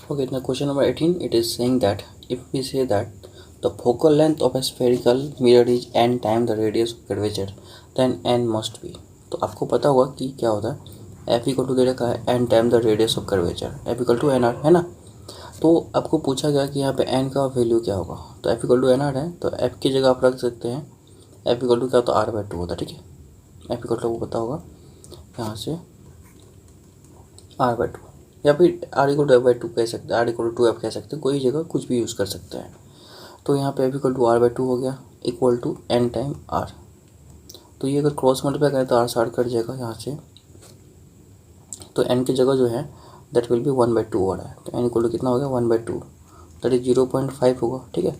Okay, now question number 18, it is saying that if we say that the focal length of a spherical mirror is n times the radius of curvature, then n must be. तो आपको पता होगा कि क्या होता है, f equal to दे रखा है n time the radius of curvature, f equal to n r है ना। तो आपको पूछा गया कि यहाँ पे n का वैल्यू क्या होगा, तो f equal to n r है, तो f की जगह आप रख सकते हैं f इक्वल टू क्या होता है r/2 होता है, ठीक है। f इक्वल टू आपको पता होगा यहाँ से r/2, या फिर r इक्वल टू f/2 कह सकते हैं, r इक्वल टू 2f कह सकते हैं, कोई जगह कुछ भी यूज़ कर सकते हैं। तो यहाँ पे f इक्वल टू r/2 हो गया equal to n time r। तो ये अगर क्रॉस मल्टीप्लाई करें तो r से r कट जाएगा यहाँ से, तो n की जगह जो है दैट विल बी 1/2 हो रहा है, तो n इक्वल टू कितना हो गया 1/2, दैट इज 0.5 होगा, ठीक है।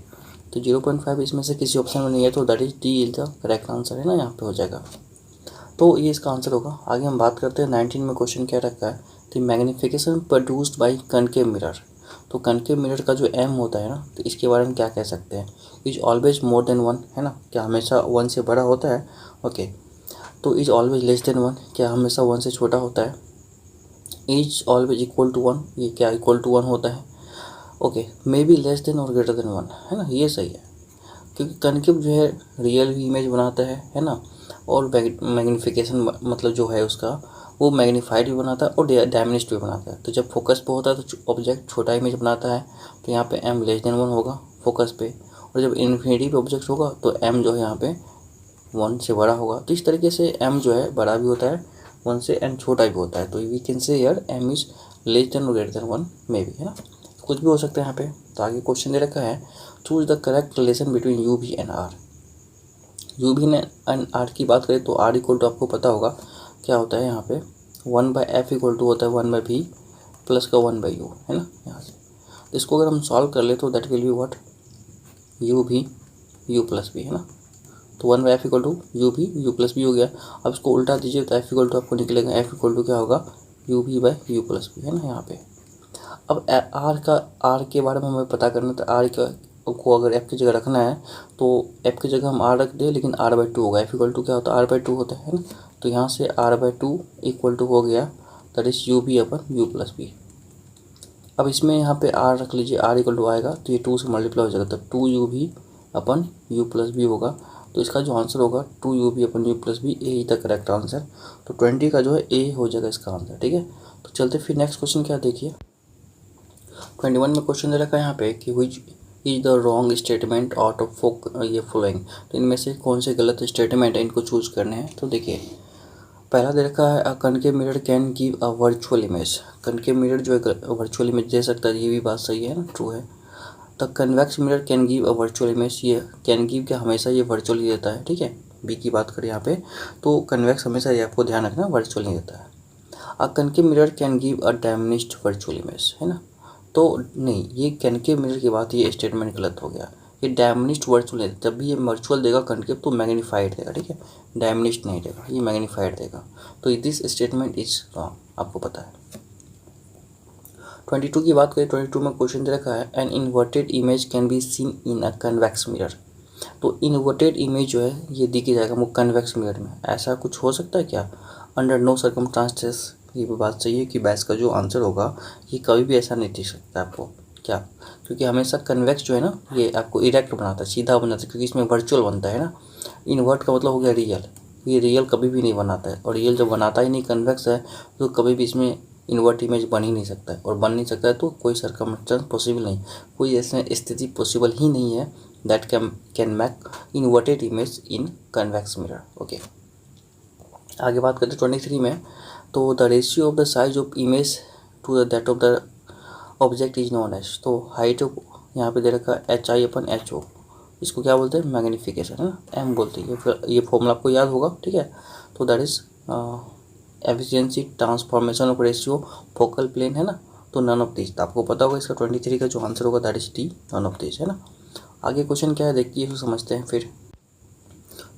तो 0.5 इसमें से किसी ऑप्शन में नहीं है, तो that is D is the correct answer है ना, यहाँ पे हो जाएगा। तो ये इसका आंसर होगा। आगे हम बात करते हैं 19 में क्वेश्चन क्या रखा है, the magnification produced by concave mirror. तो कनकेव मिरर का जो m होता है ना, तो इसके बारे में क्या कह सकते हैं, इज ऑलवेज मोर देन 1 है ना, क्या हमेशा 1 से बड़ा होता है। ओके, तो इज ऑलवेज लेस देन 1, क्या हमेशा 1 से छोटा होता है। इज ऑलवेज इक्वल टू 1, ये क्या इक्वल टू 1 होता है। Okay, may be less than or greater than 1 है ना, ये सही है, क्योंकि कनकेव जो है रियल भी इमेज बनाता है ना, और मैग्नीफिकेशन मतलब जो है उसका वो मैग्नीफाइड भी बनाता है और डायमिनिश्ड भी बनाता है। तो जब फोकस पे होता है तो ऑब्जेक्ट छोटा इमेज बनाता है, तो यहाँ पे m लेस देन 1 होगा फोकस पे, और जब इन्फिनिटी पे ऑब्जेक्ट होगा तो m जो है यहाँ पे 1 से बड़ा होगा। तो इस तरीके से m जो है बड़ा भी होता है 1 से, n छोटा भी होता है। तो we can say here m is less than or greater than 1 may be, है ना, कुछ भी हो सकता है यहाँ पे। तो आगे क्वेश्चन दे रखा है, choose the correct relation between you भी एंड आर। यू भी एंड आर की बात करें तो आर इक्वल टू आपको पता होगा क्या होता है, यहाँ पे 1/f इक्वल टू होता है 1/v प्लस का 1/u है ना, यहाँ से। तो इसको अगर हम सॉल्व कर ले तो that will be what, you भी यू प्लस बी है ना। तो 1/f इक्वल टू यू भी यू प्लस बी हो गया। अब इसको उल्टा दीजिए तो f इक्वल टू आपको निकलेगा f इक्वल टू क्या होगा, यू भी बाय यू प्लस बी है ना यहाँ पे। अब आर के बारे में हमें पता करना, तो आर को अगर f की जगह रखना है तो f की जगह हम r रख दें, लेकिन r/2 होगा, f इक्वल टू क्या होता है r/2 होता है ना। तो यहाँ से r/2 इक्वल टू हो गया that is u b upon you plus b. अब इसमें यहाँ पे r रख लीजिए, r इक्वल टू आएगा तो ये 2 से मल्टीप्लाई हो जाएगा, तो 2u भी अपन यू प्लस बी होगा। तो इसका जो आंसर होगा 2u भी अपन यू प्लस बी, ए ही द करेक्ट आंसर। तो 20 का जो है ए हो जाएगा इसका आंसर, ठीक है। तो चलते फिर नेक्स्ट क्वेश्चन क्या देखिए, 21 में क्वेश्चन दे रखा है यहाँ पे कि which is the wrong statement out of ये फॉलोइंग। तो इनमें से कौन से गलत स्टेटमेंट है, इनको चूज करने हैं। तो देखिए पहला दे रखा है, a concave mirror can give a virtual image. Concave mirror जो है वर्चुअल इमेज दे सकता है, ये भी बात सही है ना, ट्रू है। The convex mirror can give a virtual image, ये कैन गिव क्या हमेशा ये वर्चुअल ही देता है, ठीक है। बी की बात करें यहाँ पे तो कन्वेक्स हमेशा ये आपको ध्यान रखना वर्चुअल नहीं देता है। A concave mirror can give a diminished virtual image है ना, तो नहीं, ये कनकेव मिरर की बात, ये स्टेटमेंट गलत हो गया। ये डैमिनिश्ड वर्चुअल है, जब भी ये वर्चुअल देगा कनकेव तो मैग्नीफाइड देगा, ठीक है, डैमिनिश्ड नहीं देगा, ये मैग्नीफाइड देगा। तो दिस स्टेटमेंट इज रॉन्ग, आपको पता है। 22 की बात करें, 22 में क्वेश्चन दे रखा है, an inverted image can be seen in a convex mirror. तो इन्वर्टेड इमेज जो है ये दिखी जाएगा वो कन्वेक्स मिरर में, ऐसा कुछ हो सकता है क्या, अंडर नो सर्कमस्टांसेस। ये भी बात सही है कि बैस का जो आंसर होगा ये कभी भी ऐसा नहीं दिख सकता आपको, क्या, क्योंकि हमेशा कन्वेक्स जो है ना ये आपको इरेक्ट बनाता है, सीधा बनाता है, क्योंकि इसमें वर्चुअल बनता है ना। इन्वर्ट का मतलब हो गया रियल, ये रियल कभी भी नहीं बनाता है, और रियल जब बनाता ही नहीं कन्वेक्स है तो कभी भी इसमें इन्वर्ट इमेज बन ही नहीं सकता है, और बन नहीं सकता है तो कोई सर्कमस्टेंस पॉसिबल नहीं, कोई ऐसी स्थिति पॉसिबल ही नहीं है that can make inverted image in convex mirror. Okay, आगे बात करते हैं 23 में, तो the ratio of the size of image to that of the object is known as. तो हाइट ऑफ यहाँ पे दे रखा है HI/HO, इसको क्या बोलते हैं, मैग्नीफिकेशन है ना, m बोलते हैं। फिर ये फॉर्मूला आपको याद होगा, ठीक है। तो that is efficiency transformation of ratio focal plane है ना, तो नन ऑफ दिस। आपको पता होगा इसका 23 का जो आंसर होगा that is D, none of this है ना। आगे क्वेश्चन क्या है देखिए, इसको समझते हैं फिर।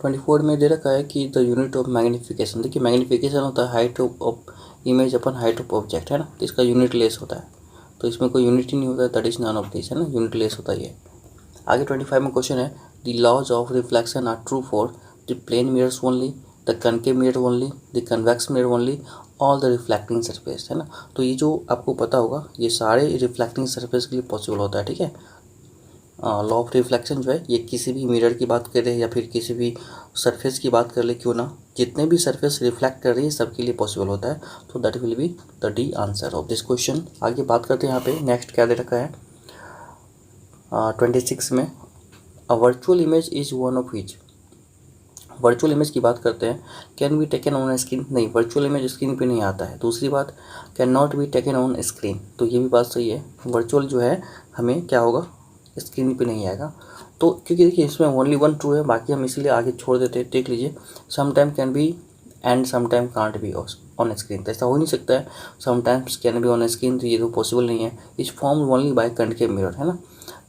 24 में दे रखा है कि द यूनिट ऑफ मैग्नीफिकेशन, देखिए मैग्नीफिकेशन होता है height of image upon height of object है ना, तो इसका यूनिट लेस होता है, तो इसमें कोई यूनिट ही नहीं होता है, that is none of this है ना, यूनिट लेस होता है ये। आगे 25 में क्वेश्चन है, the laws of reflection are true for the plane mirrors only, the concave mirror only, the convex mirror only, all the reflecting surface, है ना। तो ये जो आपको पता होगा ये सारे रिफ्लेक्टिंग सरफेस के लिए पॉसिबल होता है, ठीक है। लॉ ऑफ रिफ्लेक्शन जो है ये किसी भी मिरर की बात करें या फिर किसी भी सरफेस की बात कर ले क्यों ना, जितने भी सरफेस रिफ्लेक्ट कर रही है सबके लिए पॉसिबल होता है। तो that will be the D answer of this question. आगे बात करते हैं यहाँ पे नेक्स्ट क्या दे रखा है 26 में, अ virtual image is one of which. Virtual image की बात करते हैं, can be taken on screen, नहीं वर्चुअल इमेज स्क्रीन पे नहीं आता है। दूसरी बात, can not be taken on screen, तो ये भी बात सही है, वर्चुअल जो है हमें क्या होगा स्क्रीन पे नहीं आएगा। तो क्योंकि देखिए इसमें ओनली वन ट्रू है, बाकी हम इसलिए आगे छोड़ देते हैं। देख लीजिए, sometime can be and sometime can't be on screen, तो ऐसा हो नहीं सकता है। Sometimes can be on screen, तो ये तो पॉसिबल नहीं है। Is form only by concave mirror, है ना।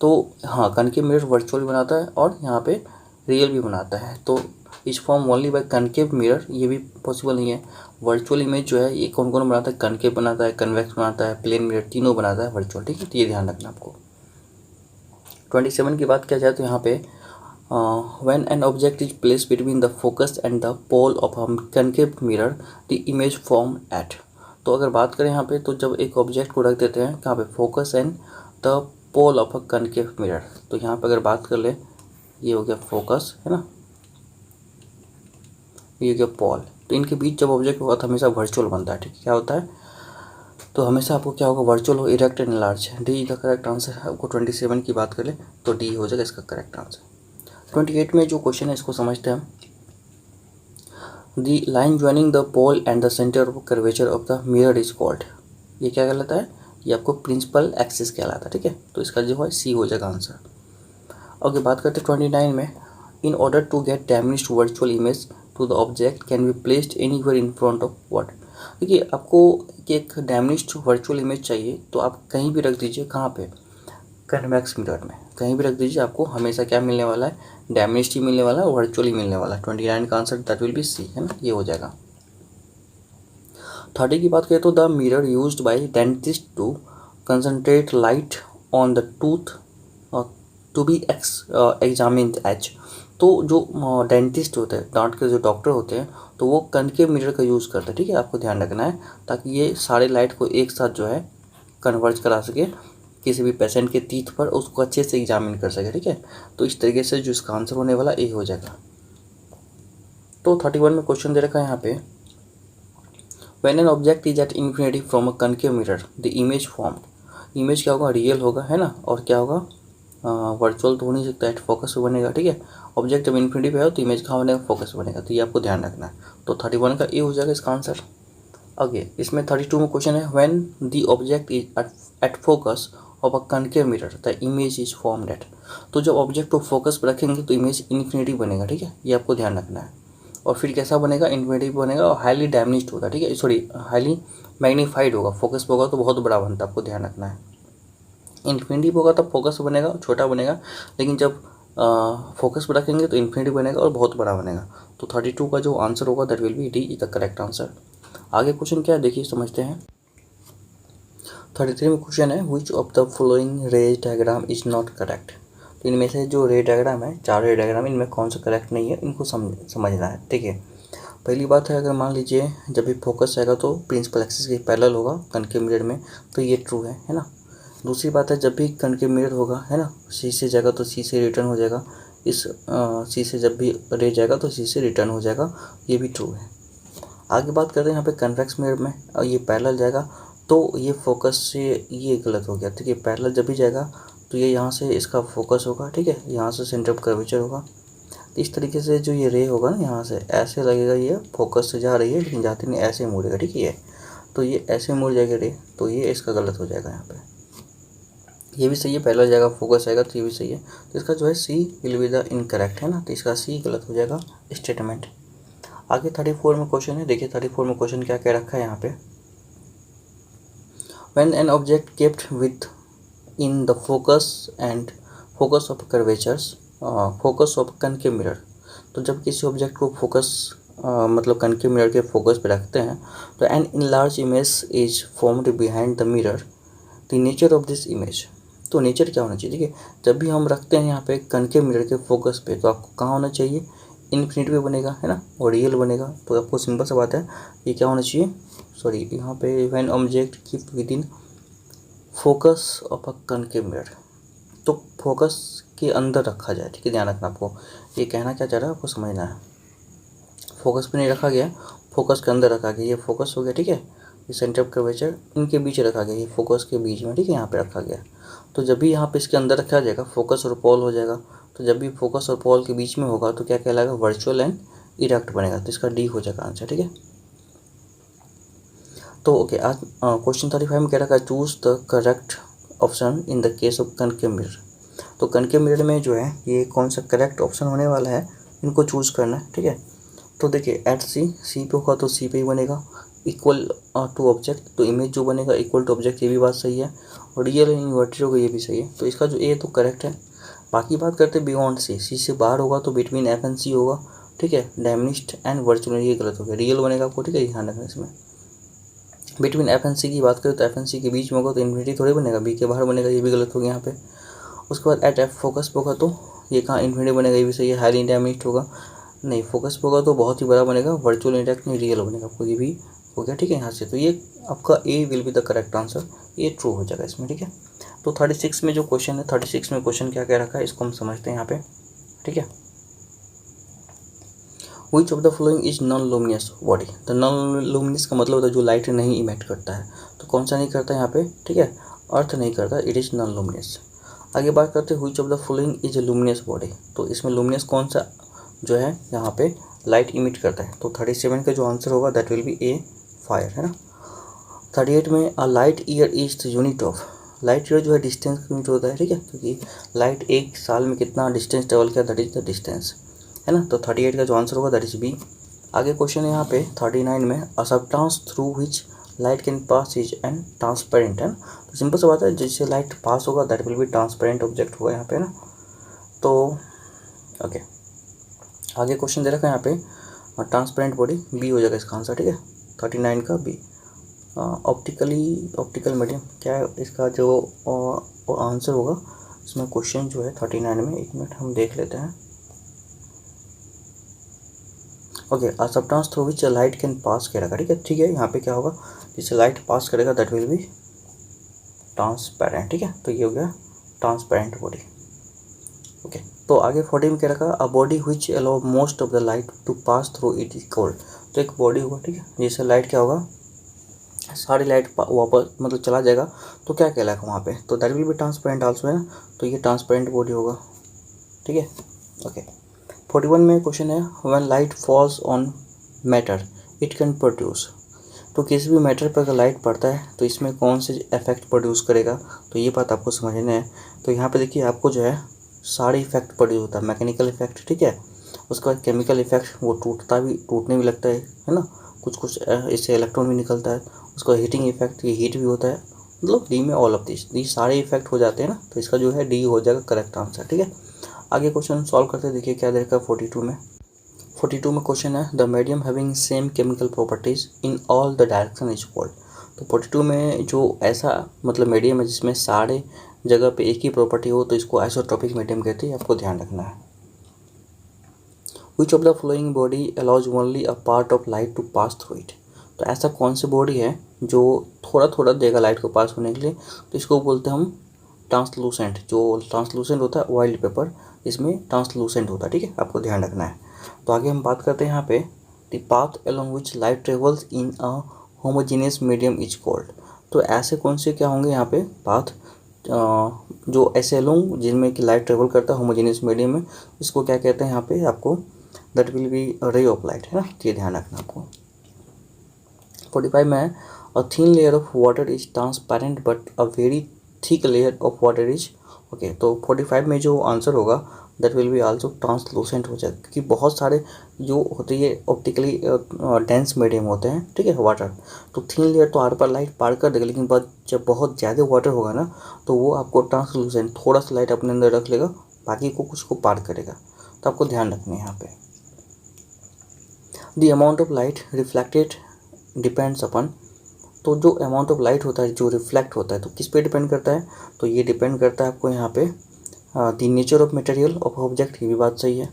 तो हाँ, कनकेव मिरर वर्चुअल भी बनाता है और यहाँ पे रियल भी बनाता है। तो is form only by concave mirror, ये भी पॉसिबल नहीं है। वर्चुअल इमेज जो है ये कौन कौन बनाता है, कनकेव बनाता है, कन्वेक्स बनाता है, प्लेन मिरर, तीनों बनाता है वर्चुअल, ठीक है। तो ये ध्यान रखना आपको। 27 की बात किया जाए तो यहाँ पे when an object is place between the focus and the pole of a concave mirror the image form at. तो अगर बात करें यहाँ पे, तो जब एक ऑब्जेक्ट को रख देते हैं कहाँ पे, focus and the pole of a concave mirror, तो यहाँ पे अगर बात कर ले, ये हो गया फोकस, है ना, ये हो गया पोल, तो इनके बीच जब ऑब्जेक्ट होगा तो हमेशा वर्चुअल बनता है, ठीक है। क्या होता है, तो हमेशा आपको क्या होगा, वर्चुअल हो, erect and large. D the correct answer है। आपको 27 की बात करें तो डी हो जाएगा इसका करेक्ट आंसर। 28 में जो क्वेश्चन है इसको समझते हैं हम। The line joining the pole and the centre of curvature of the mirror is called, ये क्या कहलाता है, ये आपको प्रिंसिपल एक्सिस कहलाता है, ठीक है। तो इसका जो है सी हो जाएगा आंसर। ओके, बात करते हैं 29 में, in order to get damaged virtual image to the object can be placed anywhere in front of what. देखिए आपको एक डैमेज्ड वर्चुअल इमेज चाहिए तो आप कहीं भी रख दीजिए, कहाँ पे, कन्वेक्स मिरर में कहीं भी रख दीजिए, आपको हमेशा क्या मिलने वाला है, डैमेज्ड ही मिलने वाला है, वर्चुअल ही मिलने वाला है। 29 का answer that will be C, है ना, ये हो जाएगा। 30 की बात करें तो the mirror used by dentist to concentrate light on the tooth to be examined as. तो जो डेंटिस्ट होते हैं, दांत के जो डॉक्टर होते हैं, तो वो कनकेव मिरर का यूज़ करते हैं, ठीक है। आपको ध्यान रखना है ताकि ये सारे लाइट को एक साथ जो है कन्वर्ज करा सके किसी भी पेशेंट के टीथ पर, उसको अच्छे से एग्जामिन कर सके, ठीक है। तो इस तरीके से जो इसका आंसर होने वाला ए हो जाएगा। तो 31 में क्वेश्चन दे रखा है यहाँ पे, when an object is at infinity from a concave mirror the image form, image क्या होगा, रियल होगा, है ना, और क्या होगा, वर्चुअल तो हो नहीं सकता, एट फोकस बनेगा, ठीक है। ऑब्जेक्ट जब इन्फिनिटी पे हो तो इमेज कहाँ बनेगा, फोकस बनेगा, तो ये आपको ध्यान रखना है। तो 31 का ए हो जाएगा इसका आंसर। आगे इसमें 32 में क्वेश्चन है, when the object is at focus of a concave mirror the image is formed at. तो जब ऑब्जेक्ट को फोकस पर रखेंगे तो इमेज इन्फिनिटी बनेगा, ठीक है, ये आपको ध्यान रखना है। और फिर कैसा बनेगा, इन्फिनिटी बनेगा और हाईली डैमेज्ड होगा, ठीक है, सॉरी हाईली मैग्नीफाइड होगा, फोकस पर होगा तो बहुत बड़ा बनता है, आपको ध्यान रखना है। इन्फिनिटी होगा तब फोकस बनेगा, छोटा बनेगा, लेकिन जब फोकस पर रखेंगे तो इन्फिनिटी बनेगा और बहुत बड़ा बनेगा। तो 32 का जो आंसर होगा that will be D is the correct answer. आगे क्वेश्चन क्या है देखिए समझते हैं। 33 में क्वेश्चन है, which of the following rays diagram is not correct. तो इनमें से जो रे डायग्राम है, 4 रे डायग्राम, इनमें कौन सा करेक्ट नहीं है, इनको समझना है, ठीक है। पहली बात है, अगर मान लीजिए जब भी फोकस आएगा तो प्रिंसिपल एक्सिस के पैरेलल होगा कनकेव मिरर में, तो ये ट्रू है ना। दूसरी बात है, जब भी कनकेव मिरर होगा, है ना, सी से जाएगा तो सी से रिटर्न हो जाएगा, इस सी से जब भी रे जाएगा तो सी से रिटर्न हो जाएगा, ये भी ट्रू है। आगे बात करते हैं यहाँ पे कन्वेक्स मिरर में, और ये पैरेलल जाएगा तो ये फोकस से ये गलत हो गया, ठीक है। पैरेलल जब भी जाएगा तो ये यहाँ से इसका फोकस होगा, ठीक है, यहाँ से सेंटर ऑफ कर्वेचर होगा। तो इस तरीके से जो ये रे होगा ना, यहाँ से ऐसे लगेगा, ये फोकस से जा रही है लेकिन जाती नहीं, ऐसे मुड़ेगा, ठीक है। तो ये ऐसे मुड़ जाएगा रे, तो ये इसका गलत हो जाएगा यहाँ पे। ये भी सही है, पहला जाएगा फोकस आएगा तो ये भी सही है, तो इसका जो है सी विल बी द इनकरेक्ट, है ना, तो इसका सी गलत हो जाएगा स्टेटमेंट। आगे 34 में क्वेश्चन है, देखिए 34 में क्वेश्चन क्या कह रखा है यहाँ पे, when an object kept with in the focus of curvatures focus of concave mirror. तो जब किसी ऑब्जेक्ट को फोकस मतलब कनकेव मिरर के फोकस पे रखते हैं तो an enlarge image is formed behind the mirror, the nature of this image. तो नेचर क्या होना चाहिए, ठीक है, जब भी हम रखते हैं यहाँ पे कनकेव मिरर के फोकस पे तो आपको कहाँ होना चाहिए, इन्फिनिटी पे बनेगा, है ना, और रियल बनेगा। तो आपको सिंपल सा बात है, ये क्या होना चाहिए, सॉरी यहाँ पे when object keep with in focus of a concave mirror, तो फोकस के अंदर रखा जाए, ठीक है, ध्यान रखना आपको, ये कहना क्या चाह रहा है आपको समझना है। फोकस पे नहीं रखा गया, फोकस के अंदर रखा गया, ये फोकस हो गया, ठीक है, ये सेंटर ऑफ कर्वेचर इनके बीच रखा गया, ये फोकस के बीच में, ठीक है, यहाँ पे रखा गया। तो जब भी यहाँ पे इसके अंदर रखा जाएगा फोकस और पोल हो जाएगा, तो जब भी फोकस और पोल के बीच में होगा तो क्या कहलाएगा, वर्चुअल एंड इरेक्ट बनेगा, तो इसका डी हो जाएगा आंसर, ठीक है। तो ओके, आज क्वेश्चन 35 में कह रखा है choose the correct option in the case of concave mirror. तो कनकेव मिरर में जो है ये कौन सा करेक्ट ऑप्शन होने वाला है, इनको चूज़ करना है, ठीक है। तो देखिए एट सी पे होगा तो सी पे ही बनेगा, इक्वल टू ऑब्जेक्ट, तो इमेज जो बनेगा इक्वल टू ऑब्जेक्ट, ये भी बात सही है, और रियल इन्वर्टेड होगा, ये भी सही है, तो इसका जो ए तो करेक्ट है। बाकी बात करते हैं बियॉन्ड सी से बाहर होगा तो बिटवीन एफ एंड सी होगा, ठीक है, डायमिनिस्ट एंड वर्चुअल, ये गलत हो गया, रियल बनेगा आपको, ठीक है, ध्यान रखना इसमें। बिटवीन एफ एंड सी की बात करें तो एफ एंड सी के बीच में होगा तो इन्फिनिटी थोड़ी बनेगा, बी के बाहर बनेगा, ये भी गलत हो गया यहाँ पे। उसके बाद एट एफ फोकस पे होगा तो ये कहाँ इन्फिनिटी बनेगा, ये भी सही है, हाईली डायमिनिस्ट होगा, नहीं फोकस पे होगा तो बहुत ही बड़ा बनेगा, वर्चुअल इंटरेक्ट नहीं रियल बनेगा आपको, ये भी हो गया, ठीक है, यहाँ से। तो ये आपका A will be the correct answer, ये ट्रू हो जाएगा इसमें, ठीक है। तो 36 में जो क्वेश्चन है, 36 में क्वेश्चन क्या क्या रखा है इसको हम समझते हैं यहाँ पे, ठीक है। Which of the following is non luminous body. तो नॉन लुमिनस का मतलब होता है जो लाइट नहीं इमिट करता है, तो कौन सा नहीं करता है यहाँ पे, ठीक है, अर्थ नहीं करता, इट इज़ नॉन लुमिनस। आगे बात करते हैं which of the following is a luminous body। तो इसमें लुमिनस कौन सा जो है यहाँ पे लाइट इमिट करता है, तो 37 का जो आंसर होगा that will be A fire, है ना। 38 में a light year is the unit of, light year जो है डिस्टेंस का यूनिट होता है, ठीक है, क्योंकि लाइट एक साल में कितना डिस्टेंस ट्रेवल किया, दैट इज द डिस्टेंस, है ना। तो 38 का जो आंसर होगा दैट इज बी। आगे क्वेश्चन है यहाँ पे 39 में a substance through which light can pass is and transparent, है ना। तो सिंपल सा बात है, जिससे लाइट पास होगा that will be transparent object होगा यहाँ पे ना। तो ओके, आगे क्वेश्चन दे रखा है यहाँ पे ट्रांसपेरेंट बॉडी, बी हो जाएगा इसका आंसर, ठीक है, 39 का बी। ऑप्टिकल मीडियम क्या है इसका जो आंसर होगा इसमें, क्वेश्चन जो है 39 में, एक मिनट हम देख लेते हैं। Okay, a substance through which light can pass करेगा, ठीक है, ठीक है, यहाँ पे क्या होगा, जिससे लाइट पास करेगा दैट विल बी ट्रांसपेरेंट, ठीक है, तो ये हो गया ट्रांसपेरेंट बॉडी। ओके, तो आगे 40 में क्या रखा, a body which allow most of the light to pass through it is called. तो एक बॉडी होगा, ठीक है, जिससे लाइट क्या होगा, सारी लाइट वापस मतलब चला जाएगा, तो क्या कहलाएगा वहाँ पे, तो that will be transparent also, है ना, तो ये ट्रांसपेरेंट बॉडी होगा, ठीक है। ओके, 41 में क्वेश्चन है when light falls on matter it can produce. तो किसी भी मैटर पर अगर लाइट पड़ता है तो इसमें कौन से इफेक्ट प्रोड्यूस करेगा, तो ये बात आपको समझना है। तो यहाँ पे देखिए आपको जो है सारे इफेक्ट प्रोड्यूस होता है, मैकेनिकल इफेक्ट, ठीक है, उसके बाद केमिकल इफेक्ट, वो टूटने भी लगता है ना, कुछ इससे इलेक्ट्रॉन भी निकलता है, उसका हीटिंग इफेक्ट, ये हीट भी होता है, मतलब डी में ऑल ऑफ दिस, ये सारे इफेक्ट हो जाते हैं ना, तो इसका जो है डी हो जाएगा करेक्ट आंसर, ठीक है। आगे क्वेश्चन सॉल्व करते देखिए क्या देखा 42 में। 42 में क्वेश्चन है the medium having same chemical properties in all the direction is called. तो 42 में जो ऐसा मतलब मीडियम है जिसमें सारे जगह पे एक ही प्रॉपर्टी हो, तो इसको आइसोट्रोपिक मीडियम कहते हैं, आपको ध्यान रखना है। Which of the following body allows only a part of light to pass through it. तो ऐसा कौन सी बॉडी है जो थोड़ा थोड़ा देगा लाइट को पास होने के लिए, तो इसको बोलते हैं हम ट्रांसलूसेंट। जो ट्रांसलूसेंट होता है ऑयल पेपर, इसमें ट्रांसलूसेंट होता है, ठीक है, आपको ध्यान रखना है। तो आगे हम बात करते हैं यहाँ पे the path along which light travels in a homogeneous medium is called. तो ऐसे कौन से क्या होंगे यहाँ पे पाथ जो ऐसे अलोंग जिनमें कि लाइट ट्रेवल करता है होमोजेनियस मीडियम में, इसको क्या कहते हैं यहाँ पे आपको, दैट विल बी रे ऑफ लाइट, है ना, ये ध्यान रखना आपको। 45 में है a thin layer of water is transparent but a very thick layer of water is okay. तो 45 में जो आंसर होगा that will be also translucent हो जाएगा, क्योंकि बहुत सारे जो होते हैं ऑप्टिकली डेंस मीडियम होते हैं, ठीक है, वाटर। तो थिन लेयर तो आर पर लाइट पार कर देगा, लेकिन जब बहुत ज़्यादा वाटर होगा ना तो वो आपको ट्रांसलूसेंट थोड़ा सा लाइट अपने अंदर रख लेगा, बाकी को कुछ को पार करेगा, तो आपको ध्यान रखना है यहाँ पे। The amount of light reflected depends upon, तो जो अमाउंट ऑफ लाइट होता है जो रिफ्लेक्ट होता है तो किस पे डिपेंड करता है, तो ये डिपेंड करता है आपको यहाँ पे the nature of material of object, ये भी बात सही है,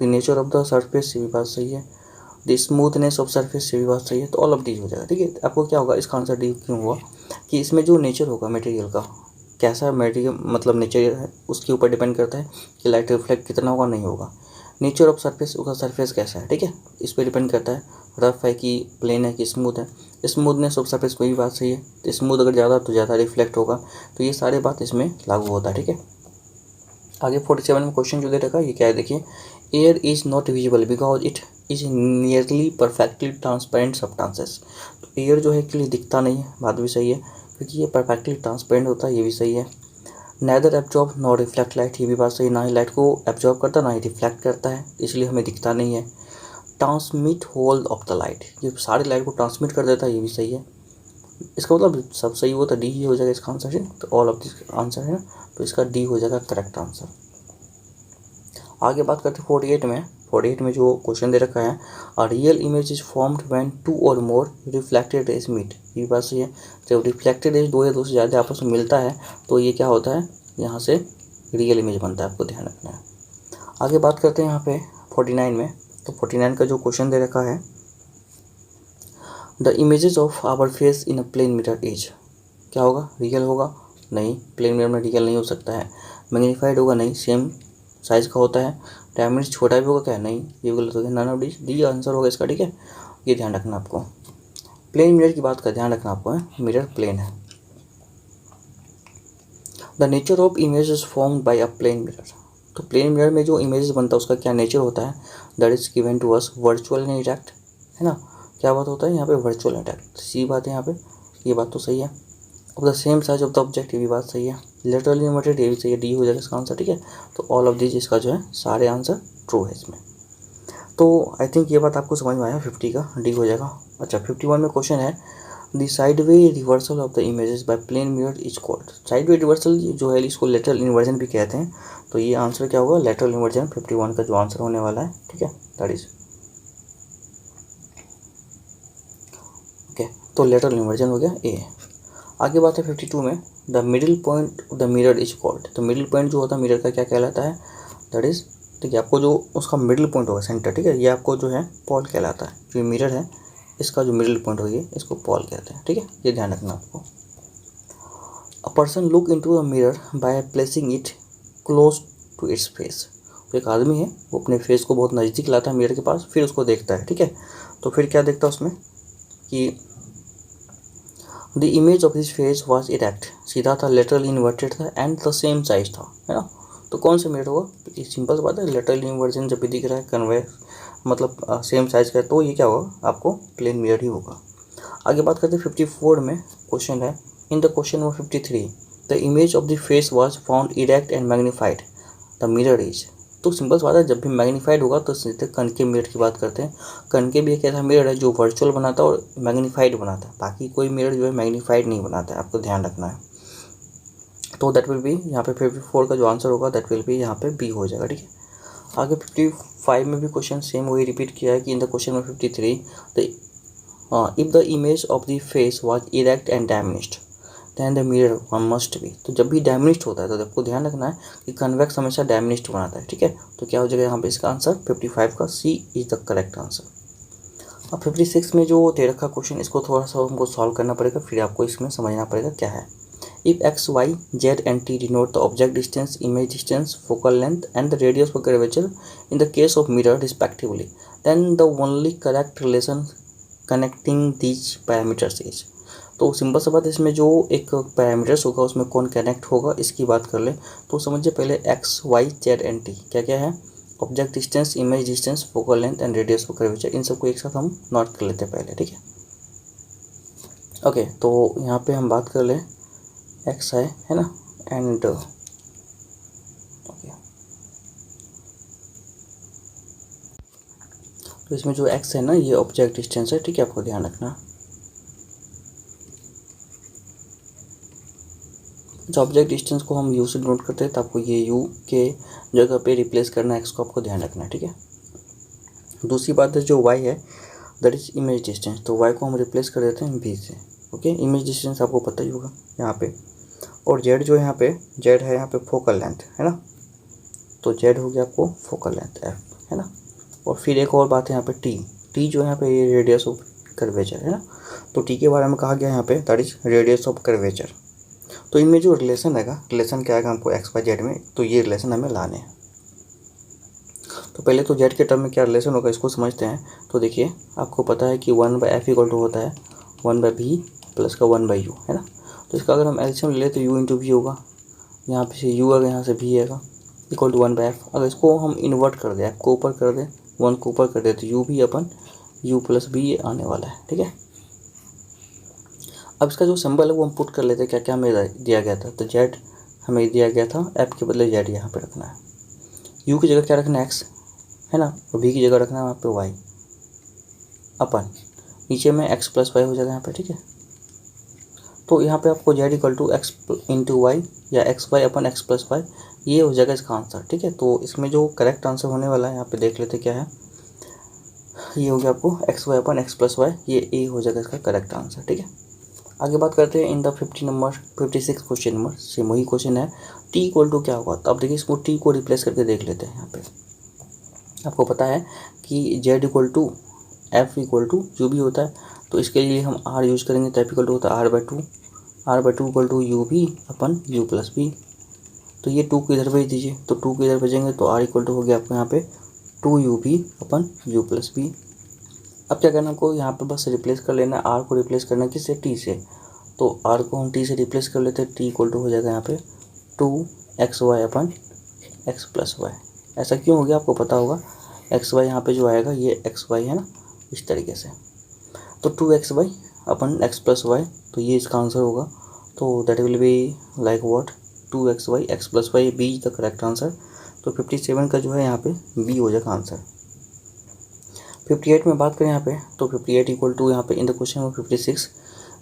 the nature of the surface, ये भी बात सही है, द स्मूथनेस ऑफ सरफेस से भी बात सही है, तो ऑल ऑफ दीज हो जाएगा। ठीक है, आपको क्या होगा, इसका आंसर डी क्यों हुआ कि इसमें जो नेचर होगा मटेरियल का, कैसा मटेरियल मतलब नेचर है उसके ऊपर डिपेंड करता है कि लाइट रिफ्लेक्ट कितना होगा नहीं होगा। नेचर ऑफ सरफेस, उसका सरफेस कैसा है, ठीक है, इस पर डिपेंड करता है, रफ है कि प्लेन है कि स्मूथ है। स्मूथनेस ऑफ सरफेस कोई भी बात सही है, तो स्मूथ अगर ज़्यादा तो ज़्यादा रिफ्लेक्ट होगा, तो ये सारे बात इसमें लागू होता है। ठीक है, आगे 47 में क्वेश्चन जो दे रखा है ये क्या है, देखिए, air is not visible because it is nearly perfectly transparent substances. तो एयर जो है के लिए दिखता नहीं है, बात भी सही है, क्योंकि ये परफेक्टली ट्रांसपेरेंट होता है, ये भी सही है। Neither absorb not reflect light, ये भी बात सही, ना ही लाइट को एब्जॉर्ब करता ना ही रिफ्लेक्ट करता है, इसलिए हमें दिखता नहीं है। Transmit whole of the light, ये सारी लाइट को ट्रांसमिट कर देता है, ये भी सही है। इसका मतलब सब सही हो तो डी ही हो जाएगा इसका आंसर है, तो ऑल ऑफ दिस आंसर है, तो इसका डी हो जाएगा करेक्ट आंसर। आगे बात करते हैं 48 में जो क्वेश्चन दे रखा है, a real image is formed when two or more reflected raise meet, ये बात सही है। जब रिफ्लेक्टेड रेज दो या दो से ज़्यादा आपस में मिलता है तो ये क्या होता है, यहाँ से रियल इमेज बनता है, आपको ध्यान रखना है। आगे बात करते हैं यहाँ पे 49 में, तो 49 का जो क्वेश्चन दे रखा है, the images of our face in a plane mirror is, क्या होगा, रियल होगा नहीं, प्लेन मिरर में रियल नहीं हो सकता है। मैग्नीफाइड होगा नहीं, सेम साइज का होता है। डायमीटर छोटा भी होगा क्या, नहीं, ये गलत हो गया, नन ऑफ डी आंसर होगा इसका। ठीक है, ये ध्यान रखना आपको। प्लेन मिरर की बात का ध्यान रखना आपको है, मिरर प्लेन है। The nature of image is formed by a plane mirror, तो प्लेन मिरर में जो इमेजेस बनता है उसका क्या नेचर होता है, that is given to us virtual and intact, है ना। क्या बात होता है यहाँ पे, वर्चुअल इंटैक्ट, सी बात है यहाँ पे, ये बात तो सही है। Of the same size of the object, ये भी बात सही है। लेटरली इन्वर्टेड, ये भी सही है, डी हो जाएगा इसका आंसर। ठीक है, तो ऑल ऑफ दिस इसका जो है सारे आंसर ट्रू है इसमें। तो आई थिंक ये बात आपको समझ में आया, 50 का डी हो जाएगा। अच्छा 51 में क्वेश्चन है, the side way reversal of the images by plane mirror is called, side way reversal जो है इसको लेटरल इन्वर्जन भी कहते हैं, तो ये आंसर क्या होगा, लेटरल इन्वर्जन 51 का जो आंसर होने वाला है। ठीक है, दैट इज ओके, तो लेटरल इन्वर्जन हो गया ए। आगे बात है 52 में, the middle point of the mirror is called, तो मिडिल पॉइंट जो होता है मिरर का क्या कहलाता है, दैट इज, ठीक है, आपको जो उसका मिडिल पॉइंट होगा सेंटर, ठीक है, ये आपको जो है पॉल कहलाता है। जो मिरर है इसका जो मिडिल पॉइंट होगी इसको पॉल कहते हैं। ठीक है, ये ध्यान रखना आपको। A person look into the mirror by placing it close to its face, तो एक आदमी है वो अपने फेस को बहुत नज़दीक लाता है मिरर के पास, फिर उसको देखता है। ठीक है, तो फिर क्या देखता है उसमें कि the image of his face was erect, सीधा था, लेटरली इन्वर्टेड था एंड द सेम साइज था, है ना। तो कौन सा मिरर होगा, सिंपल सी बात है, लेटरली इन्वर्जन जब भी दिख रहा है कन्वेक्स मतलब सेम साइज का है, तो ये क्या होगा, आपको प्लेन मिरर ही होगा। आगे बात करते हैं 54 में क्वेश्चन है, in the question number 53 the image of the face was found erect and magnified, the mirror is, तो सिंपल सी बात है, जब भी मैग्नीफाइड होगा तो सीधे कनकेव मिरर की बात करते हैं। कनकेव भी एक ऐसा मिरर है जो वर्चुअल बनाता है और मैग्नीफाइड बनाता है, बाकी कोई मिरर जो है मैग्नीफाइड नहीं बनाता है, आपको ध्यान रखना है। तो दैट विल बी यहाँ पे 54 का जो आंसर होगा दैट विल बी यहाँ पे बी हो जाएगा। ठीक है, आगे 55 में भी क्वेश्चन सेम वही रिपीट किया है कि in the question number 53 the if the image of the face was erect and damaged then the mirror must be, तो जब भी डैमेज्ड होता है तो आपको ध्यान रखना है कि कन्वेक्स हमेशा डैमेज्ड बनाता है। ठीक है, तो क्या हो जाएगा यहाँ पे इसका आंसर 55 का सी इज द करेक्ट आंसर। अब 56 में जो दे रखा क्वेश्चन, इसको थोड़ा सा हमको सॉल्व करना पड़ेगा, फिर आपको इसमें समझना पड़ेगा क्या है। If x Y Z and t denote the object distance, image distance, focal length and the radius for curvature in the case of mirror respectively, then the only correct relation connecting these parameters is, तो simple सा बात है, इसमें जो एक parameters होगा उसमें कौन कनेक्ट होगा इसकी बात कर ले, तो समझिए पहले X Y Z and T क्या क्या है, object distance, image distance, focal length and radius of curvature, इन सबको एक साथ हम नोट कर लेते हैं पहले। ठीक है, ओके, तो यहाँ पे हम बात कर ले एक्स है ना, एंड ओके, तो इसमें जो एक्स है ना ये ऑब्जेक्ट डिस्टेंस है। ठीक है, आपको ध्यान रखना, जो ऑब्जेक्ट डिस्टेंस को हम यू से डिनोट करते हैं, तो आपको ये यू के जगह पे रिप्लेस करना है एक्स को, आपको ध्यान रखना है। ठीक है, दूसरी बात है जो वाई है दैट इज इमेज डिस्टेंस, तो वाई को हम रिप्लेस कर देते हैं वी से। ओके, इमेज डिस्टेंस आपको पता ही होगा यहाँ पे, और जेड जो है यहाँ पे, जेड है यहाँ पे फोकल लेंथ, है ना, तो जेड हो गया आपको फोकल लेंथ एफ, है ना। और फिर एक और बात है यहाँ पे टी, टी जो है यहाँ पे ये रेडियस ऑफ कर्वेचर है ना, तो टी के बारे में कहा गया यहाँ पे that is radius of curvature. तो इनमें जो रिलेशन आएगा, रिलेशन क्या आएगा हमको एक्स वाई जेड में, तो ये रिलेशन हमें लाने हैं। तो पहले तो जेड के टर्म में क्या रिलेशन होगा इसको समझते हैं। तो देखिए आपको पता है कि 1/f इक्वल टू होता है 1/v प्लस का 1/u है ना। तो इसका अगर हम एलसीएम ले तो u इंटू वी होगा, यहाँ पे से u आएगा, यहाँ से v आएगा, इक्वल टू 1/f। अगर इसको हम इन्वर्ट कर दें, f को ऊपर कर दें, 1 को ऊपर कर दें, तो u भी अपन u प्लस v ये आने वाला है, ठीक है। अब इसका जो सिंबल है वो हम पुट कर लेते हैं, क्या क्या हमें दिया गया था। तो जेड हमें दिया गया था, f के बदले जेड यहाँ पे रखना है, u की जगह क्या रखना है x है ना, और v की जगह रखना है वहाँ पे y, अपन नीचे में x प्लस वाई हो जाएगा यहाँ पे, ठीक है। तो यहाँ पे आपको z equal to x into y या x y upon x plus y, ये हो जाएगा इसका आंसर, ठीक है। तो इसमें जो करेक्ट आंसर होने वाला है यहाँ पे देख लेते क्या है, ये हो गया आपको x y upon x plus y, ये ए हो जाएगा इसका करेक्ट आंसर, ठीक है। आगे बात करते हैं in the 56 question number, same वही क्वेश्चन है, टी इक्वल टू क्या होगा। तो अब देखिए इसको टी को रिप्लेस करके देख लेते हैं। यहाँ पे आपको पता है कि z equal to f equal to जो भी होता है, तो इसके लिए हम आर यूज़ करेंगे, तो एफ इक्वल टू होता है r/2 इक्वल टू यू भी अपन यू प्लस बी। तो ये 2 को इधर भेज दीजिए, तो 2 को इधर भेजेंगे तो r इक्वल टू हो गया आपको यहाँ पे 2u भी अपन यू प्लस बी। अब क्या करना आपको यहाँ पे बस रिप्लेस कर लेना, r को रिप्लेस करना किससे, t से। तो r को हम t से रिप्लेस कर लेते हैं, t इक्वल टू हो जाएगा यहाँ पे 2xy अपन x प्लस वाई। ऐसा क्यों हो गया आपको पता होगा, xy यहाँ पे जो आएगा ये xy है ना, इस तरीके से। तो 2xy अपन x प्लस वाई, तो ये इसका आंसर होगा। तो that will be like what 2xy x plus y, B is the correct answer. तो 57 का जो है यहाँ पे बी हो जाएगा आंसर। 58 में बात करें यहाँ पे, तो 58 इक्वल टू यहाँ पे in the question number 56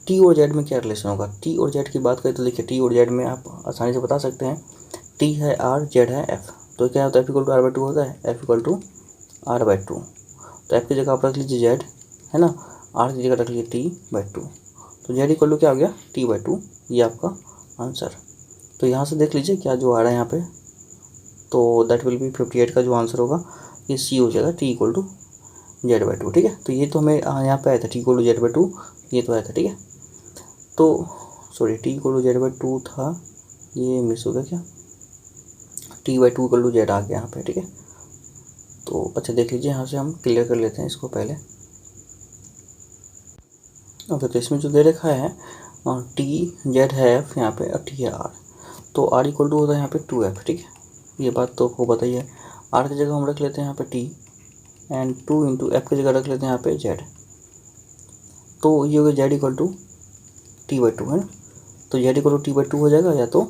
T और जेड में क्या रिलेशन होगा। टी और जेड की बात करें तो देखिए टी और जेड में आप आसानी से बता सकते हैं, टी है आर, जेड है एफ। तो क्या होता है, एफ इक्वल टू r/2 होता है, एफ इक्वल टू r/2। तो एफ की जगह आप रख लीजिए जेड है ना, आर की जगह रख लीजिए t/2। तो जेड इक्वल टू क्या हो गया t/2, ये आपका आंसर। तो यहाँ से देख लीजिए क्या जो आ रहा है यहाँ पे, तो दैट विल बी 58 का जो आंसर होगा ये सी हो जाएगा, t इक्वल टू z/2, ठीक है। तो ये तो हमें यहाँ पे आया था t इक्वल टू z/2, ये तो आया था, ठीक है। तो sorry t equal to z/2 था, ये मिस हो गया क्या, t/2 इक्वल टू z आ गया यहाँ पे, ठीक है। तो अच्छा देख लीजिए, यहाँ से हम क्लियर कर लेते हैं इसको पहले। ओके, तो इसमें जो दे रखा है टी जेड है एफ यहाँ पे, और टी है आर। तो आर इक्वल टू होता है यहाँ पे 2f, ठीक है। ये बात तो आपको पता ही है। आर की जगह हम रख लेते हैं यहाँ पे टी, एंड 2 इंटू एफ की जगह रख लेते हैं यहाँ पे जेड। तो ये हो गया जेड इक्वल टू t/2 है ना। तो जेड इक्वल टू t/2 हो जाएगा, या तो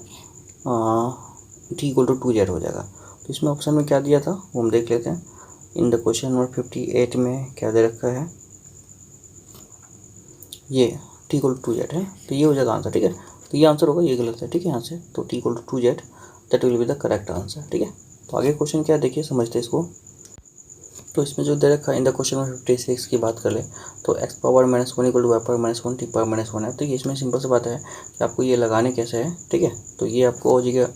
टी इक्वल टू 2z हो जाएगा। तो इसमें ऑप्शन में क्या दिया था वो हम देख लेते हैं। इन द क्वेश्चन नंबर 58 में क्या दे रखा है, ये t इक्वल टू 2z है, तो ये हो जाएगा आंसर, ठीक है। तो ये आंसर होगा, ये गलत है, ठीक है यहाँ से। तो t equal to 2z that will be the correct answer, ठीक है। तो आगे क्वेश्चन क्या है देखिए, समझते हैं इसको। तो इसमें जो दे रखा है इन द क्वेश्चन नंबर 56 की बात कर ले, तो x power -1 equal to y power -1 t power -1 है। तो ये इसमें सिंपल सी बात है कि आपको ये लगाने कैसे है, ठीक है। तो ये आपको हो जाएगा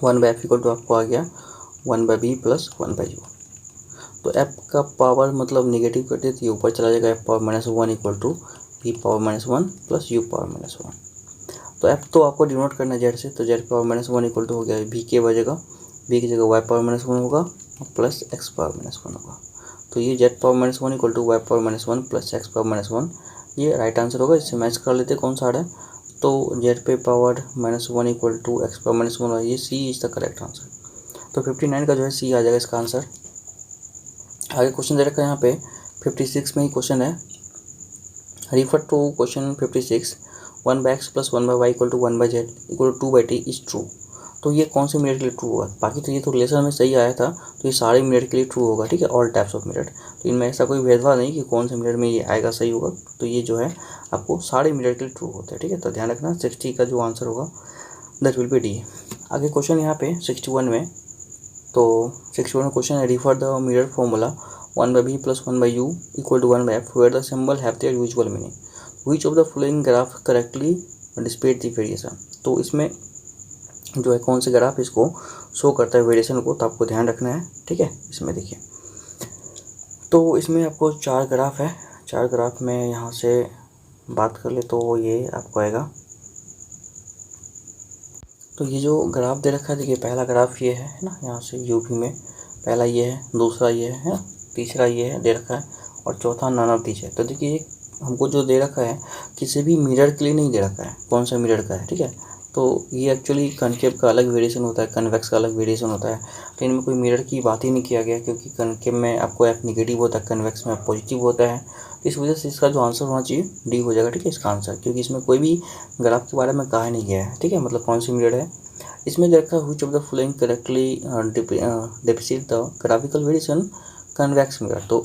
1/f इक्वल टू आपको आ गया 1/b प्लस 1/u। तो f का पावर मतलब निगेटिव कर देती है, ऊपर चला जाएगा f power -1 equal to b power -1 plus u power -1। तो f तो आपको डिनोट करना है z से, तो z पावर -1 इक्वल टू हो गया b के बजेगा, b की जगह y पावर -1 होगा प्लस x पावर -1 होगा। तो ये z power -1 equal to y power -1 plus x power -1, ये राइट आंसर होगा। इससे मैच कर लेते कौन सा आ रहा है, तो z पे power -1 equal to x power -1, ये c is the correct answer. तो 59 का जो है c आ जाएगा इसका आंसर। आगे क्वेश्चन दे रखा है यहाँ पे 56 में ही क्वेश्चन है, refer to question 56 1/x plus 1/y equal to 1/z equal to 2/t is true. तो ये कौन से मिनट के लिए ट्रू होगा, बाकी तो ये तो रिलेशन में सही आया था, तो ये सारे मिनट के लिए ट्रू होगा, ठीक है, ऑल टाइप्स ऑफ मिनट। तो इनमें ऐसा कोई भेदभाव नहीं कि कौन से मिनट में ये आएगा सही होगा, तो ये जो है आपको सारे मिनट के लिए ट्रू होता है, ठीक है। तो ध्यान रखना 60 का जो आंसर होगा दैट विल बी डी। आगे क्वेश्चन यहाँ पे 61 में, तो 61 क्वेश्चन है, refer the mirror formula 1/b plus 1/u equal to 1/f where the symbol have their usual meaning, which of the following graph correctly displayed the variation. तो इसमें जो है कौन से ग्राफ इसको शो करता है वेरिएशन को, तो आपको ध्यान रखना है, ठीक है। इसमें देखिए तो इसमें आपको 4 ग्राफ है, 4 ग्राफ में यहाँ से बात कर ले तो ये आपको आएगा। तो ये जो ग्राफ दे रखा है, देखिए पहला ग्राफ ये है ना, यहाँ से यूपी में पहला ये है, दूसरा ये है ना, तीसरा ये है दे रखा है, और चौथा नन ऑफ दीज है। तो देखिए हमको जो दे रखा है किसी भी मिरर के लिए नहीं दे रखा है, कौन सा मिरर का है, ठीक है। तो ये एक्चुअली कनकेव का अलग वेरिएशन होता है, कन्वेक्स का अलग वेरिएशन होता है। तो इनमें कोई मिरर की बात ही नहीं किया गया, क्योंकि कनकेव में आपको एफ नेगेटिव होता है, कन्वेक्स में एफ पॉजिटिव होता है। तो इस वजह से इसका जो आंसर होना चाहिए डी हो जाएगा, ठीक है, इसका आंसर, क्योंकि इसमें कोई भी ग्राफ के बारे में कहा नहीं गया है, ठीक है, मतलब कौन सी मिरर है। इसमें देखा which of the following correctly depict the graphical variation convex mirror. तो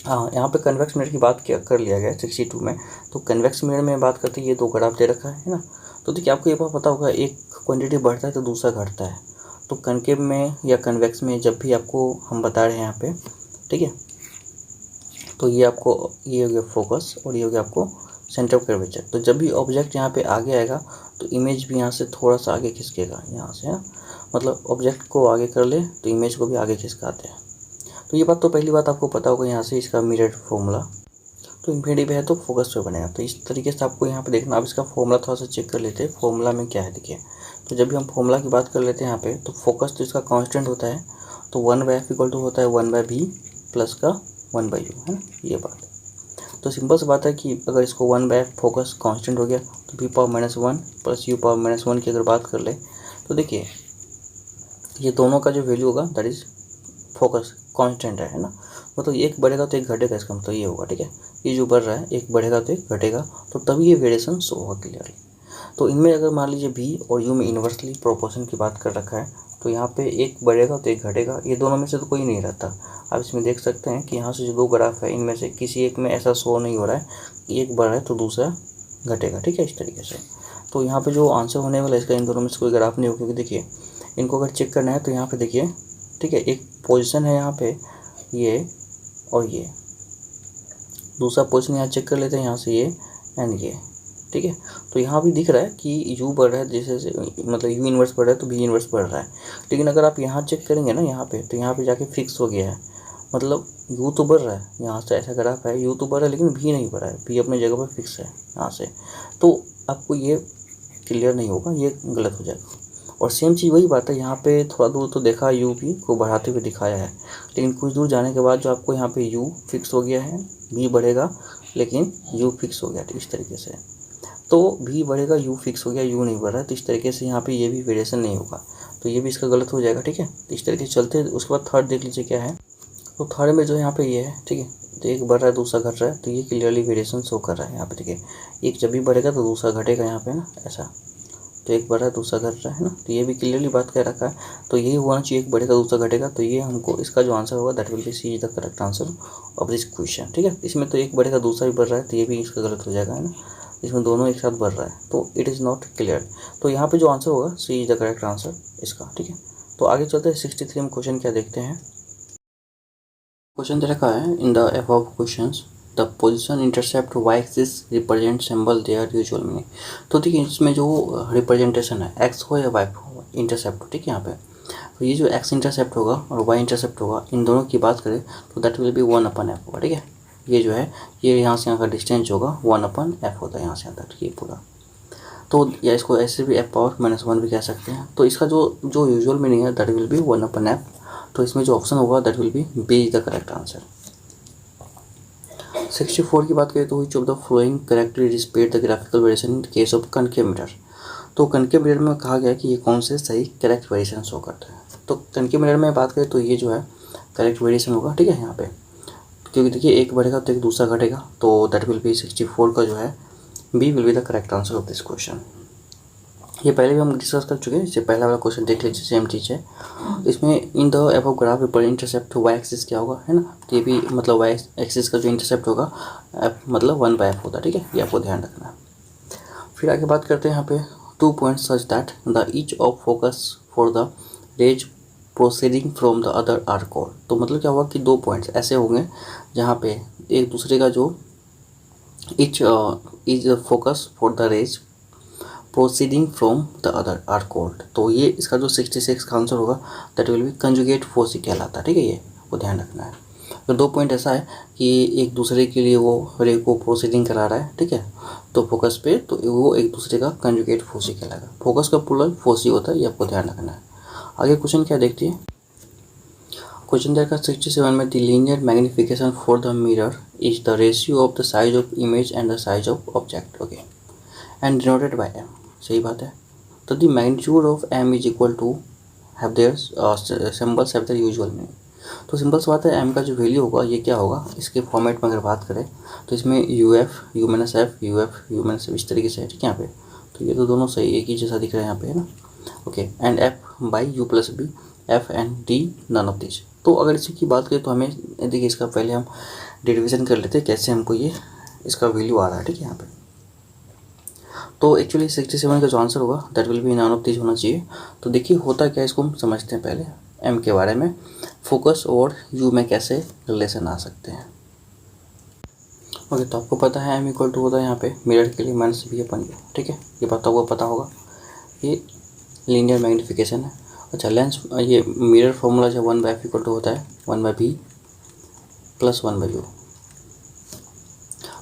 हाँ, यहाँ पे कन्वेक्स मिरर की बात किया कर लिया गया है 62 में। तो कन्वेक्स मिरर में बात करते हैं, ये 2 ग्राफ दे रखा है ना। तो देखिए आपको ये बात पता होगा, एक क्वांटिटी बढ़ता है तो दूसरा घटता है। तो कनकेव में या कन्वेक्स में जब भी आपको हम बता रहे हैं यहाँ पे, ठीक है, तो ये आपको ये हो गया फोकस और ये हो गया आपको सेंटर ऑफ कर्वेचर। तो जब भी ऑब्जेक्ट यहाँ पे आगे आएगा तो इमेज भी यहाँ से थोड़ा सा आगे खिसकेगा, यहाँ से ना, मतलब ऑब्जेक्ट को आगे कर ले तो इमेज को भी आगे खिसकाते हैं। तो ये बात तो पहली बात आपको पता होगा, यहाँ से इसका मिरर फॉर्मूला तो इन्फिनिटी पे है तो फोकस पे बनेगा। तो इस तरीके से आपको यहाँ पे देखना। अब इसका फॉर्मूला थोड़ा सा चेक कर लेते हैं, फॉर्मूला में क्या है देखिए। तो जब भी हम फॉर्मूला की बात कर लेते हैं यहाँ पे, तो फोकस तो इसका कांस्टेंट होता है, तो 1/f इक्वल टू होता है 1/b प्लस का 1/u, है ना, ये बात। तो सिंपल सी बात है कि अगर इसको 1/f फोकस कांस्टेंट हो गया तो p⁻1 प्लस u⁻1 की अगर बात कर ले तो देखिए ये दोनों का जो वैल्यू होगा दैट इज फोकस कांस्टेंट है ना। मतलब एक बढ़ेगा तो एक घटेगा, इसका मतलब ये होगा, ठीक है। ये जो बढ़ रहा है एक बढ़ेगा तो एक घटेगा, तो तभी ये वेरिएशन शो होगा क्लियरली। तो इनमें अगर मान लीजिए v और u में इन्वर्सली प्रोपोर्शन की बात कर रखा है, तो यहाँ पे एक बढ़ेगा तो एक घटेगा, ये दोनों में से तो कोई नहीं रहता। आप इसमें देख सकते हैं कि यहाँ से जो 2 ग्राफ है इनमें से किसी एक में ऐसा शो नहीं हो रहा है कि एक बढ़ रहा है तो दूसरा घटेगा, ठीक है, इस तरीके से। तो यहाँ पे जो आंसर होने वाला है इसका इन दोनों में से कोई ग्राफ नहीं हो, क्योंकि देखिए इनको अगर चेक करना है तो यहाँ पे देखिए, ठीक है, एक पोजीशन है यहाँ पे ये और ये, दूसरा पोजीशन यहाँ चेक कर लेते हैं, यहाँ से ये एंड ये, ठीक है। तो यहाँ भी दिख रहा है कि u बढ़ रहा है, जैसे मतलब u इन्वर्स बढ़ रहा है तो v इन्वर्स बढ़ रहा है। लेकिन अगर आप यहाँ चेक करेंगे ना यहाँ पे, तो यहाँ पे जाके फिक्स हो गया है, मतलब u तो बढ़ रहा है, यहाँ से ऐसा ग्राफ है u तो बढ़ रहा है लेकिन v नहीं बढ़ रहा है, v अपने जगह पर फिक्स है यहाँ से। तो आपको ये क्लियर नहीं होगा, ये गलत हो जाएगा। और सेम चीज़ वही बात है, यहाँ पे थोड़ा दूर तो देखा u भी को बढ़ाते हुए दिखाया है, लेकिन कुछ दूर जाने के बाद जो आपको यहाँ पे u फिक्स हो गया है, v बढ़ेगा लेकिन u फिक्स हो गया, तो इस तरीके से। तो v बढ़ेगा u फिक्स हो गया, u नहीं बढ़ रहा है, तो इस तरीके से यहाँ पे ये भी वेरिएशन नहीं होगा, तो ये भी इसका गलत हो जाएगा, ठीक है। तो इस तरीके से चलते हैं। उसके बाद थर्ड देख लीजिए क्या है। तो थर्ड में जो यहाँ पे ये है, ठीक है, तो एक बढ़ रहा है दूसरा घट रहा है, तो ये क्लियरली वेरिएशन शो कर रहा है यहाँ पे। देखिए एक जब भी बढ़ेगा तो दूसरा घटेगा यहाँ पे ना, ऐसा। तो एक बढ़ रहा है दूसरा घट रहा है ना, तो ये भी क्लियरली बात कर रखा है। तो यही होना चाहिए, एक बढ़ेगा दूसरा घटेगा। तो ये हमको इसका जो आंसर होगा that will be C is the correct answer of this question, ठीक है। इसमें तो एक बढ़ेगा दूसरा भी बढ़ रहा है, तो ये भी इसका गलत हो जाएगा, है ना, इसमें दोनों एक साथ बढ़ रहा है, तो इट इज़ नॉट क्लियर। तो यहाँ पे जो आंसर होगा सी इज द करेक्ट आंसर इसका, ठीक है। तो आगे चलते हैं 63 में क्वेश्चन क्या देखते हैं। क्वेश्चन दे रखा है, in the above questions the position intercept y axis represent symbol their usual meaning. तो देखिए इसमें जो रिप्रेजेंटेशन है एक्स हो या वाई हो, इंटरसेप्ट हो, ठीक है, यहाँ पे। तो ये जो एक्स इंटरसेप्ट होगा और वाई इंटरसेप्ट होगा, इन दोनों की बात करें तो दैट विल बी 1/f होगा, ठीक है। ये जो है ये यहाँ से यहाँ का डिस्टेंस होगा 1/f होता है यहाँ से यहाँ तक, ये पूरा। तो या इसको ऐसे भी f⁻1 भी कह सकते हैं। तो इसका जो यूजुअल मीनिंग है दैट विल बी 1/f। तो इसमें जो ऑप्शन होगा that will be B is the correct answer. 64 की बात करें तो which of the following correctly displayed the graphical variation in case of concave mirror. तो कनकेव मिरर में कहा गया कि ये कौन से सही करेक्ट वेरिएशन शो करता है। तो कनकेव मिरर में बात करें तो ये जो है करेक्ट वेरिएशन होगा, ठीक है, यहाँ पे। क्योंकि देखिए एक बढ़ेगा तो एक दूसरा घटेगा, तो दैट विल बी 64 का जो है B will be the correct answer of this question. ये पहले भी हम डिस्कस कर चुके हैं, इससे पहला वाला क्वेश्चन देख लीजिए, सेम चीज़ है। इसमें इन द अबव ग्राफ पर इंटरसेप्ट वाई एक्सिस क्या होगा, है ना। तो ये भी मतलब वाई एक्सिस का जो इंटरसेप्ट होगा मतलब 1/f होता है, ठीक है, ये आपको ध्यान रखना है। फिर आगे बात करते हैं यहाँ पे 2 points such that the each of focus for the rays proceeding from the other are called. तो मतलब क्या हुआ कि 2 पॉइंट्स ऐसे होंगे जहाँ पे एक दूसरे का जो each is focus for the rays proceeding from the other are called. तो ये इसका जो 66 का आंसर होगा that will be conjugate force कहलाता है, ठीक है, ये आपको ध्यान रखना है। तो 2 पॉइंट ऐसा है कि एक दूसरे के लिए वो रे को प्रोसीडिंग करा रहा है, ठीक है। तो फोकस पे तो वो एक दूसरे का कंजुगेट फोर्सी कहलाएगा। फोकस का प्लूरल फोर्सी होता है, ये आपको ध्यान रखना है। आगे क्वेश्चन क्या देखते हैं। क्वेश्चन देखा 67 में the linear magnification for the mirror is the ratio of the size of image and the size of object, okay, and denoted by M. सही बात है। तो the magnitude of M is equal to have their symbols have their usual meaning. तो simple सी बात है, M का जो वैल्यू होगा ये क्या होगा, इसके फॉर्मेट में अगर बात करें तो इसमें U F, you minus F, U F, you minus F, इस तरीके से है, ठीक है। यहाँ पे तो ये तो दोनों सही एक ही जैसा दिख रहा है यहाँ पे, है ना, okay. And F by U plus B, F and D none of this. तो अगर इसी की बात करें तो हमें देखिए इसका पहले हम डेरिवेशन कर लेते हैं कैसे हमको ये इसका वैल्यू आ रहा है, ठीक है। यहाँ पे तो एक्चुअली 67 का जो आंसर होगा that will be none of this होना चाहिए। तो देखिए होता क्या है, इसको हम समझते हैं पहले एम के बारे में। फोकस और यू में कैसे रिलेशन आ सकते हैं, ओके। तो आपको पता है एम इक्वल टू होता है यहाँ पे मिरर के लिए माइनस बी अपन यू, ठीक है। ये बात आपको पता होगा, ये लीनियर मैग्निफिकेशन है। अच्छा, लेंस ये मिरर फॉर्मूला जो 1/f इक्वल टू होता है 1/b प्लस 1/u।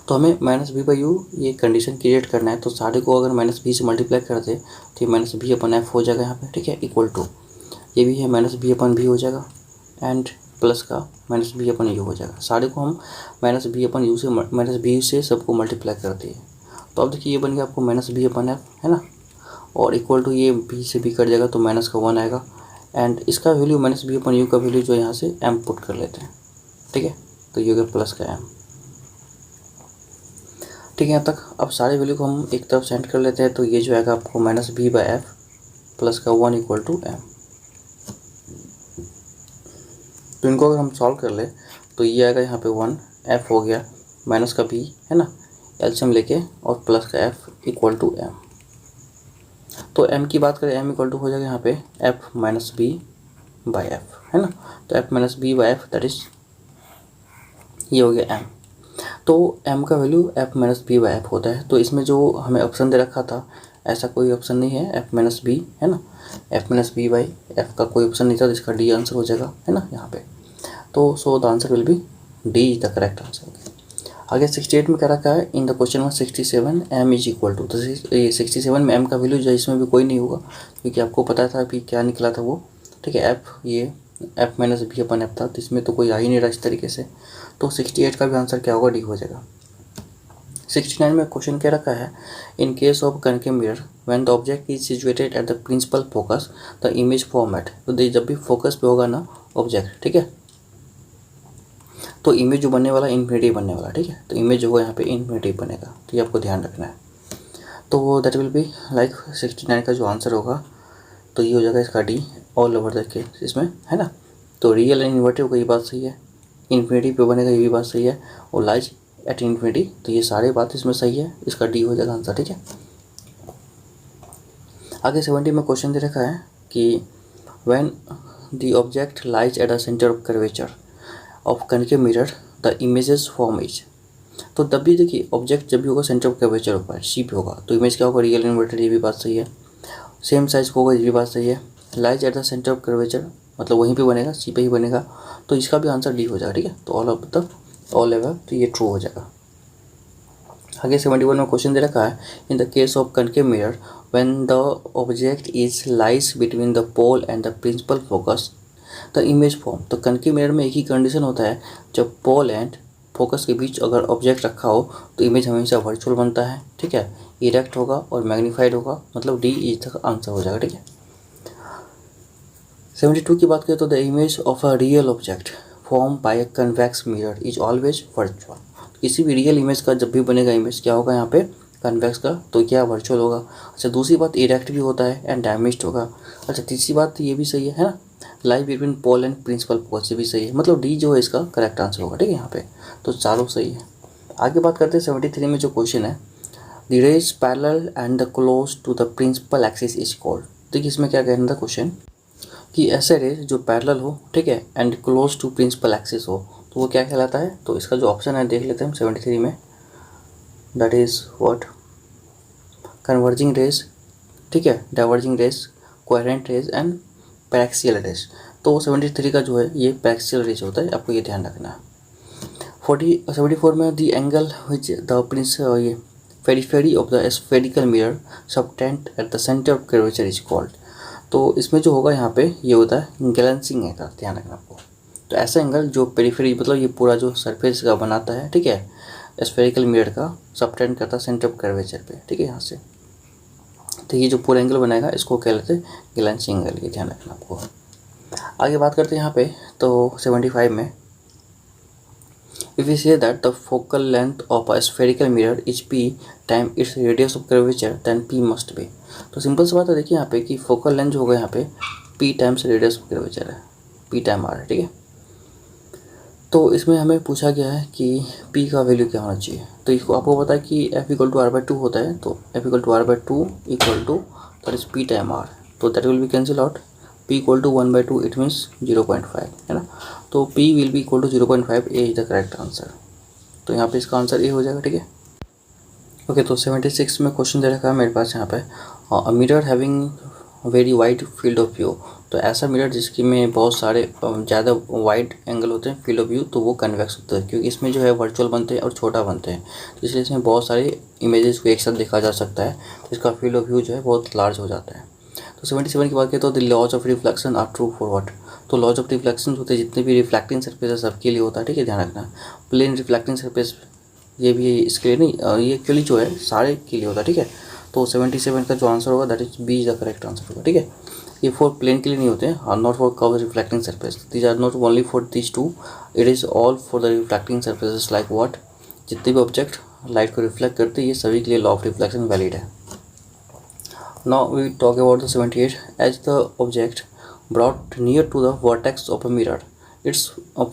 तो हमें माइनस बी बाई यू ये कंडीशन क्रिएट करना है। तो सारे को अगर माइनस बी से मल्टीप्लाई करते तो ये माइनस बी अपन एफ हो जाएगा यहाँ पे, ठीक है, इक्वल टू ये भी है माइनस बी अपन भी हो जाएगा एंड प्लस का माइनस बी अपन यू हो जाएगा। सारे को हम माइनस बी अपन यू से माइनस बी से सबको मल्टीप्लाई करते हैं। तो अब देखिए ये बन गया आपको माइनस बी अपन एफ, है ना, और इक्वल टू ये बी से बी कट जाएगा तो माइनस का 1 आएगा एंड इसका value minus B upon U का वैल्यू जो यहाँ से एम पुट कर लेते हैं, ठीक है। तो ये हो गया प्लस का एम, ठीक है यहाँ तक। अब सारे वैल्यू को हम एक तरफ सेंड कर लेते हैं। तो ये जो आएगा आपको minus B by F plus का 1 इक्वल टू एम। तो इनको अगर हम सॉल्व कर ले तो ये आएगा यहाँ पे 1, एफ हो गया माइनस का बी, है ना, एलसीएम लेके और प्लस का एफ इक्वल टू एम। तो एम की बात करें एम इक्वल टू हो जाएगा यहाँ पे F minus B by F, है ना। तो F minus B by F that is ये हो गया एम। तो m का value f minus B by F होता है। तो इसमें जो हमें ऑप्शन दे रखा था ऐसा कोई ऑप्शन नहीं है, f माइनस बी, है ना, f minus B by F का कोई ऑप्शन नहीं था, तो इसका डी आंसर हो जाएगा, है ना, यहाँ पे। तो so the answer will be D is the correct answer. आगे 68 में क्या रखा है इन द क्वेश्चन में 67 m इज इक्वल टू। तो ये 67 में m का वैल्यू जो इसमें भी कोई नहीं होगा क्योंकि आपको पता था कि क्या निकला था वो, ठीक है, f ये f माइनस बी अपन एफ था, तो इसमें तो कोई आ ही नहीं रहा इस तरीके से। तो 68 का भी आंसर क्या होगा, डी हो जाएगा। 69 में क्वेश्चन क्या रखा है in case of concave mirror when the object is situated at the principal focus the image format. तो जब भी फोकस पे होगा ना ऑब्जेक्ट, ठीक है, तो इमेज जो बनने वाला इन्फिनिटी बनने वाला, ठीक है। तो इमेज जो है यहाँ पे इन्फिनिटी बनेगा, तो ये आपको ध्यान रखना है। तो दैट विल बी लाइक 69 का जो आंसर होगा तो ये हो जाएगा इसका D all over the case इसमें, है ना। तो रियल एंड इन्वर्टिव का ये बात सही है, इन्फिनिटी पे बनेगा ये भी बात सही है, और लाइज एट इन्फिनिटी, तो ये सारे बात इसमें सही है, इसका डी हो जाएगा आंसर, ठीक है। आगे 70 में क्वेश्चन दे रखा है कि when the object lies at the centre of curvature of concave mirror the images form is. तो तब भी देखिए ऑब्जेक्ट जब भी होगा सेंटर ऑफ कर्वेचर ऊपर सी पे होगा तो इमेज क्या होगा, रियल इन्वर्टेड, ये भी बात सही है। सेम साइज को होगा, ये भी बात सही है। Lies at the centre of curvature मतलब वहीं पे बनेगा, सी पे ही बनेगा, तो इसका भी आंसर डी हो जाएगा, ठीक है। तो ऑल एवर तो ये ट्रू हो जाएगा। आगे 71 में क्वेश्चन दे रखा है in the case of concave mirror when the object is lies between the pole and the principal focus the image form. तो कनकेव मिरर में एक ही कंडीशन होता है, जब पोल एंड फोकस के बीच अगर ऑब्जेक्ट रखा हो तो इमेज हमेशा वर्चुअल बनता है, ठीक है, इरेक्ट होगा और मैग्नीफाइड होगा, मतलब डी इज द आंसर हो जाएगा, ठीक है। 72 की बात करें तो the image of a real object form by a convex mirror is always virtual. किसी भी रियल इमेज का जब भी बनेगा इमेज क्या होगा यहाँ पे कन्वेक्स का, तो क्या वर्चुअल होगा। अच्छा, दूसरी बात इरेक्ट भी होता है एंड डैमेज्ड होगा। अच्छा, तीसरी बात ये भी सही है ना, live between pole and principal focus, ये भी सही है, मतलब डी जो है इसका करेक्ट आंसर होगा, ठीक है यहाँ पे। तो चारों सही है। आगे बात करते हैं 73 में जो क्वेश्चन है the rays parallel and the close to the principal axis is called. देखिए इसमें क्या कहना था क्वेश्चन कि ऐसे रेज जो पैरेलल हो, ठीक है, and close to principal axis हो तो वो क्या कहलाता है। तो इसका जो ऑप्शन है देख लेते हैं हम 73 में, that is what, converging rays, ठीक है, diverging rays, coherent rays and paraxial rays. तो 73 का जो है ये पैरेक्सियल रेज होता है, आपको ये ध्यान रखना है। 74 में द एंगल विच द प्रिंस ये periphery of the spherical mirror subtend at the centre of curvature is called. तो इसमें जो होगा यहाँ पे ये होता है गैलेंसिंग एंगल, ध्यान रखना आपको। तो ऐसा एंगल जो पेरिफेरी मतलब ये पूरा जो सरफेस का बनाता है, ठीक है, स्फेरिकल मिरर का सबटेंड करता है सेंटर ऑफ कर्वेचर पे, ठीक है, यहाँ से। तो ये जो पूरा एंगल बनाएगा इसको क्या कहते हैं, गैलेंसिंग एंगल, ये ध्यान रखना आपको। आगे बात करते हैं यहाँ पे, तो 75 में if we say that the focal length of a spherical mirror is p time its radius of curvature then p must be। तो सिंपल सी बात है, देखिए यहाँ पे कि फोकल लेंथ जो होगा यहाँ पे p times radius of curvature है, p टाइम r है, ठीक है। तो इसमें हमें पूछा गया है कि p का वैल्यू क्या होना चाहिए। तो इसको आपको पता है कि f = r/2 होता है, तो f = r/2 equal to that is p time r, तो that will be cancel out. p = 1/2 it means 0.5 है ना, तो p will be equal to 0.5, A is the correct answer. तो यहाँ पे इसका आंसर ए हो जाएगा, ठीक है। ओके, तो 76 में क्वेश्चन दे रखा है मेरे पास यहाँ पे, mirror having very wide field of view. तो ऐसा मिरर जिसकी में बहुत सारे ज़्यादा वाइड एंगल होते हैं फील्ड ऑफ व्यू, तो वो कन्वेक्स होता है, क्योंकि इसमें जो है वर्चुअल बनते हैं और छोटा बनते हैं, तो इसलिए इसमें बहुत सारे इमेजेस को एक साथ देखा जा सकता है, तो इसका फील्ड ऑफ व्यू जो है बहुत लार्ज हो जाता है। तो 77 की बात करें तो the laws of reflection are true for what. तो लॉज ऑफ रिफ्लेक्शन होते हैं जितने भी रिफ्लेक्टिंग सरफेस है सबके लिए होता है, ठीक है, ध्यान रखना। प्लेन रिफ्लेक्टिंग सरफेस ये भी इसके लिए नहीं, ये एक्चुअली जो है सारे के लिए होता है, ठीक है। तो 77 का जो आंसर होगा that is B is the correct answer होगा, ठीक है। ये फॉर प्लेन के लिए नहीं होते हैं, not for curve reflecting surface, these are not only for this two, it is all for the reflecting surfaces like what, जितने भी ऑब्जेक्ट लाइट को रिफ्लेक्ट करते हैं ये सभी के लिए लॉ ऑफ रिफ्लेक्शन वैलिड है। Now we talk about the 78. As the object brought near to the vertex of a mirror, it's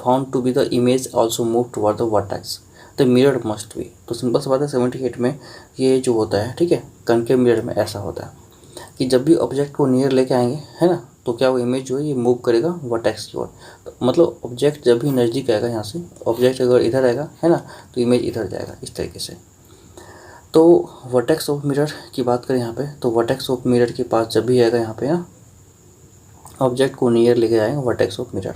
found to be the image also moved toward the vertex. The mirror must be। तो simple सी बात है 78 में ये जो होता है, ठीक है, कनकेव मिरर में ऐसा होता है कि जब भी ऑब्जेक्ट को नियर लेके आएंगे, है ना, तो क्या वो इमेज जो है ये मूव करेगा वर्टेक्स की ओर। तो मतलब ऑब्जेक्ट जब भी नज़दीक आएगा यहाँ से, ऑब्जेक्ट अगर इधर आएगा, है ना, तो इमेज इधर जाएगा इस तरीके से। तो वर्टेक्स ऑफ मिरर की बात करें यहाँ पे, तो वर्टेक्स ऑफ मिरर के पास जब भी आएगा यहाँ पे ना, ऑब्जेक्ट को नियर लेके जाएंगे वर्टेक्स ऑफ मिरर,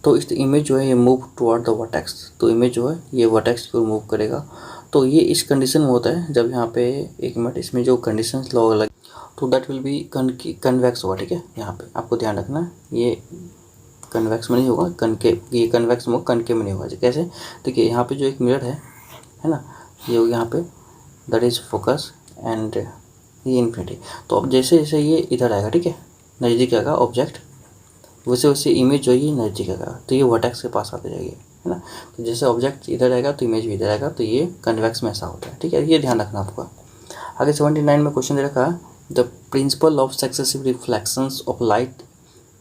तो इस इमेज जो है ये मूव टुवर्ड द वर्टेक्स, तो इमेज जो है ये वर्टेक्स की ओर मूव करेगा। तो ये इस कंडीशन में होता है जब यहाँ पे, एक मिनट, इसमें जो कंडीशन लॉ लगे तो दैट विल बी कन्वेक्स होगा, ठीक है। यहाँ पे आपको ध्यान रखना, ये कन्वेक्स में नहीं होगा, कनकेव, ये कन्वेक्स में होगा, कनकेव में नहीं होगा। कैसे, देखिए यहाँ पे जो एक मिरर है ना, ये हो यहाँ पे दैट इज़ फोकस एंड ये इन्फिनिटी। तो अब जैसे जैसे ये इधर आएगा, ठीक है, नज़दीक आएगा ऑब्जेक्ट, वैसे वैसे इमेज जो है ये नज़दीक आएगा, तो ये वर्टेक्स के पास आते जाएगी, है ना। तो जैसे ऑब्जेक्ट इधर आएगा तो इमेज भी इधर आएगा, तो ये कन्वेक्स में ऐसा होता है, ठीक है, ये ध्यान रखना आपको। आगे 79 में क्वेश्चन दे रखा है, the principle of successive reflections of light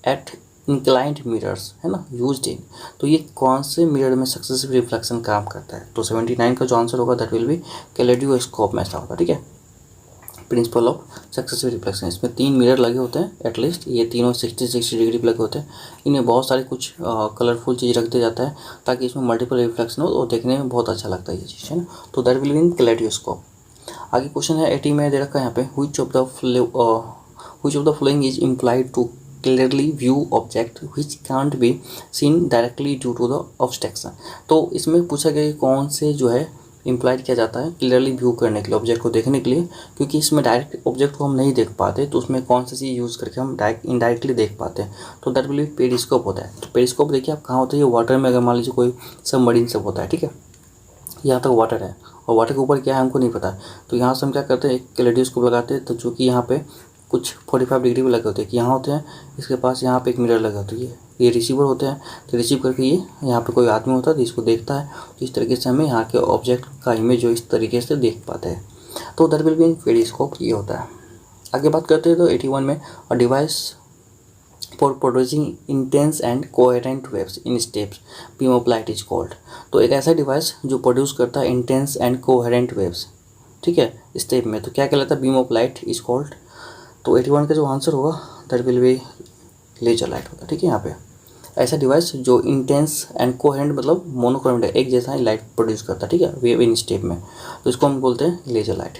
at inclined mirrors, है ना, यूज्ड इन। तो ये कौन से मिरर में सक्सेसिव रिफ्लेक्शन काम करता है। तो 79 का जो आंसर होगा दैट विल बी कैलेडोस्कोप में ऐसा होगा, ठीक है। प्रिंसिपल ऑफ सक्सेसिव रिफ्लेक्शन, इसमें 3 मिरर लगे होते हैं एटलीस्ट, ये तीनों 60 डिग्री पे लगे होते हैं, इन्हें बहुत सारे कुछ कलरफुल चीज़ रख दिया जाता है ताकि इसमें मल्टीपल रिफ्लेक्शन हो और देखने में बहुत अच्छा लगता है ये चीज़, है ना। तो that will be in kaleidoscope. आगे क्वेश्चन है 80 में दे रखा है यहाँ पे, which of the following is implied to clearly view object which can't be seen directly due to the obstruction। तो इसमें पूछा गया कि कौन से जो है इम्प्लाइड किया जाता है क्लियरली व्यू करने के लिए, ऑब्जेक्ट को देखने के लिए, क्योंकि इसमें डायरेक्ट ऑब्जेक्ट को हम नहीं देख पाते, तो उसमें कौन सी चीज़ यूज़ करके हम डायरेक्ट इनडायरेक्टली देख पाते हैं। तो दैट विल बी पेरिस्कोप होता है। तो पेरिस्कोप देखिए आप कहाँ होता है, ये वाटर में, अगर मान लीजिए कोई सबमरीन सब होता है, ठीक है, यहाँ तक वाटर है और वाटर के ऊपर क्या है हमको नहीं पता, तो यहाँ से हम क्या करते हैं, एक कैलेडोस्कोप लगाते हैं, तो जो कि यहाँ पे कुछ 45 डिग्री पे लगे होते हैं कि यहाँ होते हैं, इसके पास यहाँ पे एक मिरर लगा होता है, ये रिसीवर होते हैं, तो रिसीव करके ये यहाँ पे कोई आदमी होता है तो इसको देखता है, तो इस तरीके से हमें यहाँ के ऑब्जेक्ट का इमेज जो इस तरीके से देख पाते हैं। तो that will be in periscope, ये होता है। आगे बात करते हैं तो 81 में, a device for producing intense and coherent waves in steps beam of light is called. तो एक ऐसा डिवाइस जो प्रोड्यूस करता है इंटेंस एंड कोहेरेंट वेव्स, ठीक है, स्टेप में, तो क्या कहलाता है, beam of light is called. तो 81 का जो आंसर होगा that will be laser light होता है, ठीक है। यहाँ पे ऐसा डिवाइस जो इंटेंस एंड कोहेरेंट मतलब मोनोक्रोमेटिक एक जैसा ही लाइट प्रोड्यूस करता है, ठीक है, वेव इन स्टेप में, तो इसको हम बोलते हैं लेजर लाइट।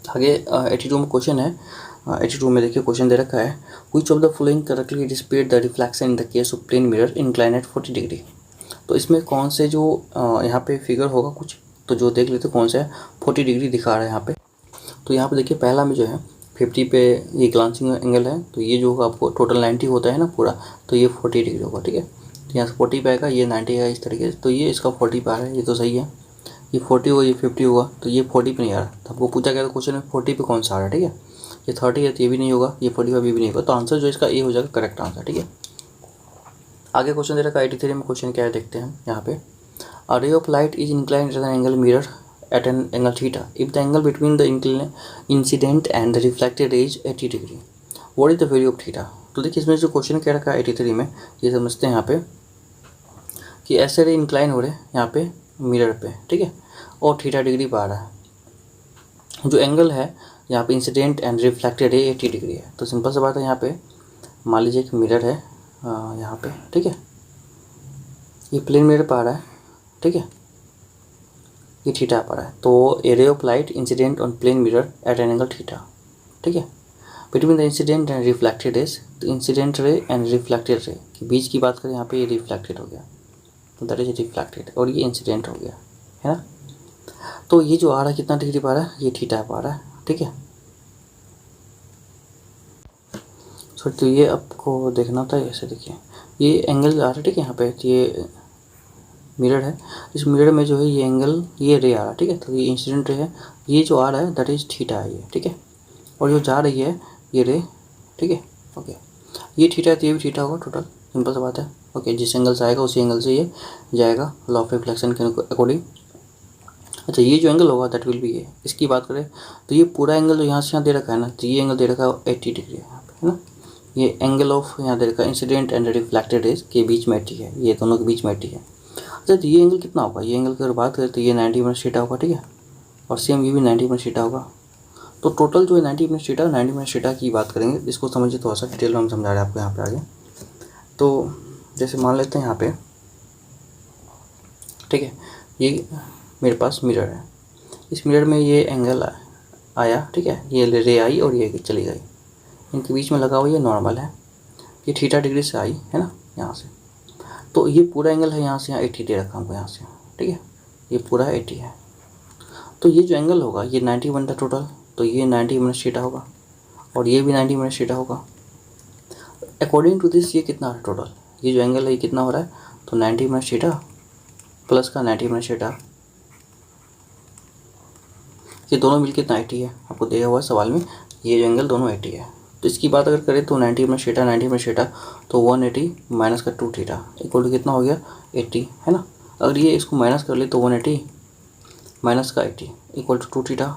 आगे 82 में क्वेश्चन है, 82 में देखिए क्वेश्चन दे रखा है, which of the following correctly displayed the reflection in the case of plane mirror incline at 40 degree. तो इसमें कौन से जो यहाँ पे फिगर होगा कुछ, तो जो देख लेते कौन सा है 40 डिग्री दिखा रहा है यहाँ पे। तो यहाँ पे देखिए पहला में जो है 50 पे ये ग्लांसिंग एंगल है, तो ये जो होगा आपको टोटल 90 होता है ना पूरा, तो ये 40 डिग्री होगा, ठीक है। तो यहाँ से 40 पे आएगा, ये 90 है इस तरीके से, तो ये इसका 40 पे आ रहा है, ये तो सही है। ये 40 होगा, ये 50 होगा, तो ये 40 पे नहीं आ रहा। तो आपको पूछा गया था क्वेश्चन में 40 पे कौन सा आ रहा है, ठीक है। ये 30 है तो ये भी नहीं होगा, ये 45 ये भी नहीं होगा, तो आंसर जो इसका ए हो जाएगा करेक्ट आंसर, ठीक है। आगे क्वेश्चन दे रखा है 83 में, क्वेश्चन क्या है देखते हैं यहाँ पे। A ray of light is inclined at an angle mirror at an angle theta if the angle between the incident and the reflected is 80 degree. What is the value of theta? तो देखिए इसमें जो question क्या रखा है 83 में, ये समझते हैं यहाँ पे कि ऐसे रे इंक्लाइन हो रहे हैं यहाँ पे मिरर पे, ठीक है, और थीटा डिग्री पे आ रहा है। जो एंगल है यहाँ पे इंसिडेंट एंड रिफ्लेक्टेड है 80 डिग्री है। तो सिंपल सा बात है, यहाँ पे मान लीजिए एक मिरर है यहाँ पे, ठीक है, ये प्लेन मिरर पे आ रहा है, ठीक है, ये थीटा पर है। तो a ray of light incident on plane mirror at an angle theta, ठीक है, between the incident and reflected rays. तो incident ray and reflected ray के बीच की बात करें, यहाँ पे ये रिफ्लेक्टेड हो गया, तो दैट इज रिफ्लेक्टेड, और ये इंसिडेंट हो गया, है ना। तो ये जो आ रहा है कितना डिग्री पा रहा है, ये थीटा पा रहा है, ठीक है। तो ये आपको देखना था, ऐसे देखिए ये एंगल आ रहा है, ठीक है, यहाँ पे ये मिरर है, इस मिरर में जो है ये एंगल, ये रे आ रहा है, ठीक है। तो ये इंसिडेंट रे है, ये जो आ रहा है दैट इज थीटा है ये, ठीक है, और जो जा रही है ये रे, ठीक है, ओके। ये थीटा है तो ये भी थीटा होगा, टोटल सिंपल सा बात है, ओके। जिस एंगल से आएगा उसी एंगल से ये जाएगा लॉ ऑफ रिफ्लेक्शन के अकॉर्डिंग। अच्छा, ये जो एंगल होगा दैट विल बी ये। इसकी बात करें तो ये पूरा एंगल जो यहाँ से यहाँ दे रखा है ना, तो ये एंगल दे रखा है 80 डिग्री है यहाँ पे, है ना। ये एंगल ऑफ यहाँ दे रखा है इंसिडेंट एंड रिफ्लेक्टेड रेज के बीच में 80 है, ये दोनों के बीच में 80 है। अच्छा, तो ये एंगल कितना होगा, ये एंगल की अगर बात करें तो ये 90 माइनस थीटा होगा, ठीक है, और सेम ये भी 90 माइनस थीटा होगा। तो टोटल जो है 90 माइनस थीटा, 90 माइनस थीटा की बात करेंगे, इसको समझिए थोड़ा सा डिटेल में हम समझा रहे हैं आपको यहाँ पे आगे। तो जैसे मान लेते हैं यहाँ पे, ठीक है, ये मेरे पास मिरर है, इस मिरर में ये एंगल आया, ठीक है, ये रे आई और ये चली गई, इनके बीच में लगा हुआ ये नॉर्मल है, ये थीटा डिग्री से आई है ना यहाँ से। तो ये पूरा एंगल है यहाँ से यहाँ 80 दे रखा हमको यहाँ से, ठीक है, ये पूरा 80 है। तो ये जो एंगल होगा ये 90 बनता है टोटल, तो ये 90 माइनस थीटा होगा, और ये भी 90 माइनस थीटा होगा। अकॉर्डिंग टू दिस ये कितना है टोटल, ये जो एंगल है ये कितना हो रहा है, तो 90 माइनस थीटा प्लस का 90 माइनस थीटा, ये दोनों मिलकर कितना 80 है, आपको दिया हुआ है सवाल में, ये जो एंगल दोनों 80 है। तो इसकी बात अगर करें तो 90 माइनस थीटा, 90 माइनस थीटा, तो 180 माइनस का 2 थीटा इक्वल टू कितना हो गया 80, है ना। अगर ये इसको माइनस कर ले तो 180 माइनस का 80 इक्वल टू 2 थीटा,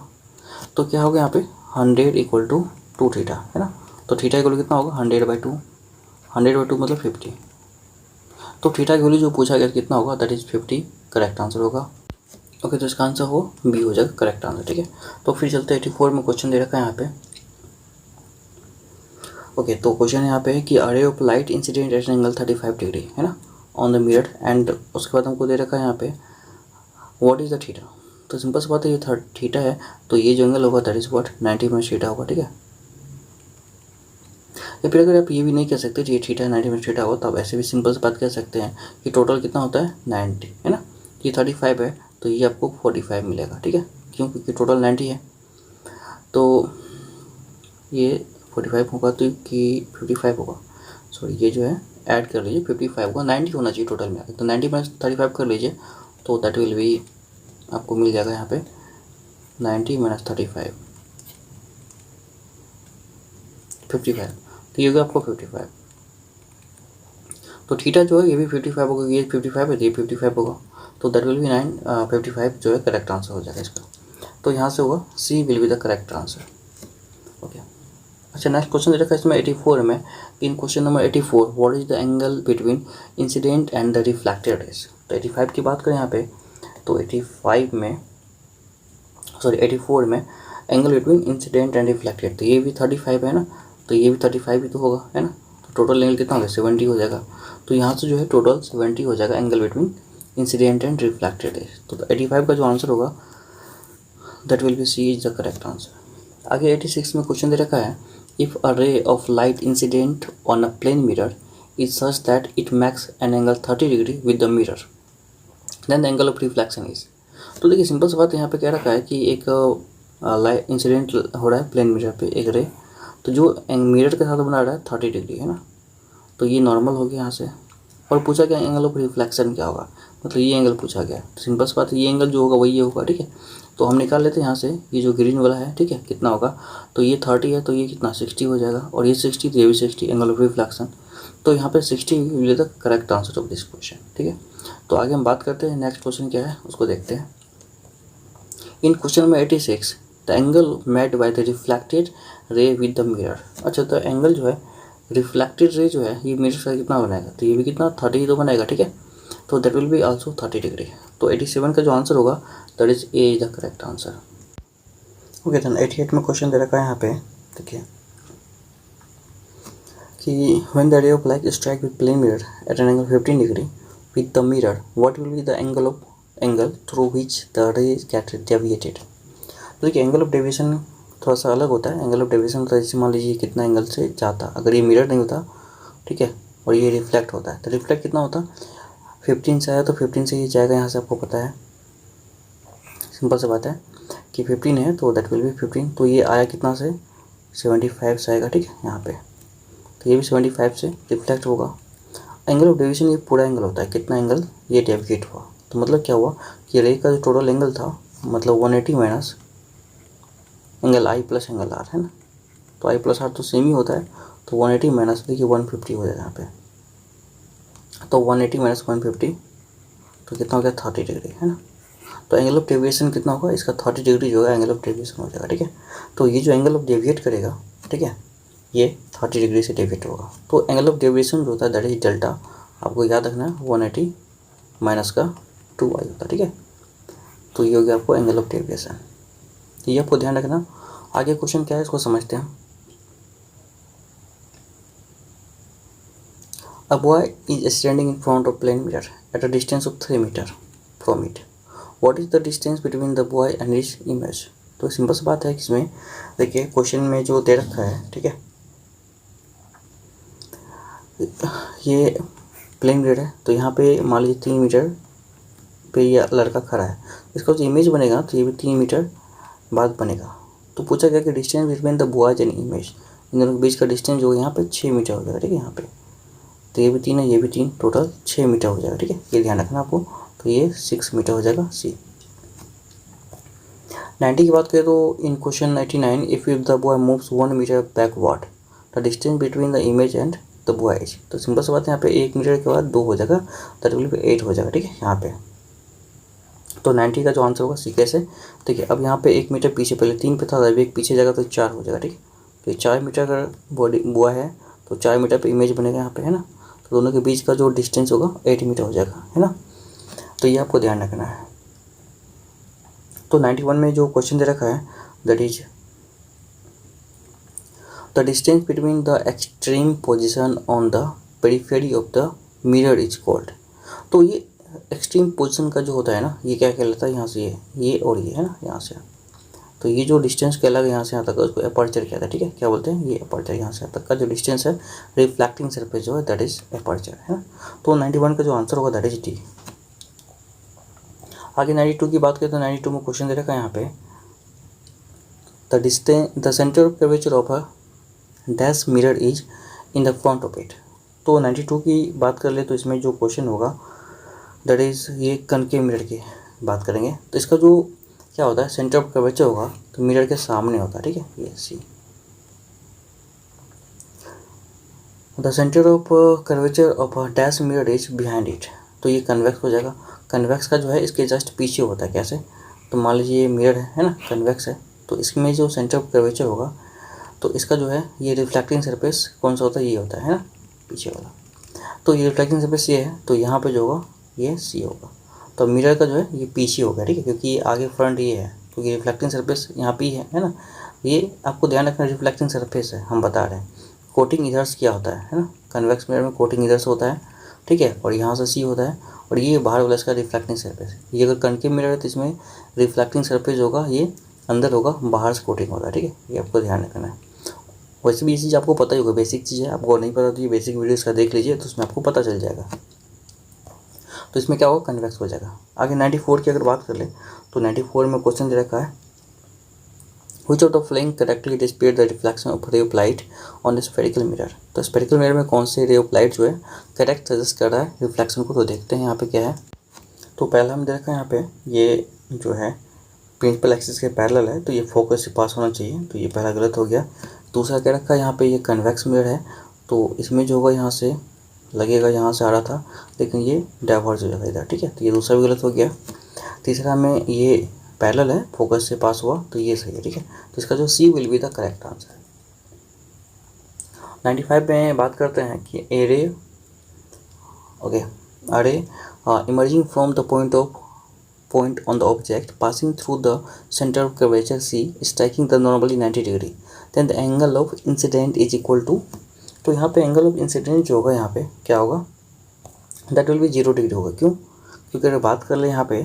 तो क्या होगा यहाँ पे 100 इक्वल टू 2 थीटा, है ना। तो थीटा इक्वल कितना होगा 100/2, 100/2 मतलब 50। तो थीटा की वैल्यू जो पूछा गया कितना होगा, दैट इज 50, करेक्ट आंसर होगा, ओके। तो इसका आंसर हो बी हो जाएगा करेक्ट आंसर, ठीक है। तो फिर चलते 84 में क्वेश्चन दे रखा है यहाँ पे, ओके। तो क्वेश्चन यहाँ पे है कि अरे of light incident at angle 35 degree, है ना, ऑन द मिरर, एंड उसके बाद हमको दे रखा है यहाँ पे व्हाट इज द थीटा। तो सिंपल सी बात है, ये थीटा है, तो ये जो एंगल होगा that is what 90 minus theta होगा, ठीक है। या फिर अगर आप ये भी नहीं कह सकते ये थीटा 90 माइनस थीटा हो, तो आप ऐसे भी सिंपल सी बात कह सकते हैं कि टोटल कितना होता है 90, है ना। ये 35 है तो ये आपको 45 मिलेगा, ठीक है, क्यों, क्योंकि टोटल 90 है, तो ये 45 होगा, तो कि 55 होगा, सॉरी ये जो है ऐड कर लीजिए 55 होगा, 90 होना चाहिए टोटल में, तो 90 माइनस 35 कर लीजिए, तो दैट विल बी आपको मिल जाएगा यहाँ पे 90 माइनस 35 55, तो ये होगा आपको 55। तो थीटा जो है ये भी 55 होगा, ये 55 है तो ये 55 होगा, तो दैट विल बी 55 जो है करेक्ट आंसर हो जाएगा इसका। तो यहाँ से होगा C will be the correct answer, okay. अच्छा, नेक्स्ट क्वेश्चन दे रखा है इसमें 84 में, in question number 84 what is the angle between incident and the reflected rays. तो 85 की बात करें यहाँ पे, तो 84 में angle between incident and reflected, तो ये भी 35 है ना, तो ये भी 35 ही तो होगा, है ना। तो टोटल एंगल कितना हो गया 70 हो जाएगा, तो यहाँ से जो है टोटल 70 हो जाएगा angle between incident and reflected rays. तो 85 का जो आंसर होगा that will be C is the correct answer. आगे 86 में क्वेश्चन दे रखा है, if a ray of light incident on a plane mirror is such that it makes an angle 30 degree with the mirror, then the angle of reflection is. तो देखिए simple सी बात यहाँ पे क्या रखा है कि एक लाइट इंसिडेंट हो रहा है प्लेन मिरर पे एक रे, तो जो मिरर के साथ बना रहा है 30 डिग्री है ना, तो ये नॉर्मल हो गया यहाँ से। और पूछा गया एंगल ऑफ रिफ्लेक्शन क्या होगा, मतलब ये एंगल पूछा गया। तो सिंपल सी बात है, ये एंगल जो होगा वही ये होगा, ठीक है। तो हम निकाल लेते हैं यहाँ से, ये जो ग्रीन वाला है, ठीक है, कितना होगा, तो ये 30 है, तो ये कितना 60 हो जाएगा, और ये 60 तो ये भी 60, एंगल ऑफ रिफ्लेक्शन। तो यहाँ पे 60 will be the correct answer of this question, ठीक है। तो आगे हम बात करते हैं, नेक्स्ट क्वेश्चन क्या है उसको देखते हैं। इन क्वेश्चन में 86 the angle made by the reflected रे विद द मिरर। अच्छा, तो एंगल जो है रिफ्लेक्टेड रे जो है ये मिरर से कितना बनाएगा, तो ये भी कितना 30 तो बनाएगा, ठीक है। तो that will be also 30 degree. तो 87 का जो आंसर होगा that is A is the correct answer. Okay, then 88 में क्वेश्चन दे रखा है यहाँ पे, देखिए कि when the ray of light strike with plane mirror at an angle 15 degree with the mirror what will be the angle through which the ray get deviated. तो देखिए एंगल ऑफ डेविएशन थोड़ा सा अलग होता है। एंगल ऑफ डेविएशन तो जैसे मान लीजिए कितना एंगल से जाता, अगर ये मिरर नहीं होता, ठीक है, और ये रिफ्लेक्ट होता है, तो रिफ्लेक्ट कितना होता, 15 से आया तो 15 से ये जाएगा यहाँ से, आपको पता है, सिंपल सी बात है कि 15 है तो दैट विल बी 15, तो ये आया कितना से 75 से आएगा, ठीक है, यहाँ पे, तो ये भी 75 से रिफ्लेक्ट होगा। एंगल ऑफ डेविएशन ये पूरा एंगल होता है, कितना एंगल ये डेविएट हुआ, तो मतलब क्या हुआ कि रे का जो टोटल एंगल था मतलब 180 minus angle I plus angle R, है ना, तो आई प्लस आर तो सेम ही होता है, तो 180 माइनस देखिए 150 हो जाएगा यहाँ पे, तो 180 माइनस 150 तो कितना हो गया 30 डिग्री, है ना। तो एंगल ऑफ डेविएशन कितना होगा इसका, 30 डिग्री जो है एंगल ऑफ डेविएशन हो जाएगा, ठीक है। तो ये जो एंगल ऑफ डेविएट करेगा, ठीक है, ये 30 डिग्री से डेविएट होगा। तो एंगल ऑफ डेविएशन जो होता है दैट इज डेल्टा, आपको याद रखना है 180 माइनस का 2i होता है, ठीक है। तो ये हो गया आपको एंगल ऑफ डेविएशन, ये आपको ध्यान रखना। आगे क्वेश्चन क्या है इसको समझते हैं। A boy is standing in front of plane mirror at a distance of 3 meter from it. What is the distance between the boy and his image? तो सिंपल सी बात है कि इसमें देखिए क्वेश्चन में जो दे रखा है, ठीक है, ये प्लेन मिरर है, तो यहाँ पे मान लीजिए 3 मीटर पे ये लड़का खड़ा है, इसका जो इमेज बनेगा तो ये भी 3 मीटर बाद बनेगा। तो पूछा गया कि distance between the boys and image, इन दोनों के बीच का डिस्टेंस जो है यहाँ पे 6 मीटर हो जाएगा, ठीक है, यहाँ पे, तो ये भी 3 है ये भी 3, टोटल 6 मीटर हो जाएगा, ठीक है, ये ध्यान रखना आपको। तो ये 6 मीटर हो जाएगा सी। 90 की बात करें तो in question 99 if the boy moves 1 metre backward the distance between the image and the boys. तो सिंपल सी बात है यहाँ पे 1 मीटर के बाद 2 हो जाएगा, दैट विल बी 8 हो जाएगा, ठीक है, यहाँ पे। तो 90 का जो आंसर होगा सी कैसे, देखिए अब यहाँ पे 1 मीटर पीछे, पहले 3 पे था, अब 1 पीछे जाएगा तो 4 हो जाएगा, ठीक है। तो ये 4 मीटर का बॉडी बॉय है तो 4 मीटर पे इमेज बनेगा यहाँ पे, है ना। तो दोनों के बीच का जो डिस्टेंस होगा 8 मीटर हो जाएगा, है ना। तो ये आपको ध्यान रखना है। तो 91 में जो क्वेश्चन दे रखा है that is the distance between the extreme position on the periphery of the mirror is called. तो ये एक्सट्रीम पोजीशन का जो होता है ना, ये क्या कहलाता है, यहाँ से ये और ये, है ना, यहाँ से, तो ये जो डिस्टेंस कहलाएगा यहाँ से यहाँ तक उसको एपर्चर कहता है, ठीक है, क्या बोलते हैं, ये एपर्चर, यहाँ से यहाँ तक का जो डिस्टेंस है रिफ्लेक्टिंग सरफेस जो है दैट इज एपर्चर, है ना। तो 91 का जो आंसर होगा दैट इज डी। आगे 92 की बात करें तो 92 में क्वेश्चन दे रखा है यहाँ पे the centre of curvature of a dash mirror is in the front of it. तो 92 की बात कर ले तो इसमें जो क्वेश्चन होगा दैट इज ये कनकेव मिरर की बात करेंगे। तो इसका जो क्या होता है सेंटर ऑफ कर्वेचर होगा तो मिरर के सामने होता है, ठीक है, ये C. The centre of curvature of a dash mirror is behind it. तो ये कन्वेक्स हो जाएगा। कन्वेक्स का जो है इसके जस्ट पीछे होता है, कैसे, तो मान लीजिए ये मिरर है ना, कन्वेक्स है, तो इसमें जो सेंटर ऑफ कर्वेचर होगा तो इसका जो है ये रिफ्लेक्टिंग सरफेस कौन सा होता है, ये होता है ना, पीछे वाला। तो ये रिफ्लेक्टिंग सरफेस ये है, तो यहाँ पे जो होगा ये सी होगा। तो मिरर का जो है ये पीछे होगा, ठीक है, क्योंकि ये आगे फ्रंट ये है, क्योंकि रिफ्लेक्टिंग सरफेस यहाँ पे ही है ना। ये आपको ध्यान रखना रिफ्लेक्टिंग सरफेस है, हम बता रहे हैं। कोटिंग इधर से क्या होता है ना, कन्वेक्स मिरर में कोटिंग इधर से होता है, ठीक है, और यहाँ से सी होता है, और ये बाहर वाला इसका रिफ्लेक्टिंग सरफेस। ये अगर कनकेव मिरर है तो इसमें रिफ्लेक्टिंग सरफेस होगा ये अंदर होगा, बाहर से कोटिंग होता है, ठीक है, ये आपको ध्यान रखना है। वैसे भी ये चीज़ आपको पता ही होगा, बेसिक चीज़ है, आपको नहीं पता तो ये बेसिक वीडियोस का देख लीजिए तो उसमें आपको पता चल जाएगा। तो इसमें क्या होगा, कन्वेक्स हो जाएगा। आगे 94 की अगर बात कर ले तो 94 में क्वेश्चन दे रखा है which of the following correctly display the reflection of ray of light on the spherical mirror। तो स्फेरिकल मिरर में कौन से रे ऑफ लाइट जो है करेक्ट सजेस्ट कर रहा है रिफ्लेक्शन को। तो देखते हैं यहाँ पे क्या है। तो पहला हम देखा यहाँ पे ये जो है प्रिंसिपल एक्सिस के पैरेलल है, तो ये फोकस से पास होना चाहिए, तो ये पहला गलत हो गया। दूसरा क्या रखा है यहाँ पे, ये कन्वेक्स मिरर है, तो इसमें जो होगा यहाँ से लगेगा, यहाँ से आ रहा था लेकिन ये डाइवर्ज हो जाएगा इधर, ठीक है, तो ये दूसरा भी गलत हो गया। तीसरा में ये पैरेलल है, फोकस से पास हुआ, तो ये सही है, ठीक है। तो इसका जो C will be the correct answer. 95 में बात करते हैं कि a ray emerging from the point on the object passing through the center of curvature C striking the normally 90 degree, then the angle of incident is equal to। तो यहाँ पे angle of incident जो होगा यहाँ पे क्या होगा, दैट विल बी 0 डिग्री होगा। क्यों? क्योंकि अगर बात कर ले यहाँ पे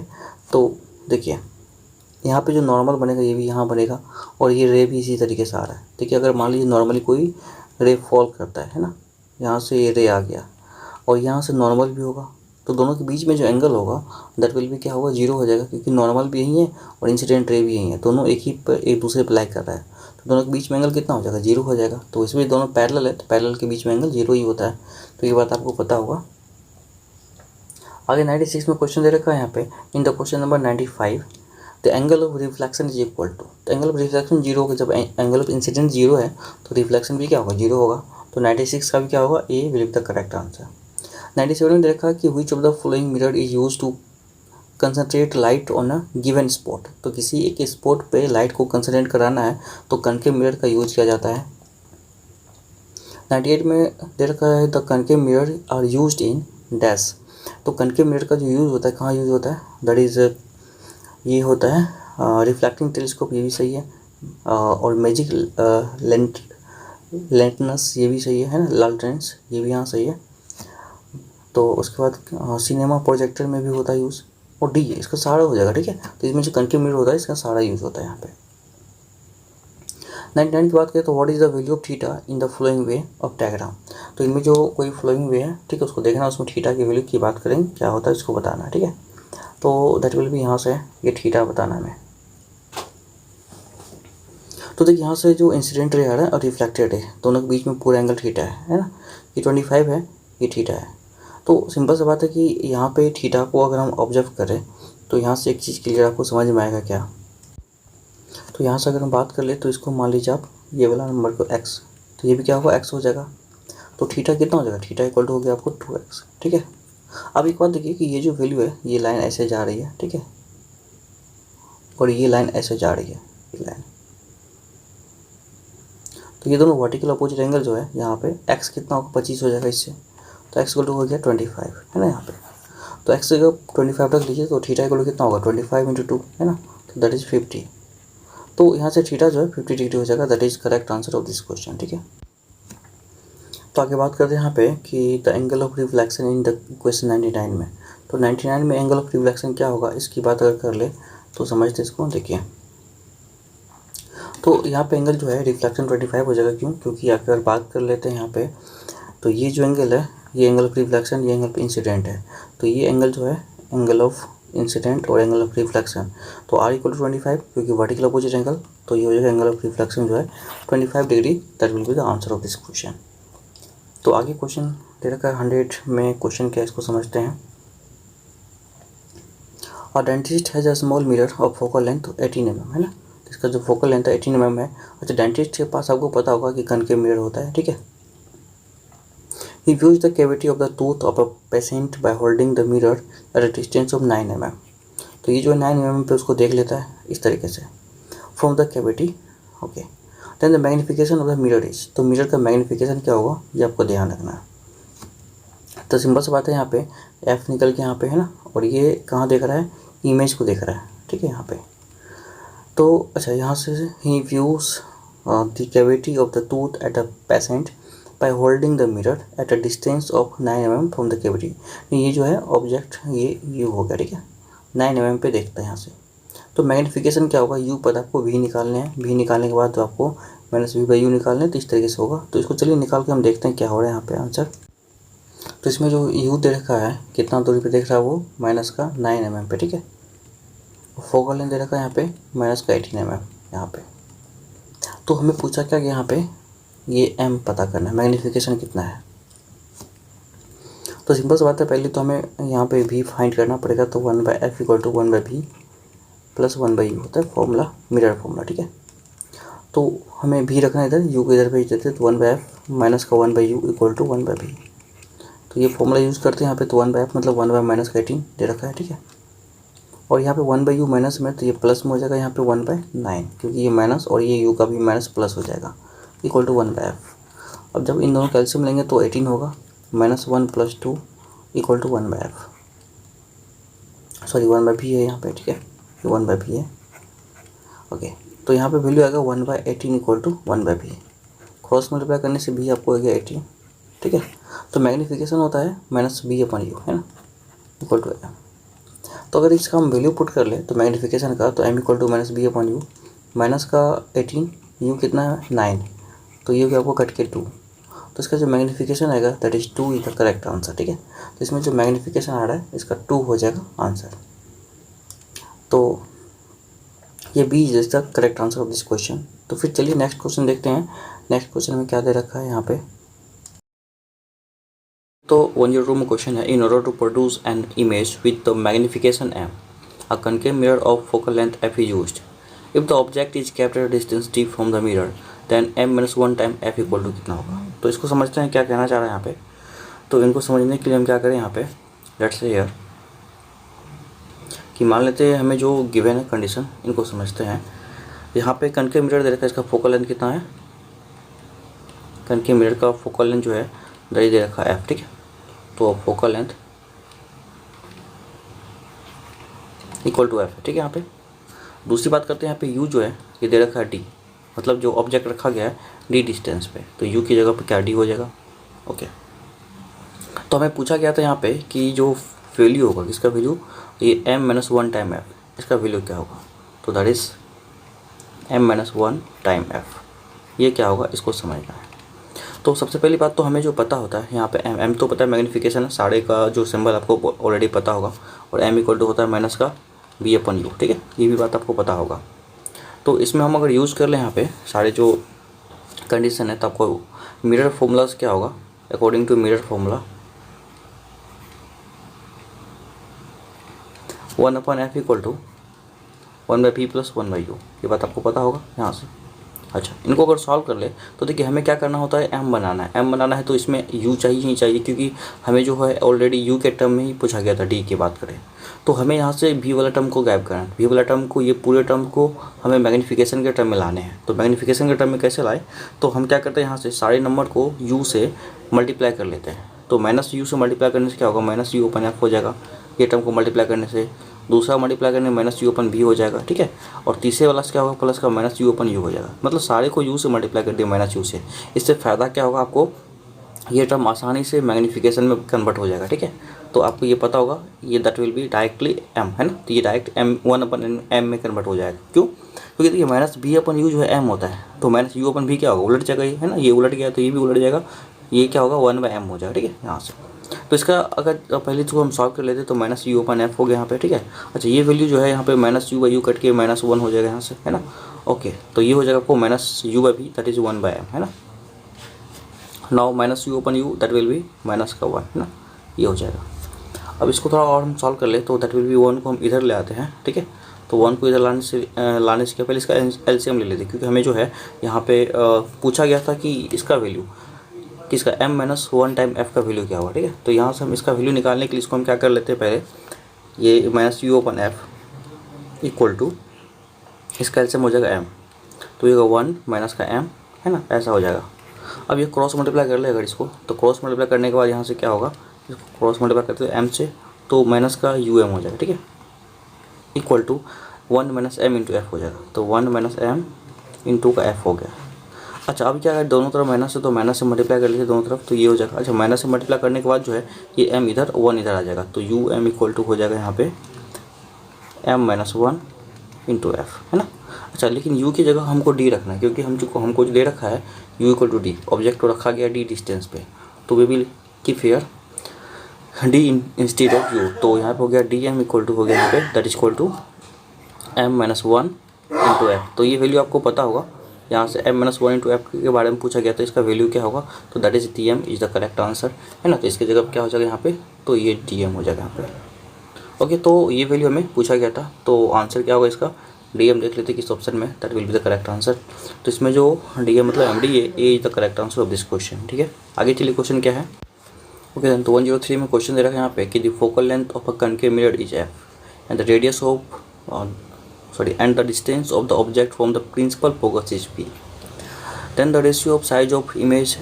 तो देखिए यहाँ पे जो नॉर्मल बनेगा ये भी यहाँ बनेगा और ये रे भी इसी तरीके से आ रहा है। देखिए अगर मान लीजिए नॉर्मली कोई रे फॉल करता है ना, यहाँ से ये रे आ गया और यहाँ से नॉर्मल भी होगा, तो दोनों के बीच में जो एंगल होगा दैट विल भी क्या होगा, 0 हो जाएगा, क्योंकि नॉर्मल भी यही है और इंसिडेंट रे भी यही है, दोनों एक दूसरे पर लाइक कर रहा है, तो दोनों के बीच में एंगल कितना हो जाएगा, 0 हो जाएगा। तो इसमें दोनों पैरेलल है तो पैरेलल के बीच में एंगल 0 ही होता है, तो ये बात आपको पता होगा। आगे 96 में क्वेश्चन दे रखा है यहाँ पे, in the question number 95 the angle of reflection is equal to. तो एंगल ऑफ रिफ्लेक्शन 0 होगा, जब एंगल ऑफ इंसिडेंट 0 है तो रिफ्लेक्शन भी क्या होगा, 0 होगा। तो 96 का भी क्या होगा, A will be the correct answer. 97 में देखा कि which of the following mirror is use to concentrate light on a given spot. तो किसी एक स्पॉट पे लाइट को कंसनट्रेट कराना है तो कनकेव मिरर का यूज किया जाता है। 98 में दे रखा है the concave mirror are used in dash. तो कनकेव मिरर का जो यूज़ होता है, कहाँ यूज़ होता है, दैट इज़ ये होता है रिफ्लेक्टिंग टेलीस्कोप, ये भी सही है, और मैजिक लेंटनस ये भी सही है ना, लालटेंस ये भी यहाँ सही है। तो उसके बाद सिनेमा प्रोजेक्टर में भी होता है यूज़, और डी है, इसका सारा हो जाएगा, ठीक है। तो इसमें जो कनकेव मिरर होता है इसका सारा यूज़ होता है यहाँ पे। 99 की बात करें तो what is the value of theta in the flowing way of diagram. तो इनमें जो कोई फ्लोइंग वे है, ठीक है, उसको देखना, उसमें थीटा की वैल्यू की बात करेंगे, क्या होता है इसको बताना है, ठीक है। तो दैट विल भी यहाँ से ये थीटा बताना है। तो देखिए यहाँ से जो इंसिडेंट रे आ रहा है और रिफ्लेक्टेड रे, दोनों के बीच में पूरा एंगल थीटा है ना, ये 25 है, ये थीटा है। तो सिंपल सी बात है कि यहाँ पे थीटा को अगर हम ऑब्जर्व करें तो यहाँ से एक चीज़ क्लियर आपको समझ में आएगा क्या। तो यहाँ से अगर हम बात कर ले तो इसको मान लीजिए आप ये वाला नंबर को x, तो ये भी क्या होगा, x हो जाएगा। तो थीटा कितना हो जाएगा, थीटा इक्वल टू हो गया आपको 2x, ठीक है। अब एक बात देखिए कि ये जो वैल्यू है ये लाइन ऐसे जा रही है, ठीक है, और ये लाइन ऐसे जा रही है, ये लाइन, तो ये दोनों वर्टिकल अपोजिट एंगल जो है यहाँ पे x कितना होगा, 25 हो जाएगा इससे, तो x इक्वल टू हो गया 25 है ना यहाँ पे। तो x जगह 25 रख लीजिए तो थीटा इक्वल टू कितना होगा, 25 × 2 है ना, तो दैट इज़ 50। तो यहाँ से थीटा जो है 50 डिग्री हो जाएगा, that is correct answer of this question, ठीक है। तो आगे बात करते हैं यहाँ पे कि the angle of reflection in the question 99 में। तो 99 में एंगल ऑफ रिफ्लेक्शन क्या होगा, इसकी बात अगर कर ले तो समझते इसको। देखिए तो यहाँ पे एंगल जो है रिफ्लेक्शन 25 हो जाएगा। क्यों? क्योंकि अगर बात कर लेते हैं यहाँ पे तो ये जो एंगल है ये एंगल ऑफ रिफ्लेक्शन, ये एंगल ऑफ इंसिडेंट है, तो ये एंगल जो है एंगल ऑफ इंसिडेंट और एंगल ऑफ रिफ्लेक्शन, तो r इक्वल टू 25 क्योंकि वर्टिकल अपोजिट एंगल, तो ये हो जाएगा एंगल ऑफ रिफ्लेक्शन जो है 25 degree, that will be the answer of this question. तो आगे क्वेश्चन दे रखा है 100 में, क्वेश्चन क्या है इसको समझते हैं। और dentist has a small mirror of focal length 18 mm है ना, इसका जो फोकल लेंथ है 18 mm है। अच्छा, डेंटिस्ट के पास आपको पता होगा कि कनकेव मिरर होता है, ठीक है। He views the cavity of the tooth of a patient by holding the mirror at a distance of 9 mm। तो ये जो 9 mm पे उसको देख लेता है इस तरीके से from the cavity, okay. Then the magnification of the mirror is, तो मिरर का मैग्निफिकेशन क्या होगा ये आपको ध्यान रखना है। तो सिंपल सी बात है, यहाँ पे f निकल के यहाँ पे है ना, और ये कहाँ देख रहा है, इमेज को देख रहा है, ठीक है यहाँ पे। तो अच्छा, यहाँ से ही views the cavity of the tooth at a patient by holding the mirror at a distance of 9 mm from the cavity। ये जो है ऑब्जेक्ट ये व्यू हो गया, ठीक है, 9 mm पे देखता है यहाँ से। तो मैग्निफिकेशन क्या होगा, यू पता आपको वी निकालने हैं, वी निकालने के बाद तो आपको माइनस वी बाई यू निकालने हैं, तो इस तरीके से होगा। तो इसको चलिए निकाल के हम देखते हैं क्या हो रहा है यहाँ पे आंसर। तो इसमें जो यू दे रखा है कितना दूरी पे देख रहा है वो माइनस का 9 mm पे, ठीक है। फोकल लेंथ दे रखा है यहाँ पे माइनस का 18 mm यहाँ पे। तो हमें पूछा क्या कि यहाँ पे ये m पता करना है, मैग्नीफिकेशन कितना है। तो सिंपल सी बात है, पहले तो हमें यहाँ पे v फाइंड करना पड़ेगा। तो 1/f equal to 1/v plus 1/u होता है फॉर्मूला, मिरर फॉर्मूला, ठीक है। तो हमें v रखना है इधर, u को इधर भेज देते, तो 1/f माइनस का 1/u इक्वल टू 1/v। तो ये फॉर्मूला यूज़ करते हैं यहाँ पे। तो 1/f मतलब 1 माइनस का 18 दे रखा है, ठीक है। और यहाँ पे 1/u माइनस में, तो ये प्लस में हो जाएगा यहाँ पे 1/9, क्योंकि ये माइनस और ये u का भी माइनस प्लस हो जाएगा, इक्वल टू 1/f। अब जब इन दोनों कैल्शियम लेंगे तो 18 होगा, -1 + 2 equal to 1/f, sorry 1/v है यहाँ पे, ठीक है, ये 1/v है, ओके। तो यहाँ पे वैल्यू आएगा 1/18 equal to 1/v। Cross multiply करने से भी आपको आ गया 18, ठीक है। तो मैग्नीफिकेशन होता है -b/u, है ना, इक्वल टू m। तो अगर इसका हम वैल्यू पुट कर ले तो मैग्नीफिकेशन का, तो m equal to -b/u, minus का 18, u कितना है 9, तो ये भी आपको कट के 2। तो इसका जो मैग्नीफिकेशन आएगा that is 2 is the correct answer, ठीक है। तो इसमें जो मैग्नीफिकेशन आ रहा है इसका 2 हो जाएगा आंसर। तो ये B is the correct answer of this question. तो फिर चलिए नेक्स्ट क्वेश्चन देखते हैं। नेक्स्ट क्वेश्चन में क्या दे रखा है यहाँ पे। तो 102 में क्वेश्चन है, in order to produce an image with the magnification m, a concave mirror of focal length f is used. If the object is kept at a distance d from the mirror, then m-1 time f equal to कितना होगा। तो इसको समझते हैं क्या कहना चाह रहा है यहाँ पे। तो इनको समझने के लिए हम क्या करें यहाँ पे, लेट्स से हियर कि मान लेते हैं हमें जो गिवन है कंडीशन, इनको समझते हैं। यहाँ पे कनकेव मिरर दे रखा है, इसका फोकल लेंथ कितना है, कनकेव मिरर का फोकल लेंथ जो है दे रखा है f, ठीक है। तो focal length equal to F है, ठीक है। यहाँ पे दूसरी बात करते हैं, यहाँ पे यू जो है ये दे रखा है डी, मतलब जो ऑब्जेक्ट रखा गया है डी डिस्टेंस पे, तो यू की जगह पे क्या डी हो जाएगा, ओके। तो हमें पूछा गया था यहाँ पे कि जो वैल्यू होगा, किसका वैल्यू, ये m-1 टाइम एफ, इसका वैल्यू क्या होगा। तो that is m-1 time F, ये क्या होगा इसको समझना है। तो सबसे पहली बात तो हमें जो पता होता है यहाँ पे m तो पता है मैग्नीफिकेशन है, साढ़े का जो सिंबल आपको ऑलरेडी पता होगा, और m इक्वल टू होता है माइनस का b/u, ठीक है, ये भी बात आपको पता होगा। तो इसमें हम अगर यूज़ कर लें यहाँ पे सारे जो कंडीशन है, तो आपको मिरर फॉर्मूलाज क्या होगा, according to mirror formula 1/f equal to 1/p plus 1/u, ये बात आपको पता होगा यहाँ से। अच्छा, इनको अगर सॉल्व कर ले तो देखिए हमें क्या करना होता है, m बनाना है। m बनाना है तो इसमें u चाहिए ही चाहिए, क्योंकि हमें जो है ऑलरेडी u के टर्म में ही पूछा गया था, d की बात करें तो हमें यहाँ से v वाला टर्म को गायब करना है। v वाला टर्म को, ये पूरे टर्म को हमें मैग्नीफिकेशन के टर्म में लाने हैं। तो मैग्नीफिकेशन के टर्म में कैसे लाए, तो हम क्या करते हैं, यहाँ से सारे नंबर को u से मल्टीप्लाई कर लेते हैं। तो -u से मल्टीप्लाई करने से क्या होगा, -u/f हो जाएगा, ये टर्म को मल्टीप्लाई करने से। दूसरा मल्टीप्लाई करने में -u/v हो जाएगा, ठीक है। और तीसरे वाला से क्या होगा, प्लस का -u/u हो जाएगा, मतलब सारे को u से मल्टीप्लाई कर दिया -u से। इससे फ़ायदा क्या होगा आपको, ये टर्म आसानी से मैग्नीफिकेशन में कन्वर्ट हो जाएगा, ठीक है। तो आपको ये पता होगा, ये that will be directly m, है ना। तो ये डायरेक्ट m1/m में कन्वर्ट हो जाएगा, क्यों, क्योंकि देखिए -b/u जो है m होता है, तो -u/v क्या होगा, उलट जाएगा ये, है ना, ये उलट गया तो ये भी उलट जाएगा, ये क्या होगा 1/m हो जाएगा, ठीक है यहाँ से। तो इसका अगर पहले इसको हम सॉल्व कर लेते तो -u/f हो गया यहाँ पे, ठीक है। अच्छा, ये वैल्यू जो है यहाँ पे -u/u कट के -1 हो जाएगा यहाँ से, है ना, ओके। तो ये हो जाएगा आपको -u/v दैट इज़ 1/m, है ना। Now -u/u that will B -1, है ना, ये हो जाएगा। अब इसको थोड़ा और हम सॉल्व कर ले तो दैट विल बी 1 को हम इधर ले आते हैं, ठीक है। तो 1 को इधर लाने से पहले इसका एलसीएम ले लेते हैं, क्योंकि हमें जो है यहाँ पे पूछा गया था कि इसका वैल्यू किसका, m-1 टाइम f का वैल्यू क्या होगा, ठीक है। तो यहाँ से हम इसका वैल्यू निकालने के लिए इसको हम क्या कर लेते हैं, पहले ये -u/f इक्वल टू इसका एलसीएम हो जाएगा m, तो ये 1 माइनस का m, है ना, ऐसा हो जाएगा। अब ये क्रॉस मल्टीप्लाई कर ले अगर इसको, तो क्रॉस मल्टीप्लाई करने के बाद यहाँ से क्या होगा, इसको क्रॉस मल्टीप्लाई करते हैं m से, तो माइनस का um हो जाएगा, ठीक है, equal to 1 minus m into f हो जाएगा। तो 1 माइनस m इंटू का f हो गया। अच्छा, अब क्या है, दोनों तरफ माइनस है तो माइनस से मल्टीप्लाई कर लीजिए दोनों तरफ, तो ये हो जाएगा। अच्छा, माइनस से मल्टीप्लाई करने के बाद जो है ये m इधर 1 इधर आ जाएगा, तो um इक्वल टू हो जाएगा यहाँ पे m-1 इंटू f, है ना। अच्छा, लेकिन u की जगह हमको d रखना है, क्योंकि हमको जो दे रखा है u equal to d, object को रखा गया d डिस्टेंस पे, तो we will keep here D instead of U, तो यहाँ पे हो गया डी एम इक्वल टू हो गया यहाँ पे that is equal to M minus one into F. तो ये वैल्यू आपको पता होगा, यहाँ से M minus one into F के बारे में पूछा गया तो इसका वैल्यू क्या होगा, तो that is D M is the correct answer, है ना। तो इसकी जगह क्या हो जाएगा यहाँ पे, तो ये डी एम हो जाएगा यहाँ पे। ओके, तो ये वैल्यू हमें पूछा गया था, तो आंसर क्या होगा इसका, डी एम देख लेते हैं किस ऑप्शन में, that will be the correct answer. तो इसमें जो डी एम मतलब M D A is the correct answer of this question, ठीक है। आगे चलिए क्वेश्चन क्या है। ओके देन, तो 103 में क्वेश्चन दे रखा है यहाँ पे कि the focal length of a concave mirror is F and the radius of and the distance of the object from the principal focus is p, then the ratio of size of image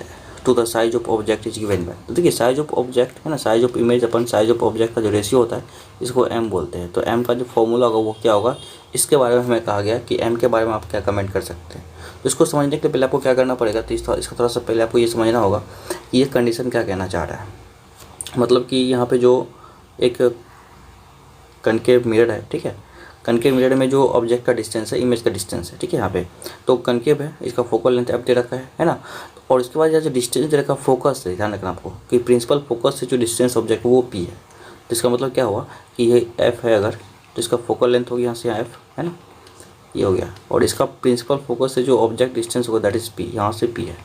to the size of object is given by। तो देखिए size of object है ना, size of image upon size of object का जो ratio होता है इसको m बोलते हैं। तो m का जो फॉर्मूला होगा वो क्या होगा, इसके बारे में हमें कहा गया कि m के बारे में आप क्या कमेंट कर सकते हैं। तो इसको समझने के लिए पहले आपको क्या करना पड़ेगा, तो इसका थोड़ा सा पहले आपको ये समझना होगा कि ये कंडीशन क्या कहना चाह रहा है। मतलब कि यहाँ पे जो एक कनकेव मिरर है, ठीक है, कनकेव मिरर में जो ऑब्जेक्ट का डिस्टेंस है, इमेज का डिस्टेंस है, ठीक है, यहाँ पे तो कनकेव है, इसका फोकल लेंथ एफ दे रखा है ना। और इसके बाद जो डिस्टेंस दे रखा है फोकस से, ध्यान रखना आपको कि प्रिंसिपल फोकस से जो डिस्टेंस ऑब्जेक्ट वो पी है। तो इसका मतलब क्या हुआ कि ये एफ है अगर, तो इसका फोकल लेंथ होगी यहाँ से यहाँ एफ, है ना, ये हो गया। और इसका प्रिंसिपल फोकस से जो ऑब्जेक्ट डिस्टेंस होगा दैट इज़ पी, यहाँ से पी है।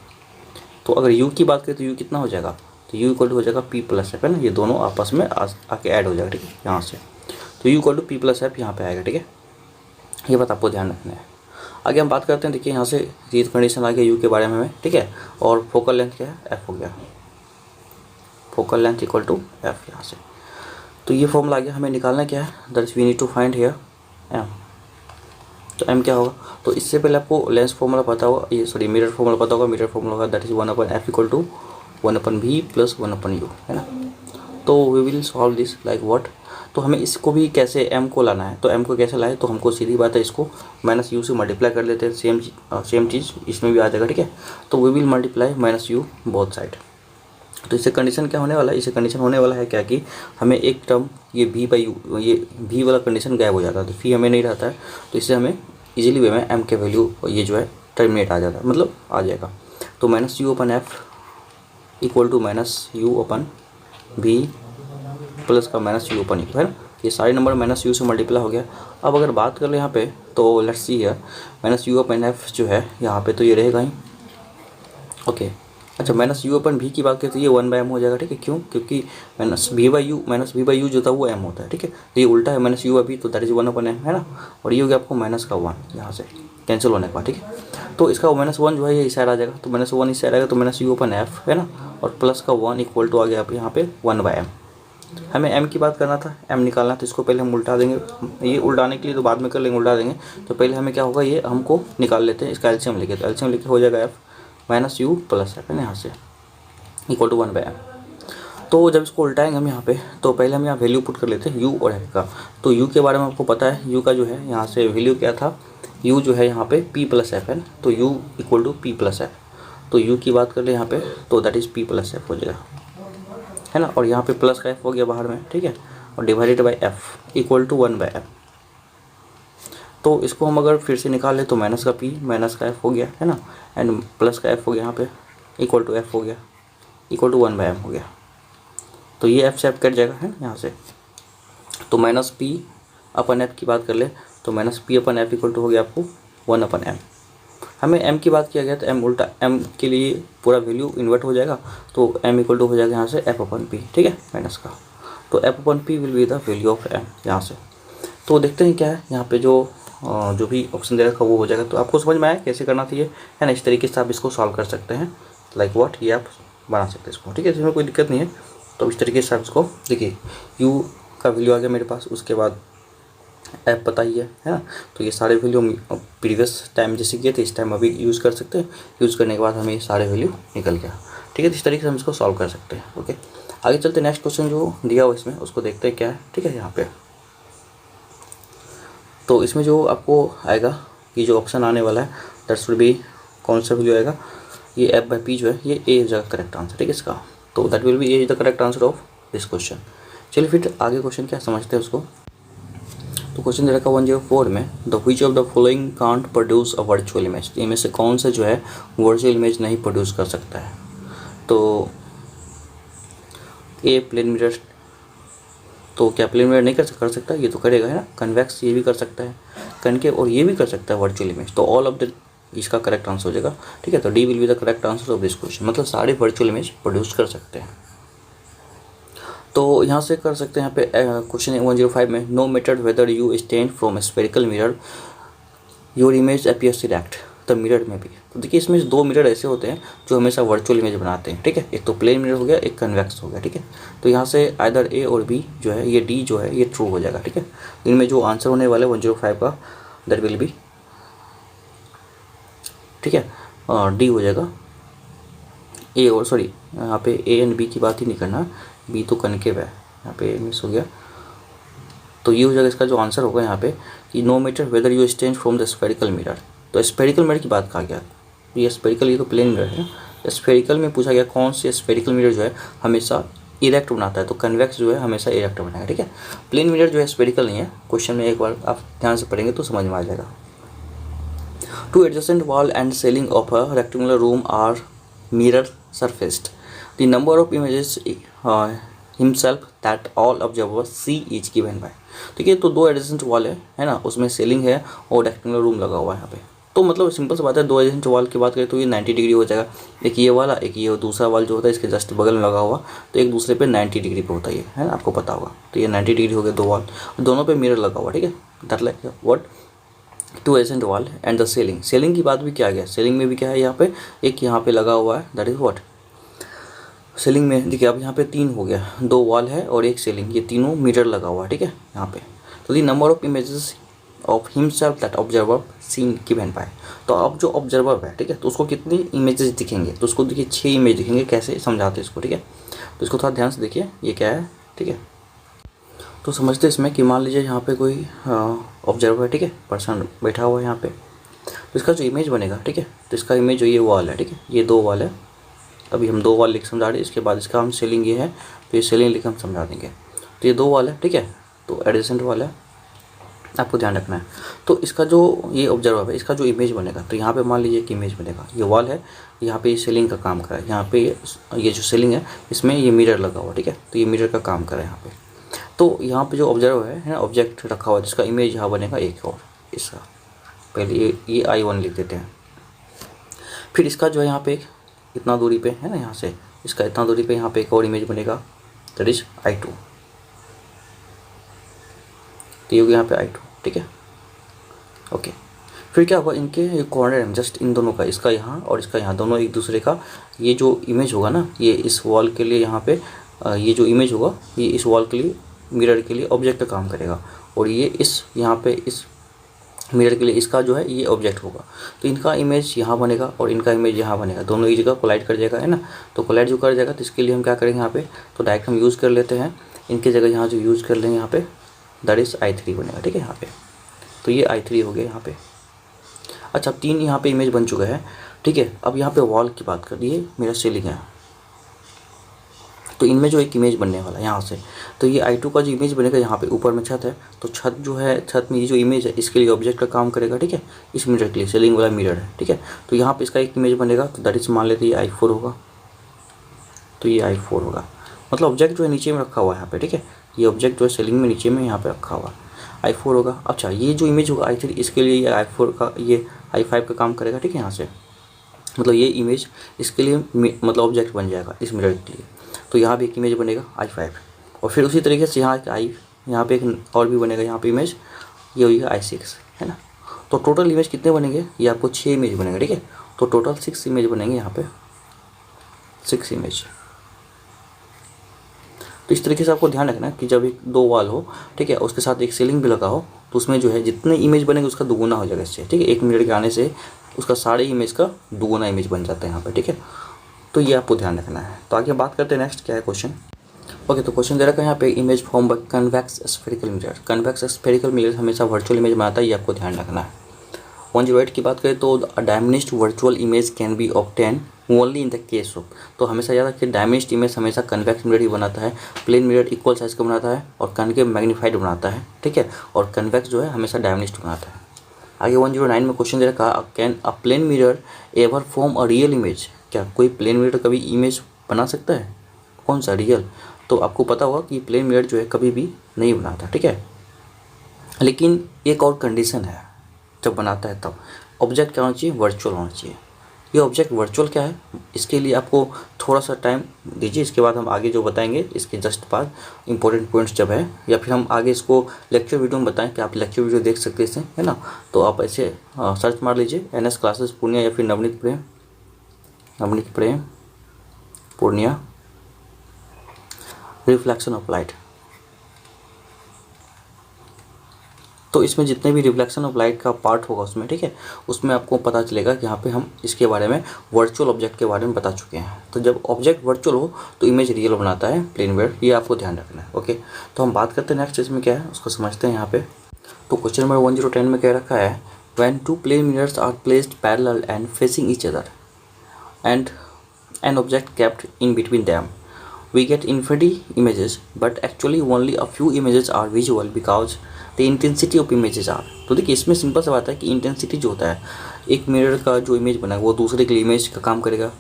तो अगर यू की बात करें तो यू कितना हो जाएगा, तो यू इक्वल टू हो जाएगा पी प्लस एफ, है ना, ये दोनों आपस में आके ऐड हो जाएगा, ठीक है, यहाँ से। तो U equal to P plus F यहाँ पे आएगा, ठीक है, ये बात आपको ध्यान रखना है। आगे हम बात करते हैं, देखिए यहाँ से ये कंडीशन आ गया यू के बारे में हमें, ठीक है। और फोकल लेंथ क्या है, एफ हो गया, focal length equal to F यहाँ से। तो ये फॉर्मूला आ गया, हमें निकालना क्या है, that is we need to find here M. तो एम क्या होगा, तो इससे पहले आपको लेंस फॉर्मूला पता होगा, ये सॉरी मिरर फॉर्मूला पता होगा। मिरर फॉर्मूला होगा that is 1/f equal to 1/v plus 1/u, है ना। तो we will solve this like what, तो हमें इसको भी कैसे m को लाना है, तो m को कैसे लाए, तो हमको सीधी बात है इसको माइनस यू से मल्टीप्लाई कर लेते हैं, सेम चीज़ इसमें भी आ जाएगा, ठीक है। तो we will multiply minus U both side. तो इससे कंडीशन क्या होने वाला है, इससे कंडीशन होने वाला है क्या कि हमें एक टर्म ये v/u, ये v वाला कंडीशन गायब हो जाता है, तो फी हमें नहीं रहता है। तो इससे हमें इजीली वे में m के वैल्यू ये जो है टर्मिनेट आ जाता है, मतलब आ जाएगा। तो minus U upon F equal to minus U upon v plus का माइनस यू अपन है ना, ये सारे नंबर माइनस यू से मल्टीप्लाई हो गया। अब अगर बात कर ले यहाँ पे, तो let's see here minus U upon F जो है यहाँ पे, तो ये रहेगा ही, ओके। अच्छा, माइनस यू अपन भी की बात करें तो ये 1/m हो जाएगा, ठीक है। क्यों, क्योंकि माइनस v/u जो था वो m होता है, ठीक है। तो ये उल्टा है, माइनस यू अभी, तो दैट इज 1/m, है ना। और ये हो गया आपको माइनस का 1 यहाँ से कैंसिल होने का, ठीक है। तो इसका -1 जो है ये इस साइड आ जाएगा, तो -1 इस साइड आएगा, तो माइनस यू अपन एफ, है ना, और प्लस का 1 इक्वल टू आ गया आप यहाँ पे 1/m। हमें m की बात करना था, m निकालना, तो इसको पहले हम उल्टा देंगे, ये उल्टाने के लिए तो बाद में कर लेंगे, उल्टा देंगे। तो पहले हमें क्या होगा, ये हमको निकाल लेते हैं, इसका एलसीएम लेके, तो एलसीएम लेके हो जाएगा f minus you plus F, है ना, यहाँ से इक्वल टू 1/m। तो जब इसको उल्टाएंगे हम यहाँ पे, तो पहले हम यहाँ वैल्यू पुट कर लेते हैं u और f का। तो u के बारे में आपको पता है, u का जो है यहाँ से वैल्यू क्या था, u जो है यहाँ पे p प्लस एफ है ना, तो u equal to p plus F. तो u की बात कर ले यहाँ पे, तो that is p plus F हो जाएगा, है ना। और यहाँ पे प्लस का f हो गया बाहर में, ठीक है, और divided by f equal to 1/m। तो इसको हम अगर फिर से निकाल ले तो माइनस का p माइनस का f हो गया, है ना, एंड प्लस का f हो गया यहाँ पे इक्वल टू f हो गया इक्वल टू 1/m हो गया। तो ये f से f कट जाएगा, है ना, यहाँ से। तो माइनस p अपन f की बात कर ले, तो minus p upon f equal to हो गया आपको 1/m। हमें m की बात किया गया तो m उल्टा, m के लिए पूरा वैल्यू इन्वर्ट हो जाएगा, तो m इक्वल टू हो जाएगा यहाँ से f/p, ठीक है, माइनस का। तो f/p will be the value of m यहाँ से। तो देखते हैं क्या है यहाँ पे, जो भी ऑप्शन दे रखा वो हो जाएगा। तो आपको समझ में आया कैसे करना चाहिए, है ना। इस तरीके से आप इसको सॉल्व कर सकते हैं, लाइक व्हाट, ये आप बना सकते हैं इसको, ठीक है, इसमें कोई दिक्कत नहीं है। तो इस तरीके से आप इसको देखिए, u का वैल्यू आ गया मेरे पास, उसके बाद ऐप पता ही है ना। तो ये सारे वैल्यू हम प्रीवियस टाइम जैसे किए थे इस टाइम अभी यूज़ कर सकते हैं। यूज़ करने के बाद हमें ये सारे वैल्यू निकल गया, ठीक है। तो इस तरीके से हम इसको सॉल्व कर सकते हैं, ओके। आगे चलते नेक्स्ट क्वेश्चन जो दिया हुआ इसमें, उसको देखते हैं क्या है, ठीक है। यहाँ पे तो इसमें जो आपको आएगा कि जो ऑप्शन आने वाला है दैट शुड बी, कौन सा वैल्यू आएगा, ये f/p जो है ये A is the correct answer, ठीक है इसका। तो that will be A is the correct answer of this question. चलिए फिर आगे क्वेश्चन क्या समझते हैं उसको। तो क्वेश्चन दे रखा 104 में, the which of the following can't produce a virtual image, इनमें से कौन सा जो है वर्चुअल इमेज नहीं प्रोड्यूस कर सकता है। तो ए प्लेन मिरर तो क्या प्लेन मिरर नहीं कर सकता? ये तो करेगा, है ना। कन्वेक्स ये भी कर सकता है, कनकेव और ये भी कर सकता है वर्चुअल इमेज। तो ऑल ऑफ द इसका करेक्ट आंसर हो जाएगा, ठीक है। तो D will be the correct answer of this question, मतलब सारे वर्चुअल इमेज प्रोड्यूस कर सकते हैं। तो यहाँ से कर सकते हैं। यहाँ पे क्वेश्चन 105 में, no matter whether you stand from a spherical mirror your image appears direct the mirror में भी। तो देखिए इसमें दो मिरर ऐसे होते हैं जो हमेशा वर्चुअल इमेज बनाते हैं, ठीक है। एक तो प्लेन मिरर हो गया, एक कन्वेक्स हो गया, ठीक है। तो यहाँ से आइदर ए और बी जो है, ये डी जो है ये ट्रू हो जाएगा, ठीक है। इनमें जो आंसर होने वाला है 105 का, दैट विल बी, ठीक है, डी हो जाएगा। ए और सॉरी यहाँ पे ए एंड बी की बात ही नहीं करना, बी तो कनकेव है, यहाँ पे मिस हो गया। तो ये हो जाएगा इसका जो आंसर होगा यहाँ पे कि no matter whether you stand from the spherical mirror. तो स्फेरिकल मिरर की बात कहा गया, ये स्फेरिकल, ये तो प्लेन मिरर है। स्फेरिकल में पूछा गया कौन से स्फेरिकल मिरर जो है हमेशा इरेक्ट बनाता है, तो कन्वेक्स जो है हमेशा इरेक्ट बनाएगा, ठीक है। प्लेन मिरर जो है स्फेरिकल नहीं है। क्वेश्चन में एक बार आप ध्यान से पढ़ेंगे तो समझ में आ जाएगा। Two adjacent wall and ceiling of a rectangular room are mirror surfaced. The number of images himself that all observers see is given by. ठीक है, तो दो एडजेसेंट वॉल है ना, उसमें सीलिंग है और रेक्टेंगुलर रूम लगा हुआ है यहाँ पे। तो मतलब सिंपल सी बात है, दो एडजेसेंट वॉल की बात करें तो ये 90 डिग्री हो जाएगा। एक ये वाला, एक ये दूसरा वाल जो होता है इसके जस्ट बगल में लगा हुआ, तो एक दूसरे पे 90 डिग्री पे होता है ना, आपको पता होगा। तो ये 90 डिग्री हो गया दो वॉल, दोनों पे मिरर लगा हुआ, ठीक है। That like what to adjacent wall and the ceiling. Ceiling की बात भी क्या गया, सीलिंग में भी क्या है यहाँ पे, एक यहाँ पे लगा हुआ है, दैट इज व्हाट सीलिंग में। देखिए अब यहाँ पे तीन हो गया, दो वॉल है और एक सीलिंग, ये तीनों मिरर लगा हुआ है, ठीक है यहाँ पे। तो the number of images of himself that observer seen given by. तो अब जो ऑब्जर्वर है, ठीक है, तो उसको कितनी इमेजेस दिखेंगे, तो उसको देखिए 6 इमेज दिखेंगे। कैसे समझाते हैं इसको, ठीक है। तो इसको थोड़ा ध्यान से देखिए, ये क्या है, ठीक है। तो समझते इसमें कि मान लीजिए यहाँ पे कोई ऑब्जर्वर है, ठीक है, पर्सन बैठा हुआ है यहाँ पे। तो इसका जो इमेज बनेगा, ठीक है, तो इसका इमेज जो ये वॉल है, ठीक है, ये दो वॉल है। अभी हम दो वॉल लिख समझा रहे हैं, इसके बाद इसका हम सीलिंग ये है, तो ये सीलिंग लिख हम समझा देंगे। तो ये दो वॉल है, ठीक है, तो एडजेसेंट वॉल है, आपको ध्यान रखना है। तो इसका जो ये ऑब्जर्वर है, इसका जो इमेज बनेगा, तो यहाँ पे मान लीजिए कि इमेज बनेगा, ये वॉल है, यहाँ पे ये सीलिंग का काम कर रहा है, यहाँ पे ये जो सीलिंग है इसमें ये मिरर लगा हुआ, ठीक है, तो ये मिरर का काम कर रहा है यहाँ पे। तो यहाँ पे जो ऑब्जर्वर है ना, ऑब्जेक्ट रखा हुआ है, जिसका इमेज यहाँ बनेगा एक और इसका, पहले ये I1 लिख देते हैं। फिर इसका जो है यहाँ पे इतना दूरी पे है ना, यहाँ से इसका इतना दूरी पे यहाँ पे एक और इमेज बनेगा, दैट इज I2। तो ये हो गया यहाँ पे I2, ठीक है, ओके। फिर क्या होगा, इनके कॉर्नर है जस्ट इन दोनों का, इसका यहाँ और इसका यहाँ, दोनों एक दूसरे का, ये जो इमेज होगा ना, ये इस वॉल के लिए यहाँ पे ये जो इमेज होगा ये इस वॉल के लिए, मिरर के लिए ऑब्जेक्ट का काम करेगा, और ये इस यहाँ पे इस मिरर के लिए इसका जो है ये ऑब्जेक्ट होगा। तो इनका इमेज यहाँ बनेगा और इनका इमेज यहाँ बनेगा, दोनों एक जगह कोलाइड कर जाएगा, है ना। तो कोलाइड जो कर जाएगा तो इसके लिए हम क्या करेंगे यहाँ पे, तो डायरेक्ट हम यूज़ कर लेते हैं इनकी जगह, यहाँ जो यूज़ कर लेंगे यहाँ पे, दैट इज़ I3 बनेगा, ठीक है यहाँ पे। तो ये I3 हो गया यहाँ पे। अच्छा, अब 3 यहाँ पे इमेज बन चुका है, ठीक है। अब यहाँ पे वॉल की बात कर दी है, मेरा सीलिंग है, तो इनमें जो एक इमेज बनने वाला है यहाँ से, तो ये I2 का जो इमेज बनेगा यहाँ पे, ऊपर में छत है, तो छत जो है, छत में ये जो इमेज है इसके लिए ऑब्जेक्ट का काम करेगा, ठीक है, इस मिरर के लिए, सीलिंग वाला मिरर है, ठीक है। तो यहाँ पे इसका एक इमेज बनेगा, तो दैट इज मान लेते हैं ये I4 होगा, तो ये I4 होगा, मतलब ऑब्जेक्ट जो है नीचे में रखा हुआ है यहाँ पे, ठीक है, ये ऑब्जेक्ट जो है सीलिंग में नीचे में यहाँ पे रखा हुआ I4 होगा। अच्छा, ये जो इमेज होगा I3, इसके लिए ये I4 का, ये I5 का काम करेगा, ठीक है, यहाँ से, मतलब ये इमेज इसके लिए मतलब ऑब्जेक्ट बन जाएगा इस मिरर के लिए। तो यहाँ भी एक इमेज बनेगा I5, और फिर उसी तरीके से यहाँ पे एक और भी बनेगा यहाँ पे इमेज, ये हो गया I6, है ना। तो टोटल इमेज कितने बनेंगे, ये आपको 6 इमेज बनेंगे, ठीक है। तो टोटल 6 इमेज बनेंगे यहाँ पे, 6 इमेज। तो इस तरीके से आपको ध्यान रखना कि जब एक दो वॉल हो, ठीक है, उसके साथ एक सीलिंग भी लगा हो, तो उसमें जो है जितने इमेज बनेंगे उसका दुगुना हो जाएगा इससे, ठीक है। एक मिनट के आने से उसका सारे इमेज का दुगुना इमेज बन जाता है यहाँ पे, ठीक है। तो ये आपको ध्यान रखना है। तो आगे बात करते हैं, नेक्स्ट क्या है क्वेश्चन। ओके, तो क्वेश्चन दे रखा है यहाँ पे, image form by convex spherical mirror. Convex spherical mirror हमेशा वर्चुअल इमेज बनाता है, ये आपको ध्यान रखना है। 108 की बात करें तो diminished virtual image can be obtain only in the case of, तो हमेशा याद रखिए डायमिनिश्ड इमेज हमेशा कन्वेक्स मिरर ही बनाता है, प्लेन मिरर इक्वल साइज का बनाता है और कनकेव मैग्नीफाइड बनाता है, ठीक है, और कन्वेक्स जो है हमेशा डायमिनिश्ड बनाता है। आगे 109 में क्वेश्चन दे रखा, can a plane mirror ever form a real image. क्या कोई प्लेन मिरर कभी इमेज बना सकता है? कौन सा? रियल। तो आपको पता होगा कि प्लेन मिरर जो है कभी भी नहीं बनाता, ठीक है। लेकिन एक और कंडीशन है जब बनाता है तब, ऑब्जेक्ट क्या होना चाहिए, वर्चुअल होना चाहिए। ये ऑब्जेक्ट वर्चुअल क्या है, इसके लिए आपको थोड़ा सा टाइम दीजिए, इसके बाद हम आगे जो बताएंगे इसके जस्ट बाद इंपॉर्टेंट पॉइंट्स जब है, या फिर हम आगे इसको लेक्चर वीडियो में बताएं कि आप लेक्चर वीडियो देख सकते हैं इससे, है ना। तो आप ऐसे सर्च मार लीजिए NS क्लासेस पूर्णिया या फिर नवनीत प्रेम पूर्णिया रिफ्लेक्शन ऑफ लाइट। तो इसमें जितने भी रिफ्लेक्शन ऑफ लाइट का पार्ट होगा उसमें, ठीक है, उसमें आपको पता चलेगा कि यहाँ पे हम इसके बारे में वर्चुअल ऑब्जेक्ट के बारे में बता चुके हैं। तो जब ऑब्जेक्ट वर्चुअल हो तो इमेज रियल बनाता है प्लेन मिरर, ये आपको ध्यान रखना है। ओके, तो हम बात करते हैं नेक्स्ट इसमें क्या है उसको समझते हैं यहाँ पे। तो क्वेश्चन नंबर 1010 में क्या रखा है, when two plane mirrors are placed parallel and facing each other and an object kept in between them, we get infinity images, but actually only a few images are visible because the intensity of images are। तो देखिए इसमें simple सा बात है कि intensity जो होता है, एक मिरर का जो इमेज बना वो दूसरे के लिए इमेज का काम करेगा,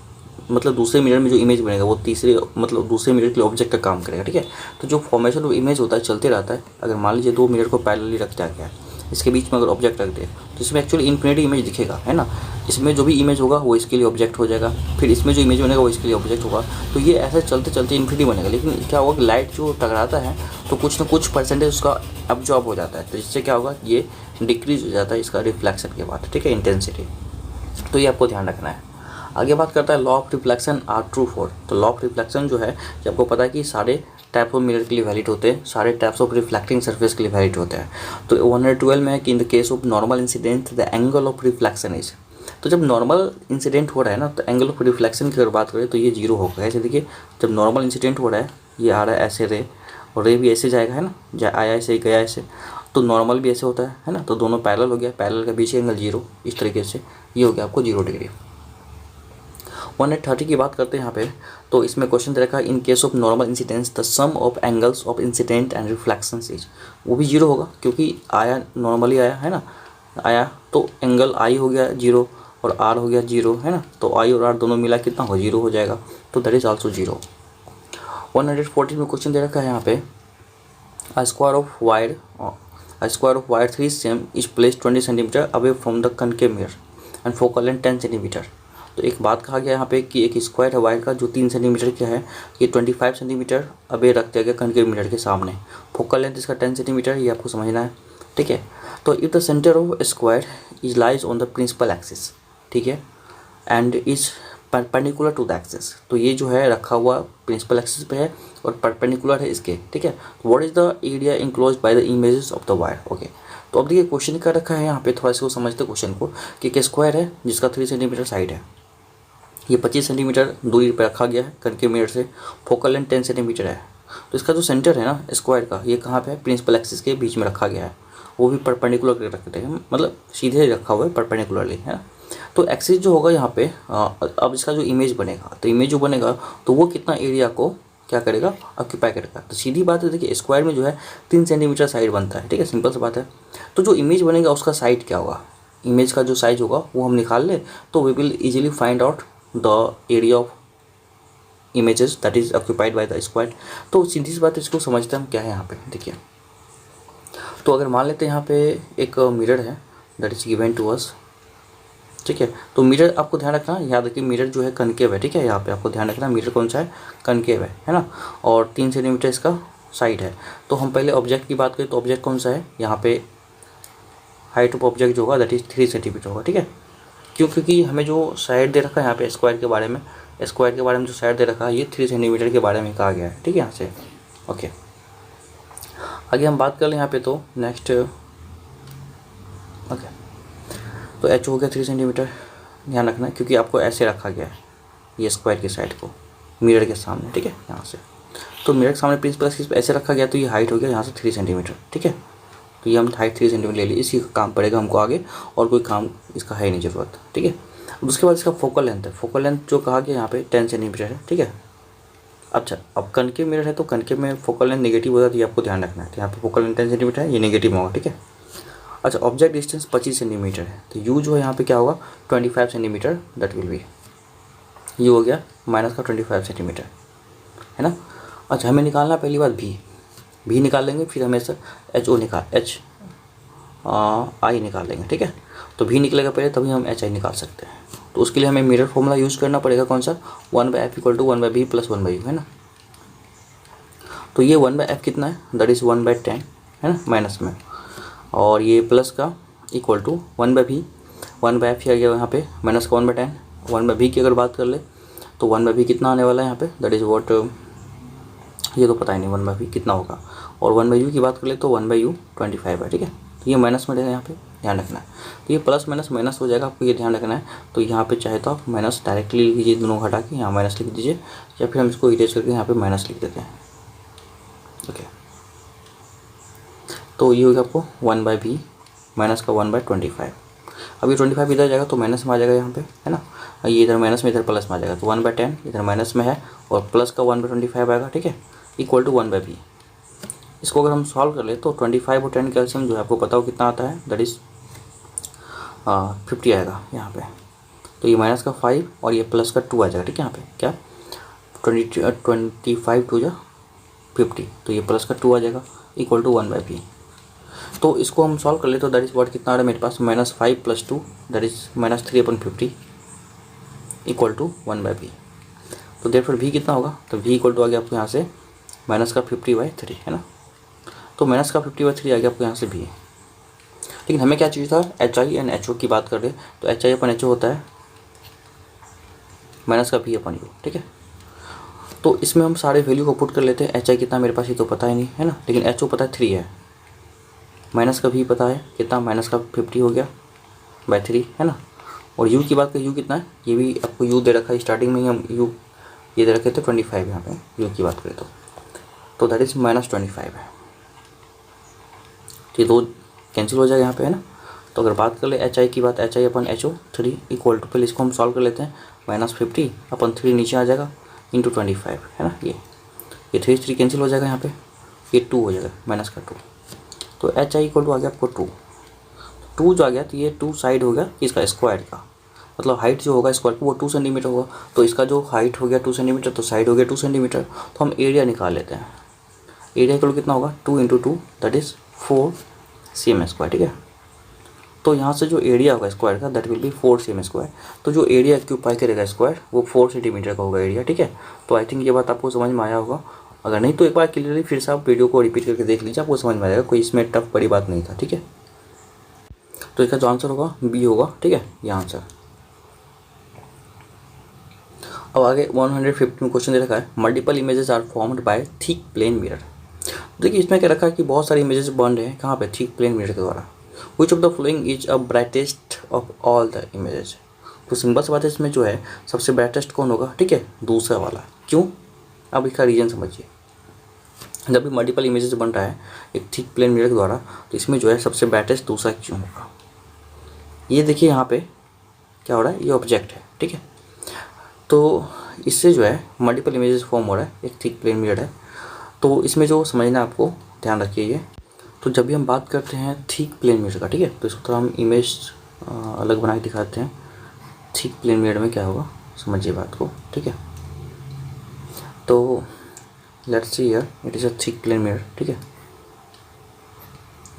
मतलब दूसरे मिरर में जो इमेज बनेगा वो तीसरे मतलब दूसरे मिरर के लिए ऑब्जेक्ट का काम करेगा, ठीक है। तो जो फॉर्मेशन ऑफ इमेज होता है चलते रहता है। अगर मान लीजिए दो मिरर को पैरेलली रख दिया गया है, इसके बीच में अगर ऑब्जेक्ट रख दे तो इसमें एक्चुअली इन्फिनिटी इमेज दिखेगा, है ना। इसमें जो भी इमेज होगा वो इसके लिए ऑब्जेक्ट हो जाएगा, फिर इसमें जो इमेज बनेगा वो इसके लिए ऑब्जेक्ट होगा। तो ये ऐसे चलते चलते इन्फिनिटी बनेगा। लेकिन क्या होगा कि लाइट जो टकराता है तो कुछ ना कुछ परसेंटेज उसका अब्जॉर्ब हो जाता है, तो जिससे क्या होगा ये डिक्रीज हो जाता है इसका रिफ्लेक्शन के बाद, ठीक है, इंटेंसिटी। तो ये आपको ध्यान रखना है। आगे बात करता है law of reflection are true for. तो लॉ ऑफ रिफ्लेक्शन जो है कि आपको पता है कि सारे टाइप ऑफ मिरर के लिए वैलिड होते हैं, सारे टाइप्स ऑफ रिफ्लेक्टिंग सरफेस के लिए वैलिड होते हैं। तो 112 में है कि in the case of normal incident the angle of reflection is. तो जब नॉर्मल इंसिडेंट हो रहा है ना तो एंगल ऑफ रिफ्लेक्शन की अगर बात करें तो ये 0 होगा। ऐसे देखिए जब नॉर्मल इंसिडेंट हो रहा है, ये आ रहा है ऐसे रे, और रे भी ऐसे जाएगा, है ना, आया ऐसे गया ऐसे, तो नॉर्मल भी ऐसे होता है ना। तो दोनों पैरेलल हो गया, पैरेलल का बीच एंगल 0, इस तरीके से ये हो गया आपको 0 डिग्री। 130 की बात करते हैं यहाँ पे। तो इसमें क्वेश्चन दे रखा है in case of normal incidence the sum of angles of incident and reflection is. वो भी 0 होगा क्योंकि आया नॉर्मली आया, है ना, आया तो एंगल आई हो गया 0 और आर हो गया 0, है ना। तो आई और आर दोनों मिला कितना हो 0 हो जाएगा, तो दैट इज ऑल्सो 0। 114 में क्वेश्चन दे रखा है यहाँ पे a square of wire 3 cm is placed 20 cm away from the concave mirror and focal length 10 cm। तो एक बात कहा गया यहाँ पे कि एक स्क्वायर है वायर का जो 3 सेंटीमीटर का है, ये 25 सेंटीमीटर अबे रख दिया गया कनकेव मिरर के सामने, फोकल लेंथ इसका 10 सेंटीमीटर, ये आपको समझना है, ठीक है। तो if the centre of square is lies on the principal axis, ठीक है, and is perpendicular to the axis, तो ये जो है रखा हुआ प्रिंसिपल एक्सिस पे है और परपेंडिकुलर है इसके, ठीक है। What is the area enclosed by the images of the wire. Okay, तो अब देखिए क्वेश्चन क्या रखा है यहाँ पे, थोड़ा सा वो समझते क्वेश्चन को कि एक स्क्वायर है जिसका 3 सेंटीमीटर साइड है, ये 25 सेंटीमीटर दूरी पर रखा गया है कनकेव मिरर से, फोकल लेंथ 10 सेंटीमीटर है। तो इसका जो सेंटर है ना स्क्वायर का, ये कहाँ पे है, प्रिंसिपल एक्सिस के बीच में रखा गया है, वो भी परपेंडिकुलर रखते हैं, मतलब सीधे रखा हुआ है परपेंडिकुलरली, है ना। तो एक्सिस जो होगा यहाँ पे अब इसका जो इमेज बनेगा, तो इमेज जो बनेगा तो वो कितना एरिया को क्या करेगा, ऑक्यूपाई करेगा। तो सीधी बात है, देखिए स्क्वायर में जो है 3 सेंटीमीटर साइड बनता है, ठीक है, सिंपल सी बात है। तो जो इमेज बनेगा उसका साइड क्या होगा, इमेज का जो साइज होगा वो हम निकाल ले तो we will easily find out the area of images that is occupied by the square. तो सीधी सी बात है, इसको समझते हैं हम क्या है यहाँ पे। देखिए तो अगर मान लेते हैं यहाँ पे एक मिरर है that is given to us, ठीक है। तो मिरर आपको ध्यान रखना, याद रखिए मिरर जो है कनकेव है, ठीक है, यहाँ पे आपको ध्यान रखना मिरर कौन सा है, कनकेव है ना, और 3 सेंटीमीटर इसका साइड है। तो हम पहले ऑब्जेक्ट की बात करें तो ऑब्जेक्ट कौन सा है, यहाँ पे हाइट ऑफ ऑब्जेक्ट जो होगा दैट इज 3 सेंटीमीटर होगा, ठीक है। क्यों, क्योंकि हमें जो साइड दे रखा है यहाँ पे स्क्वायर के बारे में जो साइड दे रखा है ये 3 सेंटीमीटर के बारे में कहा गया है, ठीक है, यहाँ से। ओके, आगे हम बात कर लें यहाँ पे, तो नेक्स्ट ओके, तो एच हो गया 3 सेंटीमीटर, ध्यान रखना क्योंकि आपको ऐसे रखा गया है ये स्क्वायर की साइड को मिरर के सामने, ठीक है, यहाँ से। तो मिरर के सामने प्रिंसिपल एक्सिस ऐसे रखा गया, तो ये हाइट हो गया यहाँ से 3 सेंटीमीटर, ठीक है। तो ये हम हाइट 3 सेंटीमीटर ले लिए, इसी का काम पड़ेगा हमको आगे, और कोई काम इसका है नहीं ज़रूरत, ठीक है। उसके बाद इसका फोकल लेंथ है, फोकल लेंथ जो कहा गया यहाँ पे 10 सेंटीमीटर है, ठीक है। अच्छा, अब कनकेव मिरर है तो कनकेव में फोकल लेंथ नेगेटिव होता है, तो ये आपको ध्यान रखना है। तो यहाँ पे फोकल लेंथ 10 सेंटीमीटर है, ये नेगेटिव होगा, ठीक है। अच्छा, ऑब्जेक्ट डिस्टेंस 25 सेंटीमीटर है, तो यू जो है यहाँ पे क्या होगा 25 centimetre, that will B you हो गया माइनस का 25 सेंटीमीटर, है ना। अच्छा, हमें निकालना पहली बात भी निकाल लेंगे, फिर हमें एच आई निकाल लेंगे, ठीक है। तो भी निकलेगा पहले, तभी हम एच आई निकाल सकते हैं। तो उसके लिए हमें मिरर फॉर्मूला यूज़ करना पड़ेगा, कौन सा, 1/f = 1/b + 1/u, है ना। तो ये 1/f कितना है, दैट इज़ 1/10, है ना, माइनस में, और ये प्लस का इक्वल टू 1/b, 1/f ही आ गया यहाँ पे, माइनस का 1/10। 1/b की अगर बात कर ले तो 1/b कितना आने वाला है यहाँ पे, दैट इज़ वॉट, ये तो पता ही नहीं 1/b कितना होगा। और 1/u की बात कर ले तो 1/u 25 है, ठीक है। तो ये माइनस में रहेगा, यहाँ पे ध्यान रखना है। तो ये प्लस माइनस माइनस हो जाएगा, आपको ये ध्यान रखना है। तो यहाँ पे चाहे तो आप माइनस डायरेक्टली लिख दीजिए, दोनों हटा के यहाँ माइनस लिख दीजिए, या फिर हम इसको इरेज करके यहाँ पे माइनस लिख देते हैं, ओके। तो ये होगा आपको 1/b माइनस का 1/25। अब ये 25 इधर जाएगा तो माइनस में आ जाएगा यहाँ पे, है ना। ये इधर माइनस में, इधर प्लस में आ जाएगा, तो 1/10 इधर माइनस में है, और प्लस का 1/25 आएगा, ठीक है, इक्वल टू 1/b। इसको अगर हम सॉल्व कर ले तो 25 और 10 कैल्शियम जो है आपको पता हो कितना आता है, दैट इज़ 50 आएगा यहाँ पे। तो ये माइनस का 5 और ये प्लस का 2 आ जाएगा, ठीक है। यहाँ पे क्या 25 2 जा 50, तो ये प्लस का 2 आ जाएगा, इक्वल टू 1/b। तो इसको हम सॉल्व कर ले तो दैट इज़ व्हाट, कितना आ रहा है मेरे पास, -5 + 2 that is -3/50 equal to 1/b। तो देयरफॉर भी कितना होगा, तो भी इक्वल टू आ गया आपको यहाँ से माइनस का 50/3, है ना। तो माइनस का 50/3 आ गया आपको यहाँ से भी। लेकिन हमें क्या चाहिए था, H I and H O की बात कर रहे, तो एच आई अपन एच ओ होता है माइनस का v/u, ठीक है। तो इसमें हम सारे वैल्यू को पुट कर लेते हैं। एच आई कितना मेरे पास ये तो पता ही नहीं, है ना, लेकिन एच ओ पता है 3 है, माइनस का v पता है कितना, माइनस का 50 हो गया बाय 3, है ना। और u की बात करें, u कितना है, ये भी आपको u दे रखा है, स्टार्टिंग में ही हम u ये दे रखे थे 25, यहाँ पे u की बात करें तो दैट इज़ -25 है। ये दो कैंसिल हो जाएगा यहाँ पे, है ना। तो अगर बात कर ले एच आई की बात, H I upon H O 3 equal to, पहले इसको हम सॉल्व कर लेते हैं, -50 अपन 3 नीचे आ जाएगा इंटू 25, है ना। ये 3 कैंसिल हो जाएगा यहाँ पे, ये 2 हो जाएगा, माइनस का 2। तो एच आई इक्वल टू आ गया आपको 2 जो आ गया, तो ये 2 साइड हो गया इसका स्क्वायर का, मतलब हाइट जो होगा स्क्वायर की वो 2 सेंटीमीटर होगा। तो इसका जो हाइट हो गया 2 सेंटीमीटर, तो साइड हो गया 2 सेंटीमीटर। तो हम एरिया निकाल लेते हैं। एरिया इक्वल कितना होगा, 2 × 2 दैट इज़ 4 cm², ठीक है। तो यहाँ से जो एरिया होगा स्क्वायर का दैट विल बी 4 cm²। तो जो एरिया ऑक्यूपाई करेगा स्क्वायर वो 4 सेंटीमीटर का होगा एरिया, ठीक है। तो आई थिंक ये बात आपको समझ में आया होगा। अगर नहीं तो एक बार क्लियरली फिर से आप वीडियो को रिपीट करके देख लीजिए, आपको समझ में आ जाएगा, कोई इसमें टफ बड़ी बात नहीं था, ठीक है। तो इसका जो आंसर होगा बी होगा, ठीक है, ये आंसर। अब आगे 150 में क्वेश्चन दे रखा है, multiple images are formed by thick plane mirror. देखिए इसमें क्या रखा है कि बहुत सारे इमेजेस बन रहे हैं, कहाँ पे, थिक प्लेन मिरर के द्वारा। विच of the following is a brightest of all the images. तो सिंपल सी बात है, इसमें जो है सबसे ब्राइटेस्ट कौन होगा, ठीक है, दूसरा वाला। क्यों, अब इसका रीज़न समझिए। जब भी मल्टीपल इमेजेस बन रहा है एक थिक प्लेन मिरर के द्वारा, तो इसमें जो है सबसे ब्राइटेस्ट दूसरा क्यों होगा। ये देखिए यहाँ पे क्या हो रहा है, ये ऑब्जेक्ट है, ठीक है। तो इससे जो है मल्टीपल इमेजेस फॉर्म हो रहा है, एक थिक प्लेन मिरर है। तो इसमें जो समझना आपको ध्यान रखिए ये, तो जब भी हम बात करते हैं थिक प्लेन मिरर का, ठीक है, तो इसको थोड़ा हम इमेज अलग बना के दिखाते हैं। थिक प्लेन मिरर में क्या होगा समझिए बात को, ठीक है। तो let's see here it is a thick plane mirror, ठीक है,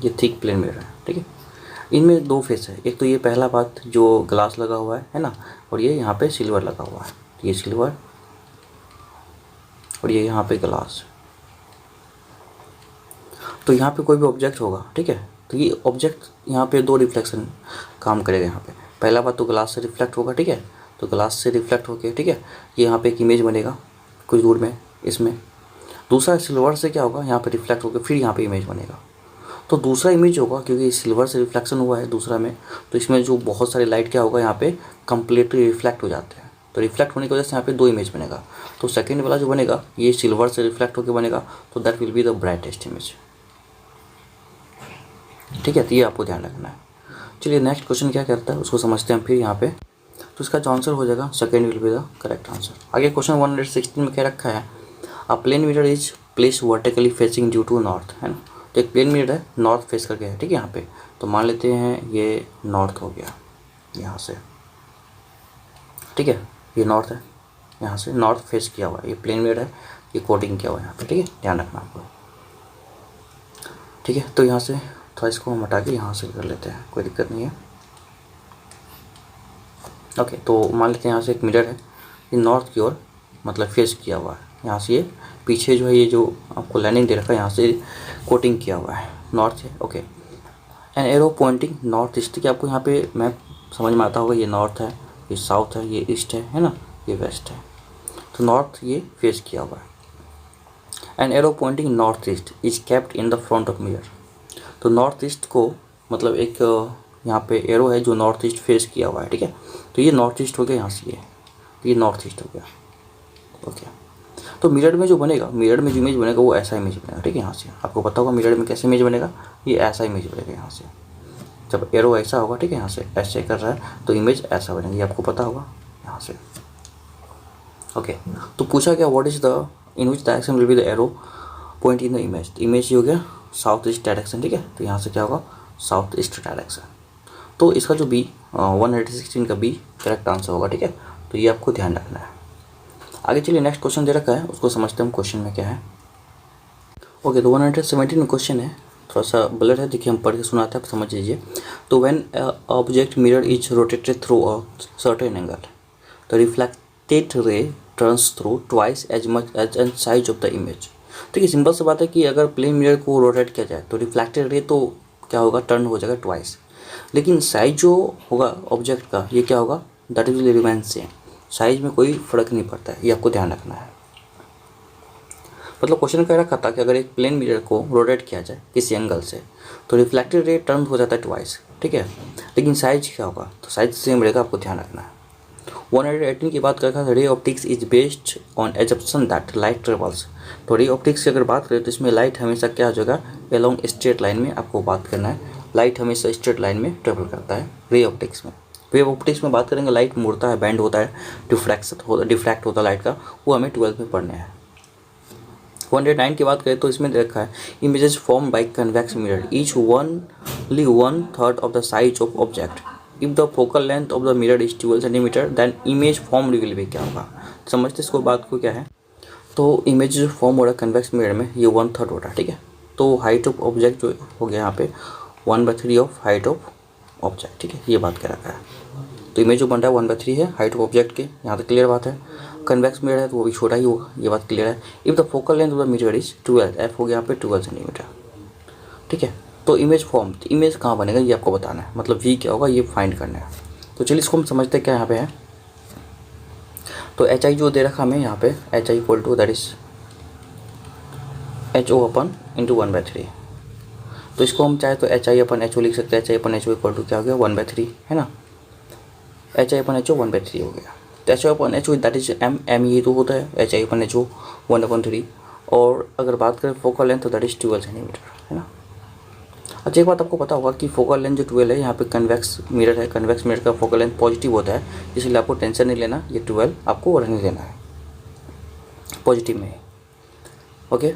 ये थिक प्लेन मिरर है, ठीक है। इनमें 2 फेस है, एक तो ये पहला बात जो ग्लास लगा हुआ है ना, और ये यहाँ पे सिल्वर लगा हुआ है, ये सिल्वर और ये यहाँ पे ग्लास। तो यहाँ पे कोई भी ऑब्जेक्ट होगा, ठीक है, तो ये ऑब्जेक्ट यहाँ पे 2 रिफ्लेक्शन काम करेगा यहाँ पे। पहला बात तो ग्लास से रिफ्लेक्ट होगा, ठीक है, तो ग्लास से रिफ्लेक्ट होके, ठीक है, ये यहाँ पे एक इमेज बनेगा कुछ दूर में इसमें। दूसरा सिल्वर से क्या होगा, यहाँ पे रिफ्लेक्ट होकर फिर यहाँ पे इमेज बनेगा। तो दूसरा इमेज होगा क्योंकि सिल्वर से रिफ्लेक्शन हुआ है दूसरा में, तो इसमें जो बहुत सारी लाइट क्या होगा यहाँ पे कम्प्लीटली रिफ्लेक्ट हो जाते हैं। तो रिफ्लेक्ट होने की वजह से यहाँ पे 2 इमेज बनेगा। तो सेकेंड वाला जो बनेगा ये सिल्वर से रिफ्लेक्ट होकर बनेगा, तो that will be the brightest image, ठीक है। तो ये आपको ध्यान रखना है। चलिए नेक्स्ट क्वेश्चन क्या करता है उसको समझते हैं फिर यहाँ पे। तो इसका जो आंसर हो जाएगा second will be the correct answer. आगे क्वेश्चन 116 में क्या रखा है, a plane mirror is place vertically facing due to north, है ना। तो एक प्लेन मिरर है नॉर्थ फेस करके है, ठीक है, यहाँ पे। तो मान लेते हैं ये नॉर्थ हो गया यहाँ से, ठीक है, ये नॉर्थ है, यहाँ से नॉर्थ फेस किया हुआ है, ये प्लेन मिरर है। ये कोडिंग किया हुआ है यहाँ पे, ठीक है, ध्यान रखना आपको, ठीक है। तो यहाँ से थोड़ा इसको हम हटा के यहाँ से कर लेते हैं, कोई दिक्कत नहीं है। ओके, तो मान लेते हैं यहाँ से एक मिरर है, ये नॉर्थ की ओर मतलब फेस किया हुआ है, यहाँ से ये पीछे जो है ये जो आपको लाइनिंग दे रखा है यहाँ से कोटिंग किया हुआ है, नॉर्थ है। Okay, an arrow pointing north east, कि आपको यहाँ पे मैप समझ में आता होगा, ये नॉर्थ है, ये साउथ है, ये ईस्ट है ना, ये वेस्ट है, तो नॉर्थ ये फेस किया हुआ है। An arrow pointing north east is kept in the front of mirror, तो नॉर्थ ईस्ट को मतलब एक यहाँ पे एरो है जो नॉर्थ ईस्ट फेस किया हुआ है, ठीक है, तो ये नॉर्थ ईस्ट हो गया यहाँ से, ये नॉर्थ ईस्ट हो गया। ओके, तो मिरर में जो बनेगा, मिरर में जो इमेज बनेगा वो ऐसा इमेज बनेगा, ठीक है। यहाँ से आपको पता होगा मिरर में कैसे इमेज बनेगा, ये ऐसा इमेज बनेगा यहाँ से, जब एरो ऐसा होगा, ठीक है, यहाँ से ऐसे कर रहा है तो इमेज ऐसा बनेगी, आपको पता होगा यहाँ से। ओके, तो पूछा क्या, what is the in which direction will be the arrow point in the image, तो इमेज हो गया साउथ ईस्ट डायरेक्शन, ठीक है, तो यहाँ से क्या होगा साउथ ईस्ट डायरेक्शन, तो इसका जो बी 116 का बी करेक्ट आंसर होगा, ठीक है, तो ये आपको ध्यान रखना है। आगे चलिए, नेक्स्ट क्वेश्चन दे रखा है, उसको समझते हैं हम क्वेश्चन में क्या है। ओके, तो 117 में क्वेश्चन है, थोड़ा सा ब्लर है, देखिए हम पढ़ के सुनाते हैं, आप समझ लीजिए। तो when object mirror is rotated through a certain angle, the reflected ray turns through twice as much as an size of the image. ठीक है, सिंपल सी बात है कि अगर प्लेन मिरर को रोटेट किया जाए तो रिफ्लेक्टेड रे तो क्या होगा, टर्न हो जाएगा ट्वाइस, लेकिन साइज जो होगा ऑब्जेक्ट का ये क्या होगा, that will remain same, size में कोई फ़र्क नहीं पड़ता है, ये आपको ध्यान रखना है। मतलब क्वेश्चन कह रखा था कि अगर एक प्लेन मिरर को रोटेट किया जाए किसी एंगल से तो रिफ्लेक्टेड रे टर्न हो जाता है ट्वाइस, ठीक है, लेकिन साइज क्या होगा, तो साइज सेम रहेगा, आपको ध्यान रखना है। 118 की बात करें, ray optics is based on assumption that light travels, तो रे ऑप्टिक्स की अगर बात करें तो इसमें लाइट हमेशा क्या हो जाएगा, एलोंग स्ट्रेट लाइन में, आपको बात करना है, लाइट हमेशा स्ट्रेट लाइन में ट्रेवल करता है रे ऑप्टिक्स में। वेव ऑप्टिक्स में बात करेंगे, लाइट मुड़ता है, बैंड होता है, डिफ्रैक्ट होता है लाइट का, वो हमें 12th में पढ़ने हैं। 109 की बात करें तो इसमें देखा है, images form by convex mirror each only 1/3 of the size of object, if the focal length of the mirror is 12 centimetre then image form will be, क्या होगा, समझते इसको बात को क्या है। तो इमेज जो फॉर्म हो रहा है कन्वेक्स मिरर में ये 1/3 हो रहा है, ठीक है, तो हाइट ऑफ ऑब्जेक्ट जो हो गया यहाँ पे 1/3 ऑफ हाइट ऑफ ऑब्जेक्ट, ठीक है, ये बात कर रखा है। तो इमेज जो बन रहा है 1/3 है हाइट ऑफ ऑब्जेक्ट के, यहाँ तक क्लियर बात है। कन्वेक्स मिरर है तो वो भी छोटा ही होगा, ये बात क्लियर है। If the focal length of the mirror is 12, F हो गया यहाँ पे 12 सेंटीमीटर, ठीक है। तो इमेज फॉर्म, तो इमेज कहाँ बनेगा ये आपको बताना है, मतलब वी क्या होगा ये फाइंड करना है। तो चलिए इसको हम समझते हैं क्या यहाँ पे है। तो एच आई जो दे रखा हमें यहाँ पे, H I equal to that is H O upon into 1/3, तो इसको हम चाहे तो एच आई अपन एच ओ लिख सकते हैं, H I upon H O equal to क्या हो गया 1/3, है ना, एच आई अपन एच ओ 1/3 हो गया। तो H I upon H O that is M ये तो होता है, एच आई अपन एच ओ 1/3, और अगर बात करें फोकल लेंथ तो दैट इज 12 सेंटीमीटर, है ना। अच्छा, एक बात आपको पता होगा कि फोकल लेंथ जो 12 है यहाँ पे कन्वेक्स मिरर है, कन्वेक्स मिरर का फोकल लेंथ पॉजिटिव होता है, इसलिए आपको टेंशन नहीं लेना, ये 12 आपको रहने देना है पॉजिटिव में। ओके,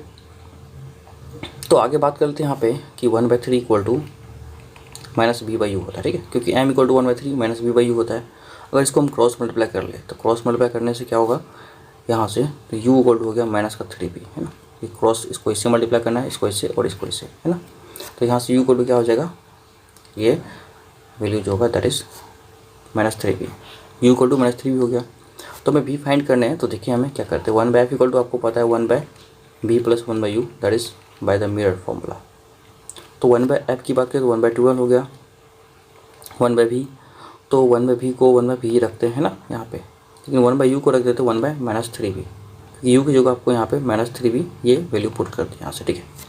तो आगे बात कर लेते हैं यहाँ पे कि 1/3 इक्वल टू -b/u होता है, ठीक है, क्योंकि m इक्वल टू 1/3 -b/u होता है। अगर इसको हम क्रॉस मल्टीप्लाई कर ले तो क्रॉस मल्टीप्लाई करने से क्या होगा यहाँ से, तो u इक्वल टू हो गया -3b, है ना, ये क्रॉस इसको इससे मल्टीप्लाई करना है, इसको इससे और इसको इससे, है ना, तो यहाँ से u इक्वल टू क्या हो जाएगा, ये वैल्यू जो होगा that is -3b, u equal to -3b हो गया। तो हमें b फाइंड करने हैं, तो देखिए हमें क्या करते हैं, 1/f इक्वल टू आपको पता है 1/b + 1/u that is by the mirror formula. तो 1/f की बात करें तो 1/12 हो गया, 1/v, तो 1/v को 1/v ही रखते हैं ना यहाँ पे, लेकिन 1/u को रख देते 1/-3b, u की जगह आपको यहाँ पे -3b ये वैल्यू पुट कर दी यहाँ से, ठीक है।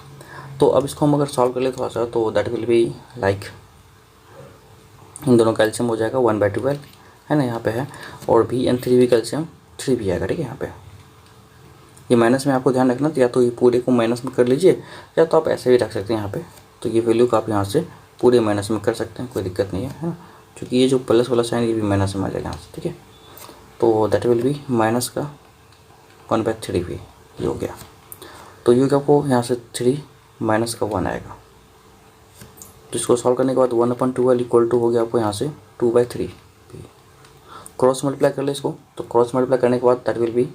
तो अब इसको हम अगर सॉल्व कर ले थोड़ा सा, तो दैट विल बी लाइक, इन दोनों का एलसीएम हो जाएगा 1/12, है ना, यहाँ पे है, और v एंड 3v का एलसीएम 3v आएगा, ठीक है। यहाँ पे ये माइनस में आपको ध्यान रखना, तो या तो ये पूरे को माइनस में कर लीजिए, या तो आप ऐसे भी रख सकते हैं यहाँ पे, तो ये वैल्यू को आप यहाँ से पूरे माइनस में कर सकते हैं, कोई दिक्कत नहीं है ना, क्योंकि ये जो प्लस वाला साइन ये भी माइनस में आ जाएगा यहाँ से, ठीक है। तो दैट विल बी माइनस का 1/3v ये हो गया। तो ये आपको यहाँ से 3 माइनस का 1 आएगा, तो इसको सॉल्व करने के बाद 1/12 इक्वल टू हो गया आपको यहाँ से 2/3, क्रॉस मल्टीप्लाई कर ले इसको, तो क्रॉस मल्टीप्लाई करने के बाद that will be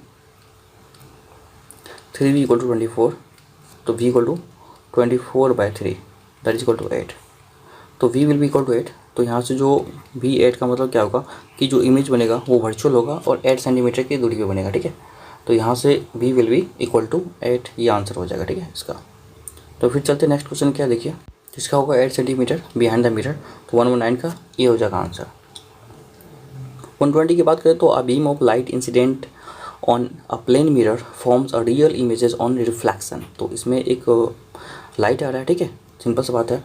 3v equal to 24, तो v equal to 24/3 that is equal to 8। तो v will be equal to 8। तो यहाँ से जो v 8 का मतलब क्या होगा कि जो इमेज बनेगा वो वर्चुअल होगा और 8 सेंटीमीटर की दूरी पे बनेगा, ठीक है। तो यहाँ से v will be equal to 8, ये आंसर हो जाएगा, ठीक है इसका। तो फिर चलते नेक्स्ट क्वेश्चन क्या देखिए, इसका होगा 8 सेंटीमीटर बिहाइंड द मिरर, तो 119 का ये हो जाएगा आंसर। 120 की बात करें तो a beam of light incident on a plane mirror forms a real images on reflection. तो इसमें एक लाइट आ रहा है, ठीक है, सिंपल सा बात है,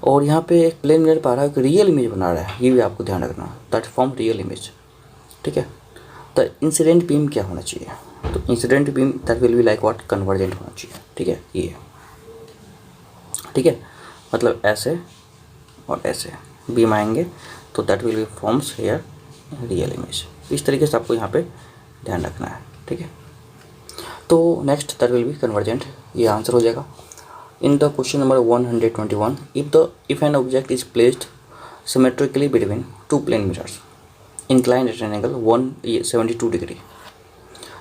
और यहाँ पे एक प्लेन मिरर पा रहा है, एक रियल इमेज बना रहा है, ये भी आपको ध्यान रखना, दैट फॉर्म रियल इमेज, ठीक है। तो इंसिडेंट बीम क्या होना चाहिए, तो incident beam that will be like what, convergent होना चाहिए, ठीक है, ये ठीक है, मतलब ऐसे और ऐसे बीम आएंगे तो that will be forms here real image. इस तरीके से आपको यहाँ पे ध्यान रखना है, ठीक है। तो next that will be convergent, ये आंसर हो जाएगा। In the question number 121, if an object is placed symmetrically between two plane mirrors inclined at an angle 172 degree,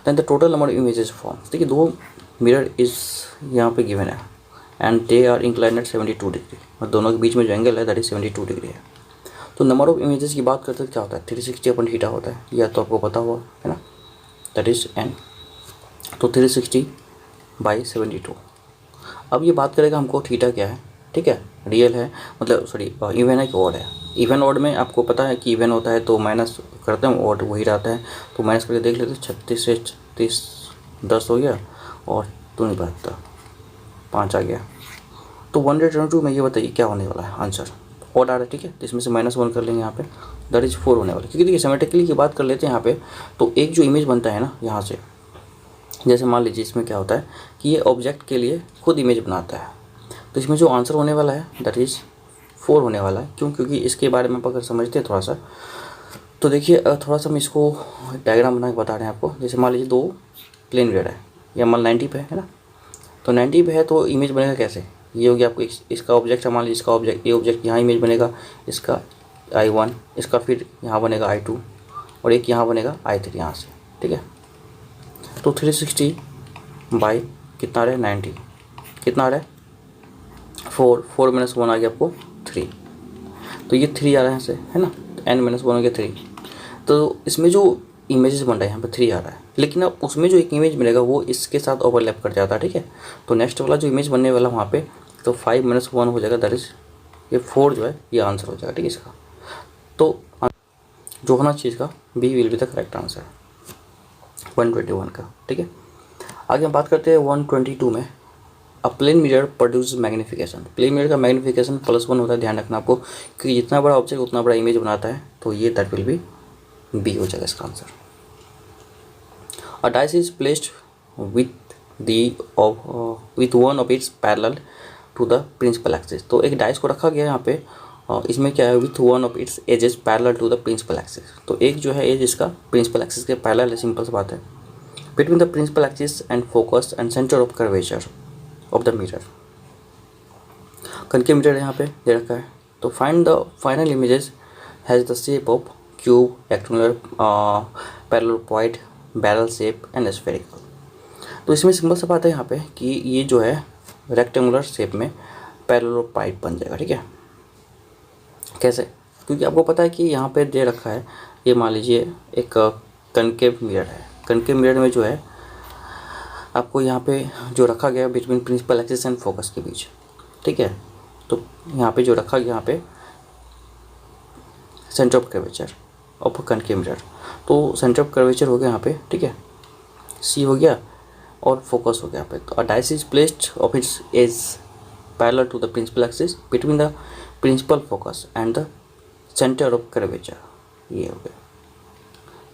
then the total number of images forms. देखिए दो mirror is यहाँ पे given है and they are inclined at 72 degree, और दोनों के बीच में जो एंगल है दैट इज 72 डिग्री है। तो नंबर ऑफ इमेजेस की बात करते हैं क्या होता है, 360 अपन थीटा होता है, यह तो आपको पता हुआ है ना, दैट इज n। तो 360/72। अब ये बात करेगा हमको थीटा क्या है, ठीक है, रियल है, मतलब सॉरी इवन है कि ऑड है। इवन ऑड में आपको पता है कि इवन होता है तो माइनस करते हैं, ऑड वही रहता है, तो माइनस करके देख लेते हैं, 36 से 30 10 हो गया और 2 नहीं बचता, 5 आ गया। तो 122 में ये बताइए क्या होने वाला है आंसर, ऑड आ रहा है, ठीक है, तो इसमें से -1 कर लेंगे यहाँ पे, दैट इज 4 होने वाला है। क्योंकि देखिए सिमेट्रिकली की बात कर लेते हैं यहाँ पे, तो एक जो इमेज बनता है ना यहाँ से, जैसे मान लीजिए इसमें क्या होता है कि ये ऑब्जेक्ट के लिए खुद इमेज बनाता है, तो इसमें जो आंसर होने वाला है दैट इज़ 4 होने वाला है। क्यों, क्योंकि इसके बारे में अगर समझते हैं थोड़ा सा, तो देखिए थोड़ा सा हम इसको डायग्राम बना के बता रहे हैं आपको। जैसे मान लीजिए दो प्लेन मिरर है, या मान 90 पे है ना, तो 90 पे है तो इमेज बनेगा कैसे, ये हो गया आपको इसका ऑब्जेक्ट है, मान लीजिए इसका ऑब्जेक्ट, ये ऑब्जेक्ट यहाँ इमेज बनेगा, इसका I1, इसका फिर यहाँ बनेगा I2 और एक यहाँ बनेगा I3 यहाँ से, ठीक है। तो 360 बाई कितना आ रहा है 90, कितना आ रहा है 4 - 1 आ गया आपको 3, तो ये 3 आ रहा है यहाँ से, है ना, n - 1 हो गया 3। तो इसमें जो इमेजेस बन रहा है यहाँ पे 3 आ रहा है, लेकिन अब उसमें जो एक इमेज बनेगा वो इसके साथ ओवरलैप कर जाता है, ठीक है। तो नेक्स्ट वाला जो इमेज बनने वाला वहाँ पे, तो 5 - 1 हो जाएगा, दैट इज ये 4 जो है ये आंसर हो जाएगा, ठीक है इसका। तो जो होना चाहिए इसका B will be the correct answer 121 का, ठीक है। आगे हम बात करते हैं 122 में, a plane mirror produce magnification. Plane mirror का मैग्नीफिकेशन +1 होता है, ध्यान रखना आपको, क्योंकि जितना बड़ा ऑब्जेक्ट उतना बड़ा इमेज बनाता है, तो ये दैट विल बी बी हो जाएगा इसका answer. A dice is placed with one of its parallel to the principal axis. तो एक डाइस को रखा गया है यहाँ पे, इसमें क्या है, with one of its edges parallel to the principal axis. तो एक जो है एज इसका प्रिंसिपल एक्सिस के पैरेलल है, सिंपल सी बात है। Between the principal axis and focus and centre of curvature of the mirror, concave mirror यहाँ पे दे रखा है। तो find the final images has the shape of cube, rectangular, parallelepiped, barrel shape and spherical. तो इसमें सिंपल सा बात है यहाँ पे कि ये जो है रेक्टेंगुलर शेप में पैरेललोपॉइड बन जाएगा, ठीक है। कैसे, क्योंकि आपको पता है कि यहाँ पे दे रखा है, ये मान लीजिए एक कनकेव मिरर है, कनकेव मिरर में जो है आपको यहाँ पे जो रखा गया between principal axis and focus के बीच, ठीक है। तो यहाँ पे जो रखा गया यहाँ पे centre of curvature of concave mirror, तो सेंटर ऑफ कर्वेचर हो गया यहाँ पे, ठीक है, सी हो गया और फोकस हो गया यहाँ पे। तो a dice is placed of its edge parallel to the principal axis between the principal focus and the centre of curvature, ये हो गया।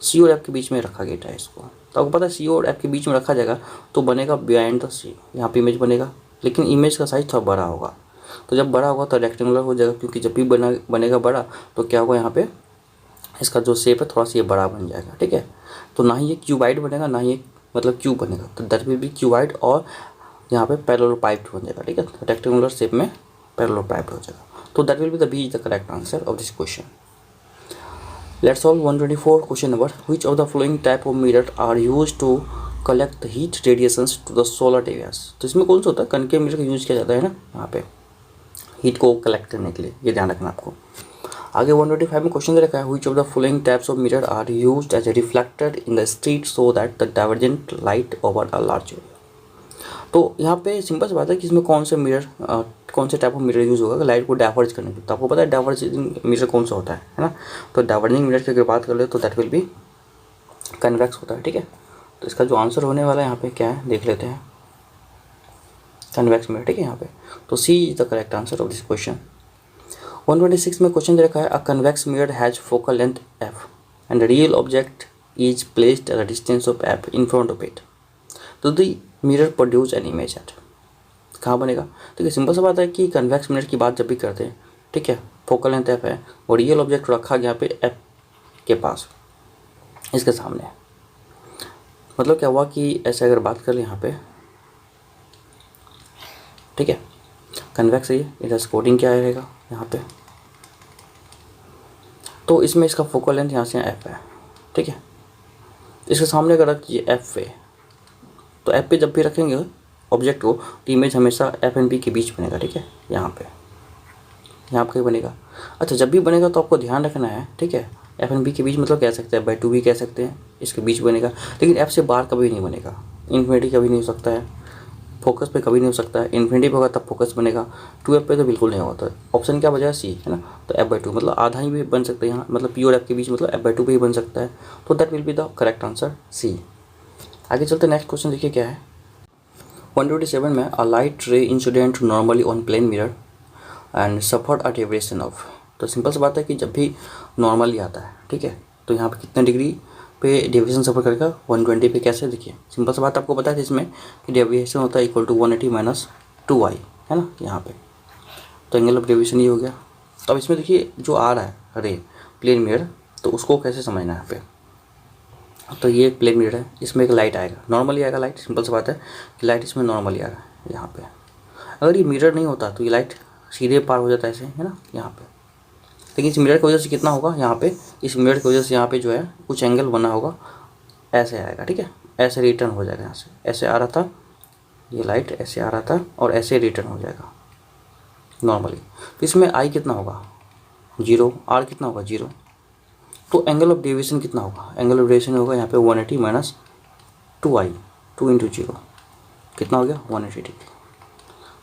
सी और एफ के बीच में रखा गया डाइस को, तो आपको पता है सी और एफ के बीच में रखा जाएगा तो बनेगा बिहाइंड द सी, यहाँ पे इमेज बनेगा, लेकिन इमेज का साइज थोड़ा बड़ा होगा। तो जब बड़ा होगा तो रेक्टेंगुलर हो जाएगा, क्योंकि जब भी बनेगा बड़ा तो क्या होगा, यहाँ पे इसका जो शेप है थोड़ा सा ये बड़ा बन जाएगा, ठीक है। तो ना ही ये क्यूबाइड बनेगा, ना ही मतलब क्यूब बनेगा, तो दैट विल बी क्यूबाइड, और यहाँ पे पैरेललोपाइड बन जाएगा, ठीक है। रेक्टेंगुलर शेप में पैरेललोपाइड हो जाएगा, तो that will be the B is the correct answer of this question. Let's solve 124 question number. Which of the following type of mirror are used to collect the heat radiations to the solar areas. तो इसमें कौन सा होता है, concave mirror का use किया जाता है ना यहाँ पे हीट को कलेक्ट करने के लिए, ये ध्यान रखना आपको। आगे 125 में क्वेश्चन दे रखा है which of the following types of mirror are used as a reflector in the street so that the divergent light over a large area. तो यहाँ पे सिंपल सी बात है कि इसमें कौन से मिरर कौन से टाइप ऑफ मिरर यूज़ होगा लाइट को डाइवर्ज करने के लिए। तो आपको पता है डाइवर्जिंग मिरर कौन सा होता है ना। तो डाइवर्जिंग मिरर की अगर बात कर ले तो दैट विल बी कन्वेक्स होता है, ठीक है। तो इसका जो आंसर होने वाला है यहाँ पे क्या है देख लेते हैं, कन्वेक्स मिरर, ठीक है यहाँ पे। तो C is the correct answer of this question. 126 में क्वेश्चन दे रखा है a convex mirror has focal length F and the real object is placed at a distance of F in front of it, तो the mirror produce an image at. कहाँ बनेगा, तो ये simple सा बात है कि कन्वेक्स मिरर की बात जब भी करते हैं, ठीक है, फोकल लेंथ एफ है और रियल ऑब्जेक्ट रखा गया पे एफ के पास इसके सामने। मतलब क्या हुआ कि ऐसे अगर बात कर ले यहाँ पे, ठीक है, कन्वेक्स है इधर स्पोर्टिंग क्या रहेगा यहाँ पे, तो इसमें इसका फोकल लेंथ यहाँ से एफ है, ठीक है। इसके सामने अगर रखिए एफ पे, तो एफ पे जब भी रखेंगे ऑब्जेक्ट को तो इमेज हमेशा एफ एंड बी के बीच बनेगा, ठीक है, यहाँ पे यहाँ पे बनेगा। अच्छा जब भी बनेगा तो आपको ध्यान रखना है, ठीक है, एफ एंड बी के बीच मतलब कह सकते हैं बाई टू भी कह सकते हैं, इसके बीच बनेगा, लेकिन एफ से बाहर कभी नहीं बनेगा। इन्फिनिटी कभी नहीं हो सकता है, फोकस पे कभी नहीं हो सकता है, इन्फिनिटी पे होगा तब फोकस बनेगा, 2f पे तो बिल्कुल नहीं होगा। तो ऑप्शन क्या बचा, सी है ना। तो f/2 मतलब आधा ही भी बन सकता है यहाँ, मतलब p और f के बीच मतलब f/2 भी बन सकता है। तो that will be the correct answer C. आगे चलते नेक्स्ट क्वेश्चन देखिए क्या है। 127 में a light ray incident normally on plane mirror and suffered a deviation of. तो सिंपल सी बात है कि जब भी नॉर्मली आता है, ठीक है, तो यहाँ पे कितने डिग्री पे डेविएशन सफ़र करेगा, 120 पे। कैसे, देखिए सिंपल सा बात आपको पता है इसमें कि डेविएशन होता है इक्वल टू 180 माइनस 2i, है ना यहाँ पे। तो एंगल ऑफ डेविएशन ये हो गया। तो अब इसमें देखिए जो आ रहा है रे प्लेन मिरर, तो उसको कैसे समझना है यहाँ पे। तो ये प्लेन मिरर है, इसमें एक लाइट आएगा, नॉर्मली आएगा लाइट, सिंपल सी बात है कि लाइट इसमें नॉर्मली आ रहा है यहाँ पे। अगर ये मिरर नहीं होता तो ये लाइट सीधे पार हो जाता है ऐसे, है ना यहाँ पे। लेकिन इस मिरर की वजह से कितना होगा यहाँ पे, इस मिरर की वजह से यहाँ पे जो है कुछ एंगल बना होगा, ऐसे आएगा, ठीक है, ऐसे रिटर्न हो जाएगा यहाँ से। ऐसे आ रहा था ये लाइट, ऐसे आ रहा था और ऐसे रिटर्न हो जाएगा नॉर्मली। तो इसमें आई कितना होगा 0, आर कितना होगा 0। तो एंगल ऑफ डेविएशन कितना होगा, एंगल ऑफ डेविएशन होगा यहाँ पे 180 माइनस 2i, 2 इंटू 0 कितना हो गया 180 डिग्री।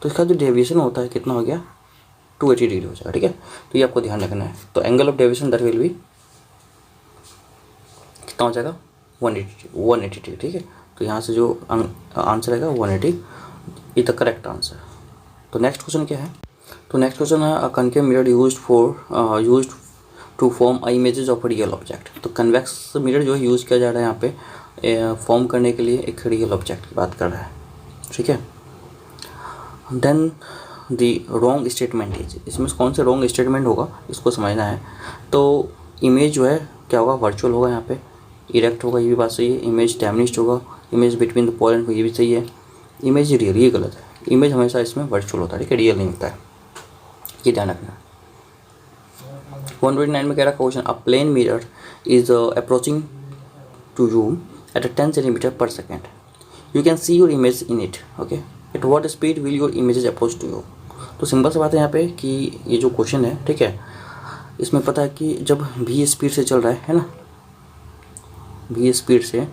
तो इसका जो डेविएशन होता है कितना हो गया 280 डिग्री हो जाएगा, ठीक है। तो ये आपको ध्यान रखना है। तो angle of deviation that will B कितना हो जाएगा 180 डिग्री, ठीक है। तो यहाँ से जो आंसर आएगा 180 इज द करेक्ट आंसर। तो नेक्स्ट क्वेश्चन क्या है, तो नेक्स्ट क्वेश्चन है concave mirror used to form images of real object. तो कन्वेक्स मिरर जो है यूज़ किया जा रहा है यहाँ पे फॉर्म करने के लिए एक रियल ऑब्जेक्ट की बात कर रहा है, ठीक है। Then the wrong statement is, इसमें कौन से रॉन्ग स्टेटमेंट होगा इसको समझना है। तो इमेज जो है क्या होगा वर्चुअल होगा, यहाँ पे इरेक्ट होगा, ये भी बात सही है। इमेज डैमेज्ड होगा, इमेज बिटवीन द पॉइंट, ये भी सही है। इमेज रियल, ये गलत है, इमेज हमेशा इसमें वर्चुअल होता है, ठीक है, रियल नहीं होता है, ये ध्यान रखना। 129 में कह रहा question a plane mirror is approaching to you at 10 centimetre per second, you can see your image in it, okay, at what speed will your images approach to you. तो सिंपल सी बात है यहाँ पे कि ये जो क्वेश्चन है, ठीक है, इसमें पता है कि जब v स्पीड से चल रहा है ना, v स्पीड से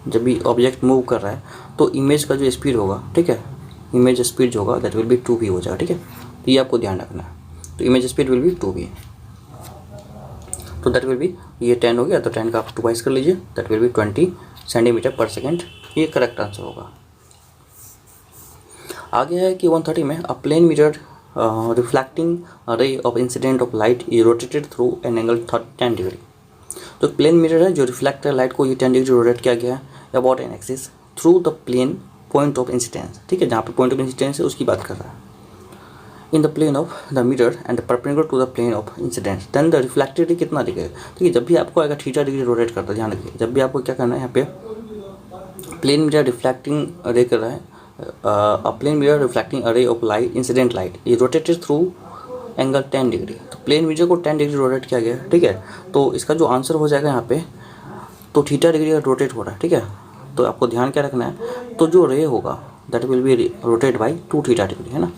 जब भी ऑब्जेक्ट मूव कर रहा है तो इमेज का जो स्पीड होगा, ठीक है, इमेज स्पीड जो होगा दैट विल बी 2v हो जाएगा, ठीक है। तो ये आपको ध्यान रखना है। तो image speed will be 2v, तो दैट विल बी, ये 10 हो गया तो 10 का आप 2 बाइस कर लीजिए, that will be 20 centimetre per second, ये करेक्ट आंसर होगा। आगे है कि 130 में a plane mirror reflecting ray of incident of light is rotated through an angle 10 degree. तो प्लेन मिरर है जो रिफ्लेक्टर लाइट को ये 10 डिग्री रोटेट किया गया है about an axis through the plane point of incidence, ठीक है, जहाँ पे पॉइंट ऑफ इंसिडेंस है उसकी बात कर रहा है। In the plane of the mirror and perpendicular to the plane of incidence, then the reflectivity कितना दिखेगा। ठीक है, जब भी आपको आएगा थीटा डिग्री रोटेट करता है, ध्यान रखिए, जब भी आपको क्या करना है, यहाँ पे प्लेन मिरर रिफ्लेक्टिंग रे कर रहा है, अ प्लेन मिरर रिफ्लेक्टिंग अरे ऑफ लाइट, इंसिडेंट लाइट, ये रोटेटेड थ्रू एंगल 10 डिग्री। तो प्लेन मिरर को 10 डिग्री रोटेट किया गया, ठीक है। तो इसका जो आंसर हो जाएगा यहाँ पे तो थीटा डिग्री का रोटेट हो रहा है, ठीक है। तो आपको ध्यान क्या रखना है, तो जो रे होगा that will B rotate by 2 theta degree, है ना।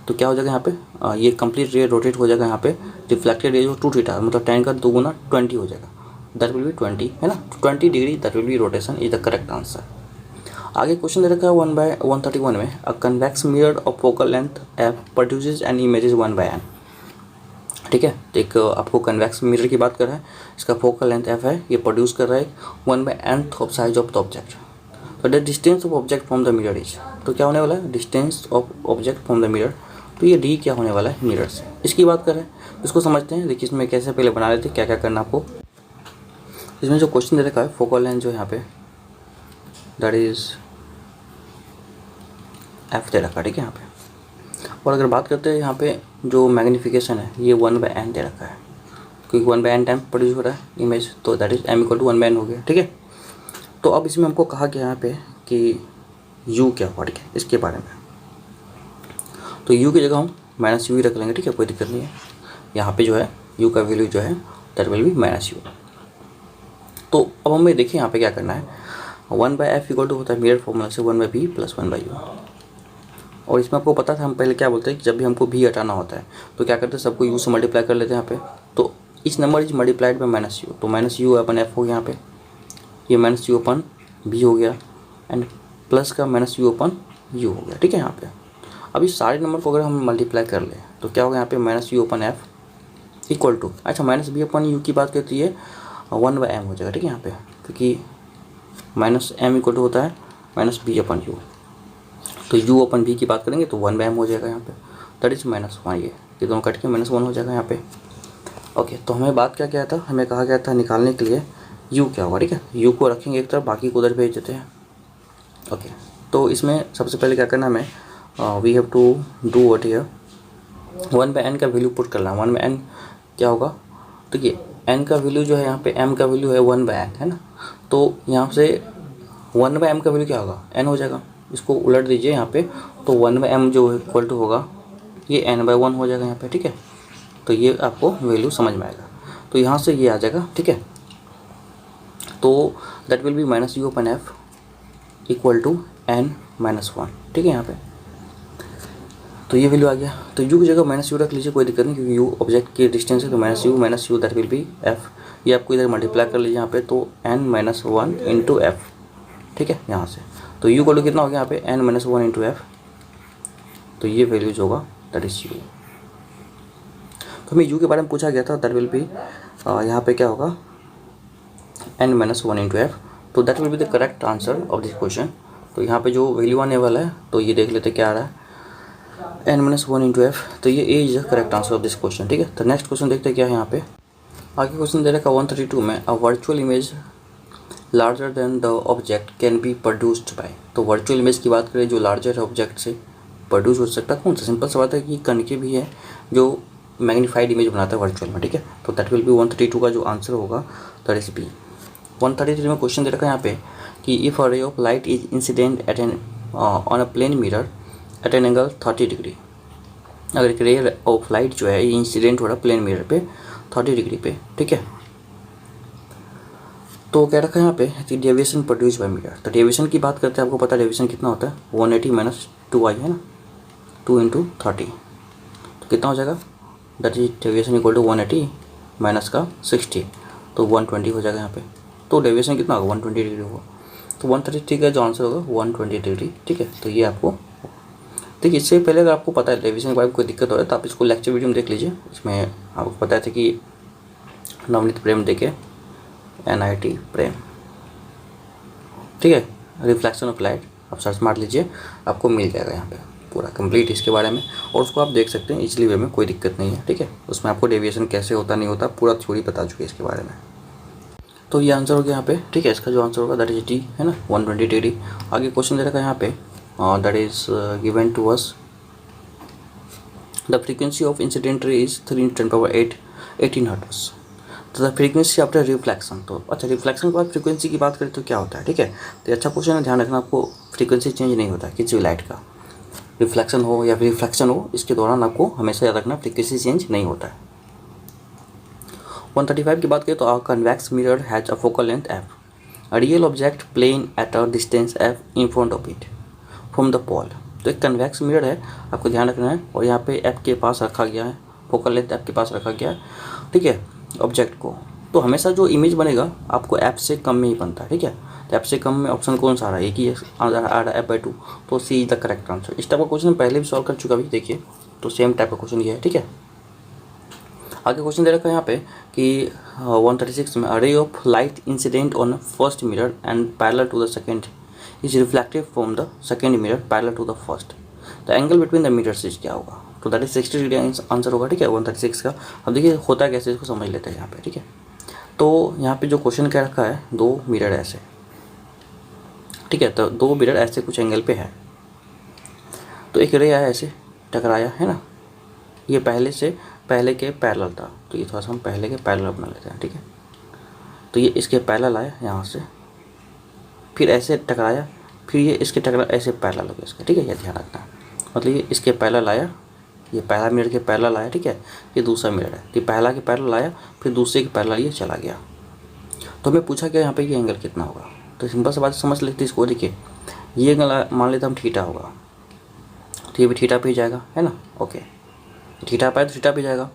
तो क्या हो जाएगा यहाँ पे, ये कंप्लीट रे रोटेट हो जाएगा यहाँ पे, रिफ्लेक्टेड रे जो 2 थीटा मतलब 10 का 2 गुना 20 हो जाएगा, दैट विल बी 20, है ना। 20 degree that will B rotation is the correct answer. आगे क्वेश्चन दे रखा है 1/131 में, अ convex mirror of focal length F produces N images 1/n, ठीक है। तो एक आपको कन्वेक्स मिरर की बात कर रहा है, इसका फोकल लेंथ एफ है, ये प्रोड्यूस कर रहा है 1/n of size of the object. तो the distance of object from the mirror is, तो क्या होने वाला है, distance of object from the mirror, तो ये डी क्या होने वाला है, मिरर से। इसकी बात कर रहे हैं, इसको समझते हैं। देखिए इसमें कैसे पहले बना लेते, क्या क्या करना आपको। इसमें जो क्वेश्चन दे रखा है फोकल लेंथ जो यहाँ पे दैट इज एफ दे रखा है, ठीक है यहाँ पे। और अगर बात करते हैं यहाँ पे जो मैग्नीफिकेशन है ये 1/n दे रखा है, क्योंकि 1/n टाइम प्रोड्यूस हो रहा है इमेज, तो दैट इज m = 1/n हो गया, ठीक है। तो अब इसमें हमको कहा गया यहाँ पे कि u क्या हुआ, ठीक है, इसके बारे में। तो u की जगह हम -u ही रख लेंगे, ठीक है, कोई दिक्कत नहीं है। यहाँ पे जो है u का वैल्यू जो है दैट विल बी -u। तो अब हमें देखिए यहाँ पे क्या करना है, 1/f = होता है मिरर फॉर्मूला से 1/b + 1/u। और इसमें आपको पता था, हम पहले क्या बोलते हैं कि जब भी हमको भी हटाना होता है तो क्या करते हैं, सबको u से मल्टीप्लाई कर लेते हैं यहाँ पे। तो इस number is multiplied by -u, तो -u/f हो गया यहाँ पे, ये -u/b हो गया, एंड प्लस का -u/u हो गया, ठीक है यहाँ पे। अब इस सारे नंबर को अगर हम मल्टीप्लाई कर ले तो क्या होगा यहाँ पे, -u/f इक्वल टू, अच्छा -b/u की बात करती है 1/m हो जाएगा, ठीक है यहाँ पे, क्योंकि -m = होता है -b/u। तो u/b की बात करेंगे तो 1/m हो जाएगा यहाँ पे, दैट इज -1, ये दोनों कट के -1 हो जाएगा यहाँ पे। ओके, तो हमें बात क्या था, हमें कहा गया था निकालने के लिए u क्या होगा, ठीक है। u को रखेंगे एक तरफ, बाकी को उधर भेज देते हैं। ओके, तो इसमें सबसे पहले क्या करना हमें, we have to do what here, 1/n का वैल्यू पुट करना। 1/n क्या होगा, देखिए n का वैल्यू जो है यहाँ पे, m का वैल्यू है 1/n, है ना। तो यहाँ से 1/m का वैल्यू क्या होगा, n हो जाएगा। इसको उलट दीजिए यहाँ पे, तो 1/m जो इक्वल टू होगा ये n/1 हो जाएगा यहाँ पे, ठीक है। तो ये आपको वैल्यू समझ में आएगा, तो यहाँ से ये आ जाएगा, ठीक है। तो that will be -u/f equal to n-1, ठीक है यहाँ पे। तो ये वैल्यू आ गया, तो u की जगह -u रख लीजिए, कोई दिक्कत नहीं, क्योंकि u ऑब्जेक्ट की डिस्टेंस है, तो -u that will B f, ये आपको इधर मल्टीप्लाई कर लीजिए यहाँ पे, तो n-1 इंटू f, ठीक है यहाँ से। तो u को कितना हो गया यहाँ पे, n-1 इंटू f, तो ये वैल्यू जो होगा दैट इज u। तो हमें u के बारे में पूछा गया था, दैट विल बी यहाँ पे क्या होगा, n-1 इंटू f, तो that will be the correct answer of this question. तो यहाँ पे जो वैल्यू आने वाला है तो ये देख लेते क्या आ रहा है, n-1 इंटू f, तो ये A is the correct answer of this question, ठीक है। तो नेक्स्ट क्वेश्चन देखते हैं क्या है यहाँ पे। आगे क्वेश्चन दे रखा 132 में, अ virtual image larger than the object can be produced by. तो वर्चुअल इमेज की बात करें जो लार्जर ऑब्जेक्ट से प्रोड्यूस हो सकता है, कौन सा, सिंपल सा बात है कि कनकेव भी है जो मैग्नीफाइड इमेज बनाता है वर्चुअल में, ठीक है। तो दैट विल बी 132 का जो आंसर होगा दैट इज बी। 133 में क्वेश्चन दे रखा है यहाँ पे कि if a ray of light is incident at an on a plane mirror at an angle 30 degree, अगर एक रे ऑफ लाइट जो है ये इंसिडेंट हो रहा है प्लेन मिरर पे 30 डिग्री पे, ठीक है। तो क्या रखा है यहाँ पे कि डेविएशन प्रोड्यूस बाय मिरर। तो डेविएशन की बात करते हैं, आपको पता है डेविएशन कितना होता है, 180 - 2i, है ना, 2 × 30, तो कितना हो जाएगा, that is deviation equal to 180 minus का 60, तो 120 हो जाएगा यहाँ पे। तो डेविएशन कितना होगा, 120 डिग्री होगा। तो 133 का जो आंसर होगा 120 डिग्री, ठीक है। तो ये आपको देखिए, इससे पहले अगर आपको पता है डेविएशन के बारे में कोई दिक्कत हो रहा है तो आप इसको लेक्चर वीडियो में देख लीजिए, इसमें आपको पता था कि नवनीत प्रेम देखे NIT प्रेम, ठीक है, रिफ्लेक्शन ऑफ लाइट, आप सर्च मार लीजिए, आपको मिल जाएगा यहाँ पे पूरा कंप्लीट इसके बारे में, और उसको आप देख सकते हैं इजली वे में, कोई दिक्कत नहीं है, ठीक है। उसमें आपको डेविएशन कैसे होता नहीं होता पूरा थ्योरी बता चुके हैं इसके बारे में। तो ये आंसर हो गया यहाँ पे, ठीक है। इसका जो आंसर होगा दैट इज डी, है ना, 120 डिग्री। आगे क्वेश्चन दे रखा है यहाँ पे, that is given to us the frequency of incident ray is 3 × 10⁸ 18 hertz. तो द फ्रीक्वेंसी आफ्टर रिफ्लेक्शन, तो अच्छा रिफ्लेक्शन के बाद फ्रीक्वेंसी की बात करें तो क्या होता है, ठीक है। तो अच्छा क्वेश्चन है, ध्यान रखना, आपको फ्रीक्वेंसी चेंज नहीं होता है किसी भी लाइट का, रिफ्लेक्शन हो या फिर रिफ्लेक्शन हो, इसके दौरान आपको हमेशा याद रखना फ्रीक्वेंसी चेंज नहीं होता है। 135 की बात करें तो convex mirror has a focal length f, a real object plane at a distance F in front of it from the pole. तो एक कन्वेक्स मिरर है, आपको ध्यान रखना है, और यहाँ पे एफ के पास रखा गया है, फोकल लेंथ एफ के पास रखा गया है, ठीक है, ऑब्जेक्ट को। तो हमेशा जो इमेज बनेगा आपको एफ से कम में ही बनता है, ठीक है। तो एफ से कम में ऑप्शन कौन सा आ रहा है, एक ही आ रहा है F/2, तो C is the correct answer. इस टाइप का क्वेश्चन पहले भी सॉल्व कर चुका भी, देखिए, तो सेम टाइप का क्वेश्चन ये है, ठीक है। आगे क्वेश्चन दे रखा है यहाँ पे कि 136 में, a ray of light incident on first mirror and parallel to the second is reflected from the second mirror parallel to the first, the angle between the mirrors is क्या होगा, तो दैट इज 60 डिग्री आंसर होगा, ठीक है, 136 का। अब देखिए होता कैसे, इसको समझ लेते हैं यहाँ पे, ठीक है। तो यहाँ पे जो क्वेश्चन क्या रखा है, दो मिरर ऐसे, ठीक है, तो दो मिरर ऐसे कुछ एंगल पे है, तो एक रे आया ऐसे टकराया है ना, ये पहले के पैरेलल था, तो ये थोड़ा सा हम पहले के पैरेलल बना लेते हैं, ठीक है। तो ये इसके पैरेलल आया यहाँ से, फिर ऐसे टकराया, फिर ये इसके टकरा ऐसे पैरेलल हो गया इसका, ठीक है, ये ध्यान रखना है। मतलब ये इसके पैरेलल आया, ये पहला मिरर के पैरेलल आया, ठीक है, ये दूसरा मिरर है, तो पहला के पैरेलल आया, फिर दूसरे के पैरेलल ये चला गया। तो हमें पूछा गया यहाँ पे ये एंगल कितना होगा, तो सिंपल सी बात समझ लेते इसको। देखिए ये एंगल मान लेते हम थीटा होगा, तो ये भी थीटा पे ही जाएगा, है ना, ओके, थीटा पे तो थीटा पे जाएगा।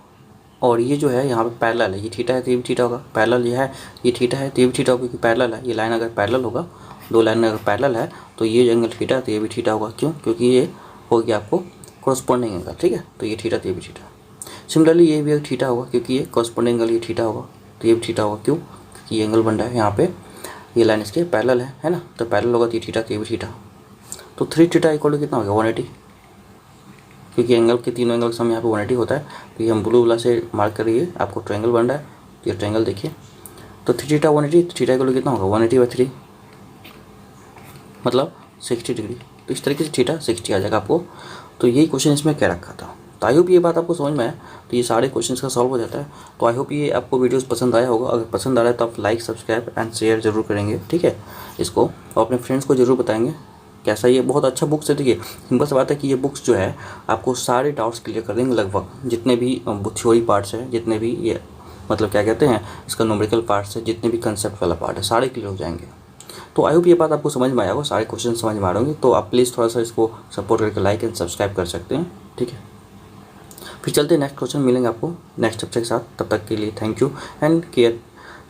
और ये जो है यहाँ पे पैरेलल है, ये थीटा है तो ये भी थीटा होगा, पैरेलल ये है, ये थीटा है तो ये भी थीटा होगा, क्योंकि पैरेलल है। ये लाइन अगर पैरेलल होगा, दो लाइन अगर पैरेलल है, तो ये एंगल थीटा है तो ये भी थीटा होगा, क्यों, क्योंकि ये हो गया आपको कॉरस्पॉन्डिंग एंगल, ठीक है, तो ये थीटा तो ये भी थीटा। सिमिलरली ये भी एक थीटा होगा, क्योंकि ये कॉरस्पॉन्डिंग एंगल ये थीटा होगा, तो ये भी थीटा होगा, क्यों, क्योंकि ये एंगल बन रहा है यहाँ पे, ये लाइन इसके पैरेलल है ना, तो पैरेलल होगा तो ये थीटा तो ये भी थीटा। तो 3 थीटा इक्वल टू कितना हो गया, 180, क्योंकि एंगल के तीनों एंगल सम यहाँ पे 180 होता है। तो ये हम ब्लू वाला से मार्क करिए, आपको ट्रायंगल बन रहा है, तो ये ट्रायंगल देखिए, तो 3 थीटा 180, तो थीटा इक्वल कितना होगा 180/3, मतलब 60 डिग्री। तो इस तरीके से थीटा 60 आ जाएगा आपको। तो यही क्वेश्चन इसमें क्या रखा था। तो आई होप ये बात आपको समझ में आया, तो ये सारे क्वेश्चन का सॉल्व हो जाता है। तो आई होप ये आपको वीडियोस पसंद आया होगा। अगर पसंद आ रहा है तो आप लाइक, सब्सक्राइब एंड शेयर जरूर करेंगे, ठीक है, इसको, और अपने फ्रेंड्स को जरूर बताएंगे कैसा। ये बहुत अच्छा बुक्स है। देखिए सिंपल सी बात है कि ये बुक्स जो है आपको सारे डाउट्स क्लियर कर देंगे, लगभग जितने भी थ्योरी पार्ट्स हैं, जितने भी ये मतलब क्या कहते हैं इसका न्यूमेरिकल पार्ट्स है, जितने भी कंसेप्ट वाला पार्ट है, सारे क्लियर हो जाएंगे। तो आई होप ये बात आपको समझ में आया होगा, सारे क्वेश्चन समझ में आ रहे होंगे। तो आप प्लीज़ थोड़ा सा इसको सपोर्ट करके लाइक एंड सब्सक्राइब कर सकते हैं, ठीक है। फिर चलते हैं नेक्स्ट क्वेश्चन, मिलेंगे आपको नेक्स्ट चैप्टर के साथ। तब तक के लिए thank you and care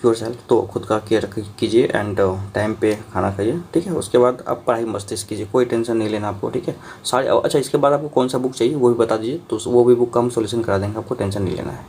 yourself. तो खुद का केयर कीजिए एंड टाइम पे खाना खाइए, ठीक है। उसके बाद आप पढ़ाई मस्तिष्क कीजिए, कोई टेंशन नहीं लेना आपको, ठीक है। सारे अच्छा, इसके बाद आपको कौन सा बुक चाहिए वो भी बता दीजिए, तो वो भी बुक का हम सोल्यूशन करा देंगे, आपको टेंशन नहीं लेना है।